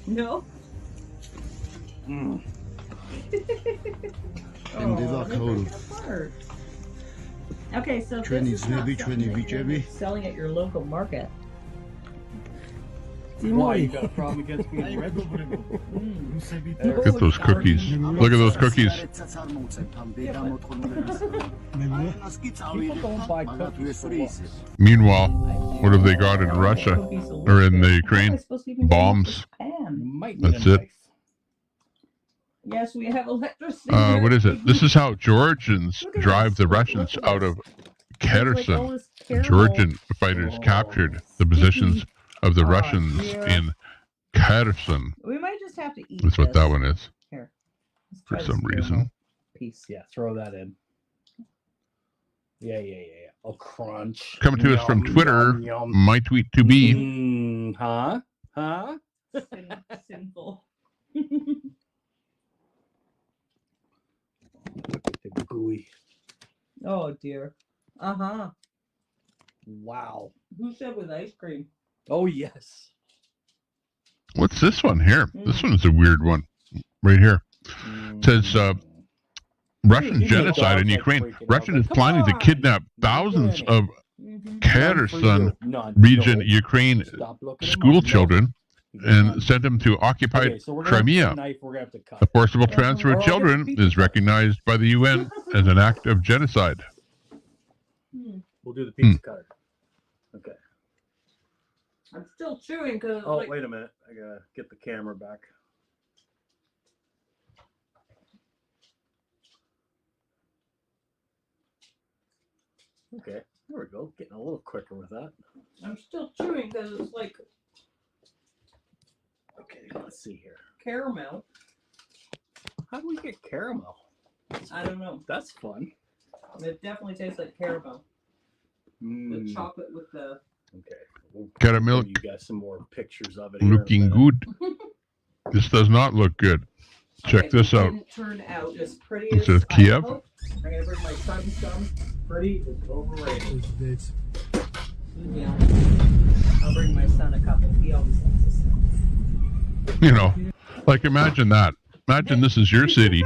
No. Okay, so this is not selling at your local market. Why you got a problem against being red? Look at those cookies. Look at those cookies. Meanwhile, what have they got in Russia or in the Ukraine? Bombs. That's it. Yes, we have electricity. What is it? This is how Georgians drive the Russians out of Kherson. Georgian fighters captured the positions of the Russians in Kherson. We might just have to eat. That's what that one is. Here. For some reason. Piece. Yeah, throw that in. Yeah. Oh, crunch. Coming to us from Twitter, my tweet to be. Huh? Sinful. The gooey. Oh dear. Wow. Who said with ice cream? Oh yes. What's this one here? This one is a weird one. Right here. It says Russian genocide in Ukraine. Russia is planning to kidnap thousands of Kherson region Ukraine school children and send them to occupied Crimea. The forcible transfer of children is recognized by the UN as an act of genocide. We'll do the pizza cutter. Okay. I'm still chewing because. Oh, wait a minute. I gotta get the camera back. Okay, there we go. Getting a little quicker with that. I'm still chewing because it's like. Okay, let's see here. Caramel. How do we get caramel? I don't know. That's fun. It definitely tastes like caramel. The chocolate with the. Okay. We'll Caramel. You got some more pictures of it. Looking good. This does not look good. Check this out. Didn't turn out as pretty It as says I Kiev. hoped. I'm gonna bring my son's some. Pretty is overrated. Yeah. I'll bring my son a couple. He always likes to sell. You know, like imagine that. Imagine this is your city.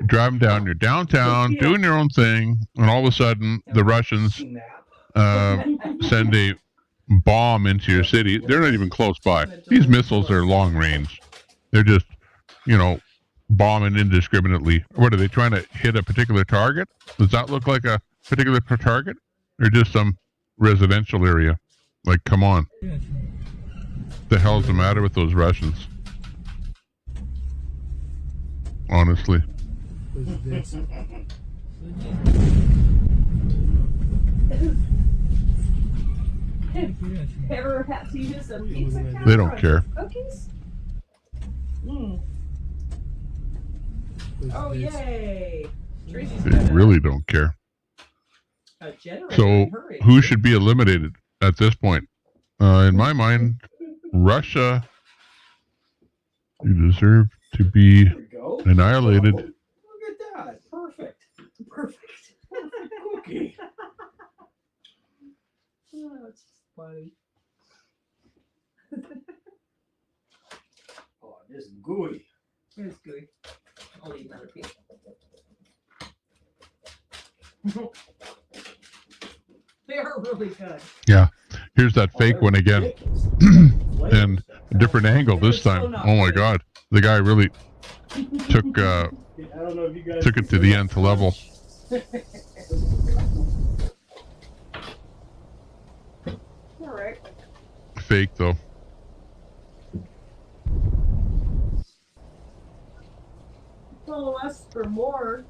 You're driving down, you're downtown, doing your own thing, and all of a sudden the Russians send a bomb into your city. They're not even close by. These missiles are long range. They're just, bombing indiscriminately. What are they trying to hit a particular target? Does that look like a particular target? Or just some residential area? Like, come on. the hell's the matter with those Russians? Honestly. Ever had to use a pizza counter They don't on care. Cookies? Oh, yay. Tracy's They got really don't care. a generator So in her who should be eliminated at this point? In my mind, Russia, you deserve to be go. annihilated. Look at that. Perfect. Perfect. Cookie. Oh, it's just funny. Oh, this is gooey. It's good. I'll eat another piece. They are really good. Yeah. Here's that fake one again. And a different angle this time. Oh my god. The guy really took I don't know if you guys took it to the nth level. All right. Fake though. Follow us for more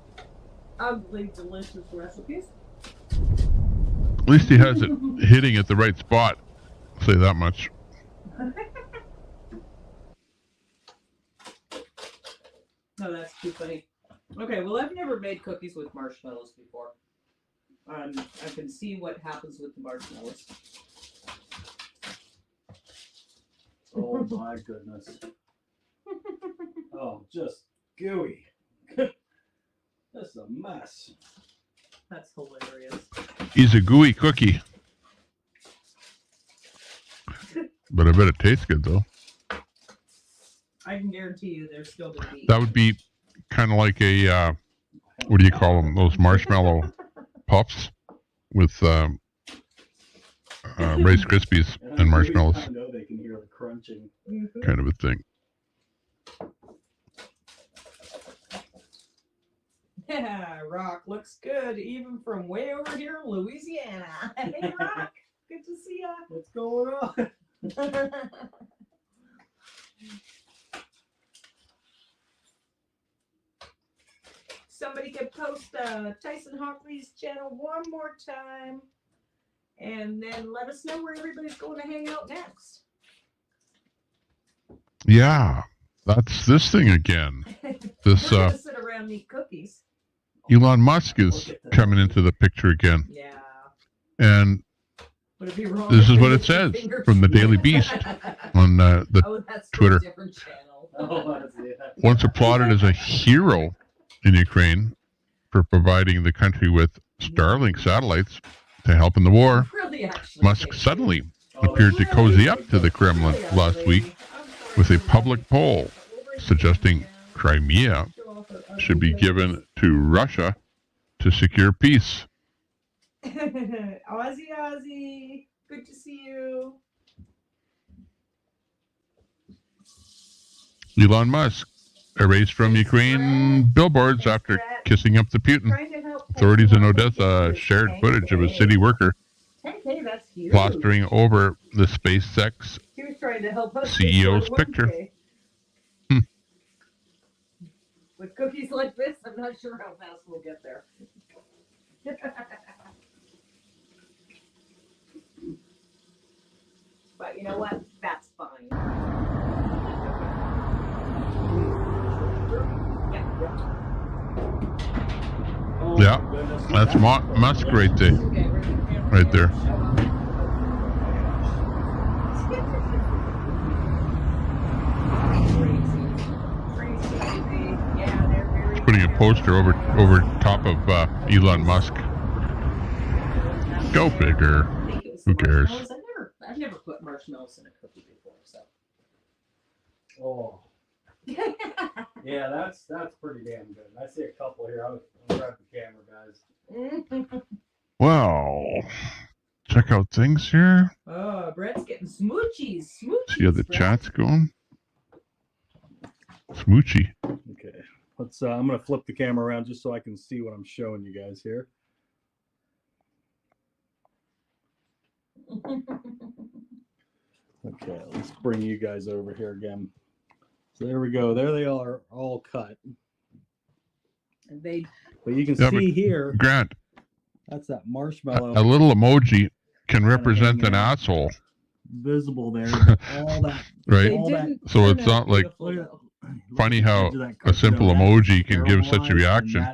ugly, delicious recipes. At least he has it hitting at the right spot. I'll say that much. No, that's too funny. Okay, well, I've never made cookies with marshmallows before. I can see what happens with the marshmallows. Oh my goodness. Oh, just gooey. This is a mess. That's hilarious. He's a gooey cookie. But I bet it tastes good though. I can guarantee you there's still going to be. That would be kind of like a, what do you call them? Those marshmallow puffs with Rice Krispies and marshmallows. I know they can hear the crunching. Kind of a thing. Yeah, Rock looks good, even from way over here in Louisiana. Hey, Rock, good to see ya. What's going on? Somebody could post Tyson Hockley's channel one more time, and then let us know where everybody's going to hang out next. Yeah, that's this thing again. This We're gonna sit around and eat cookies. Elon Musk is coming into the picture again. Yeah. And Would it be wrong this if is we what it licked your says fingers? from the Daily Beast on the Oh, that's Twitter. a different channel. Oh, that's it. Once applauded as a hero in Ukraine for providing the country with Starlink satellites to help in the war, Really, actually. Musk suddenly appeared to cozy up to the Kremlin last week with a public poll suggesting Crimea should be given to Russia to secure peace. Ozzy, good to see you. Elon Musk erased from Ukraine billboards after kissing up to Putin. Authorities in Odessa shared footage of a city worker 10K, that's huge. plastering over the SpaceX He was trying to help us. CEO's get to picture. 1K. With cookies like this, I'm not sure how fast we'll get there. But you know what? That's fine. Yeah, that's Musk right there. Right there. Putting a poster over top of Elon Musk. Go figure. Who cares? I've never put marshmallows in a cookie before, so. Oh. Yeah, that's pretty damn good. I see a couple here. I'll grab the camera, guys. Well, check out things here. Oh, Brett's getting smoochies. Smoochies. See how the Brett. chat's going. Smoochy. Okay, let's. I'm gonna flip the camera around just so I can see what I'm showing you guys here. Okay, let's bring you guys over here again. So there we go. There they are, all cut. And they But you can Yeah, see but here, Grant, that's that marshmallow a little emoji can represent an asshole, visible there. All that, right? all that. So it's not like funny how a simple emoji can give such a reaction.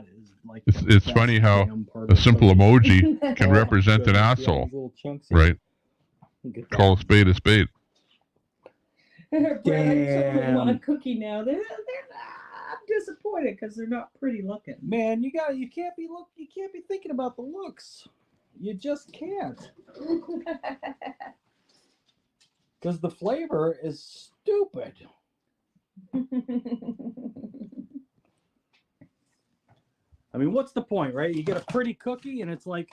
It's funny how a simple emoji can represent an asshole, right? Call a spade a spade. Brad, Damn. want a cookie now. I'm disappointed because they're not pretty looking. Man, you can't be thinking about the looks. You just can't. Because the flavor is stupid. I mean, what's the point, right? You get a pretty cookie and it's like,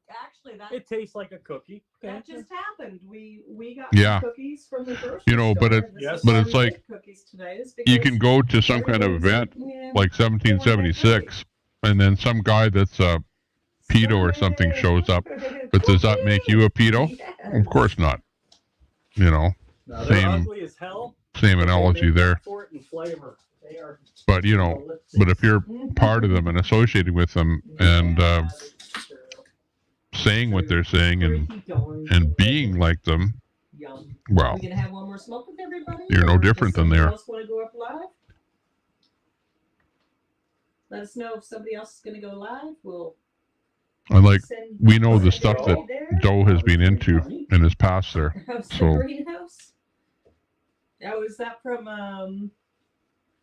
Actually, it tastes like a cookie. that just happened. We got Yeah. some cookies from the grocery You know, but store. it, This is but why it's we like did cookies tonight, is you because can go to some kind of event like 1776, and then some guy that's a pedo or something shows up. But does that make you a pedo? Of course not. You know, No, they're same ugly as hell. same analogy there. For it in flavor. They are But you know, but if you're part of them and associating with them and saying what they're saying and being like them, well, We're gonna have one more smoke with everybody. you're no or different does than somebody they are. else want to go up live? Let us know if somebody else is gonna go live. We'll And like send. we know the send stuff it that right there. Joe has been into in his past there. How's the So greenhouse? Oh, is that from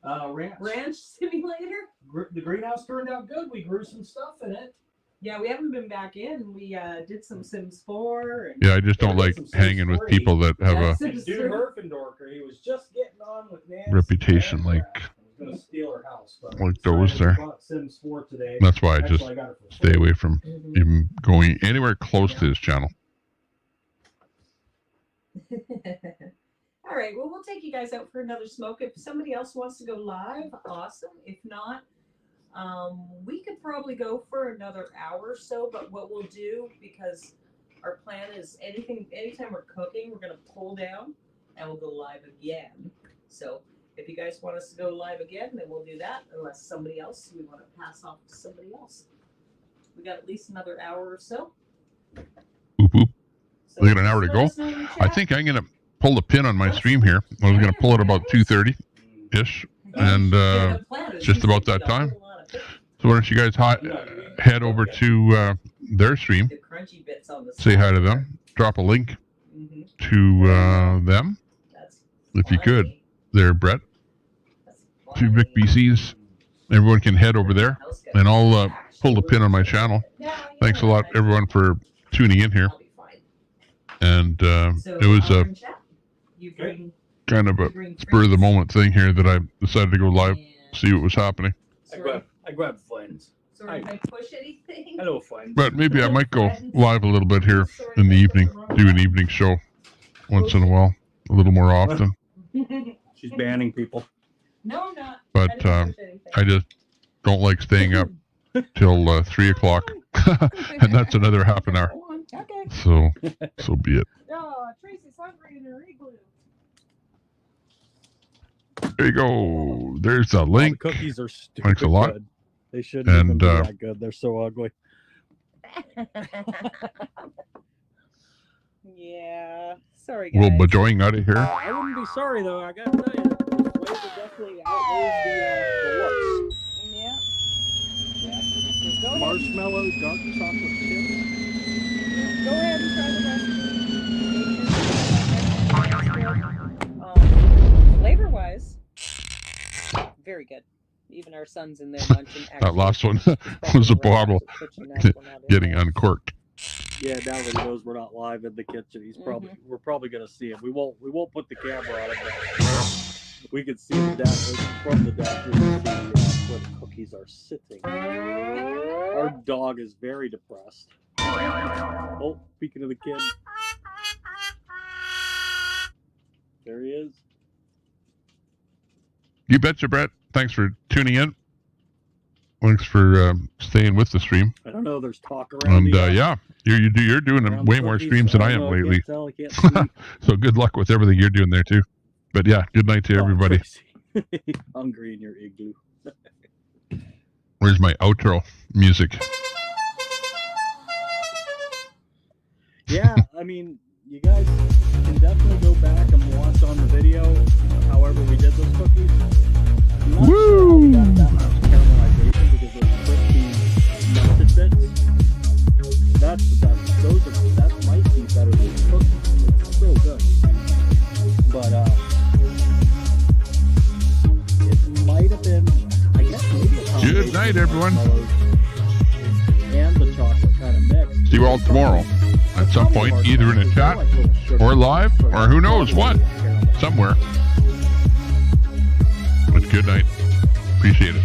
Ranch Simulator? The greenhouse turned out good. We grew some stuff in it. Yeah, we haven't been back in. We did some Sims 4. And yeah, I just don't like hanging with people that have a Dude Herfendorfer, he was just getting on with Nancy. reputation like Gonna steal her house, but like those there. bought Sims 4 today. That's why I Actually, just I got it for stay away from even going anywhere close to his channel. All right, well, we'll take you guys out for another smoke. If somebody else wants to go live, awesome. If not, we could probably go for another hour or so. But what we'll do, because our plan is anytime we're cooking, we're going to pull down and we'll go live again. So if you guys want us to go live again, then we'll do that. Unless somebody else, we want to pass off to somebody else. We got at least another hour or so. We got an hour to go. I think I'm gonna pull the pin on my stream here. I was gonna pull it about 2:30 ish, and it's just about that time. So why don't you guys head over to their stream, say hi to them, drop a link to them if you could. There, Brett. To Vic BC's. Everyone can head over there, and I'll pull the pin on my channel. Thanks a lot, everyone, for tuning in here. And it was a kind of a spur of the moment thing here that I decided to go live, see what was happening. I grabbed Flens. Sorry if I push anything. Hello, Flens. But maybe I might go live a little bit here in the evening, do an evening show once in a while, a little more often. She's banning people. No, I'm not. But I just don't like staying up till 3 o'clock, and that's another half an hour. So be it. Oh, Tracy's hungry in her igloo. There you go. There's the link. The cookies are stupid. Thanks a lot. Good. They shouldn't even be that good. They're so ugly. Yeah. Sorry, guys. We'll be joining out of here. I wouldn't be sorry though. I gotta tell you, the flavor definitely outweighs the looks. Yeah. Marshmallow, dark chocolate chips. Go ahead and try the recipe. Flavor-wise, very good. Even our son's in there munching. That last one was a bottle getting uncorked. Yeah, now that he knows we're not live in the kitchen, we're probably gonna see him. We won't put the camera on him, but we can see the from the deck. We can see where the cookies are sitting. Our dog is very depressed. Oh, speaking of the kid, there he is. You betcha, Brett. Thanks for tuning in. Thanks for staying with the stream. I don't know. There's talk around. And the, you're doing around way the more cookies. streams than I am know, lately. Can't tell, I can't see. So good luck with everything you're doing there too. But yeah, good night to everybody. Hungry in your igloo. Where's my outro music? Yeah, I mean, you guys can definitely go back and watch on the video however we did those cookies. I'm not sure how we got that much caramelization because those crispy melted bits. That's the best. That might be better than the cookies. It's so good. But it might have been, I guess maybe a combination Good night, everyone. of and the chocolate kind of mix. See you all tomorrow at some point, either in a chat or live, or who knows what, somewhere. But good night. Appreciate it.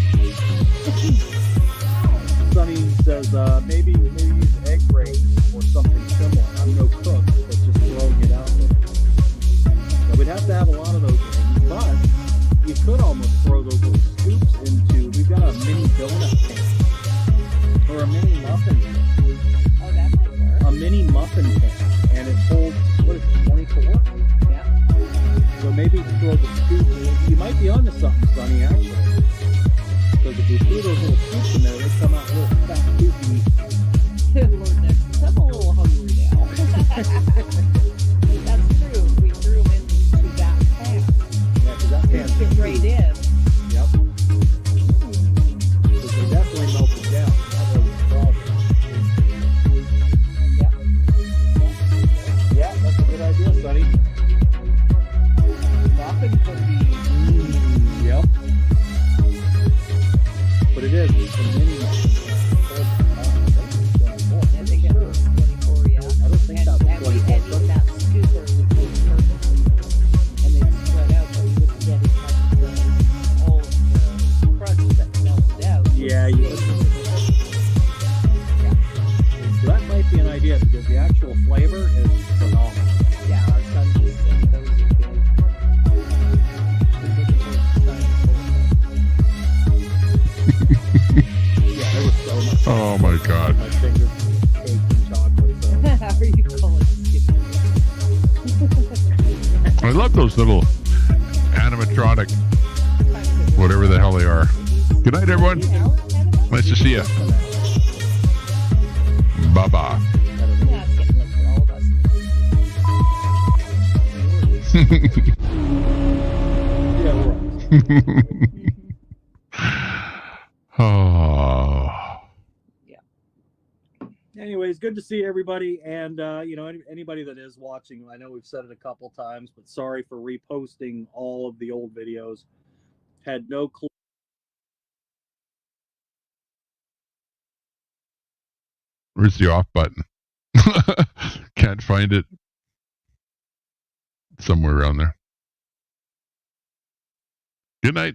Sonny says maybe use egg rays or something similar. I'm no cook, but just throwing it out there. Now, we'd have to have a lot of those things, but you could almost throw those little scoops into. We've got a mini donut pan or a mini muffin pan. Oh, that might work. A mini muffin pan, and it holds what is it, 24? Yeah. So maybe throw the scoop. You might be onto something, Sonny. Actually. Because if we threw those little scoops in there, they come out little fat poopy. Good Lord, Nixon. I'm a little hungry now. That's true. We threw them into that pan. Yeah, because that pan's Fit right in. Yep. Because they definitely melted down. That wasn't a problem. Yep. Yeah, that's a good idea, Sonny. Muffin cookie. Yep. But it is. It's a mini muffin. I think it was 24, yeah. I don't think that was 24. And that scooper would be perfect. And they'd spread out, but you wouldn't get as much of all of the crunch that melted out. Yeah, you would. So that might be an idea because the actual flavor is phenomenal. Yeah, our son just said those are good. Yeah, there was so much. Oh my God. My fingers caked in chocolate. So. How are you calling I love those little animatronic, whatever the hell they are. Good night, everyone. Nice to see you. Bye-bye. Yeah, it's getting late for all of us. Yeah, we're Oh. Anyways, good to see everybody, and anybody that is watching, I know we've said it a couple times, but sorry for reposting all of the old videos. Had no clue. Where's the off button? Can't find it. Somewhere around there. Good night.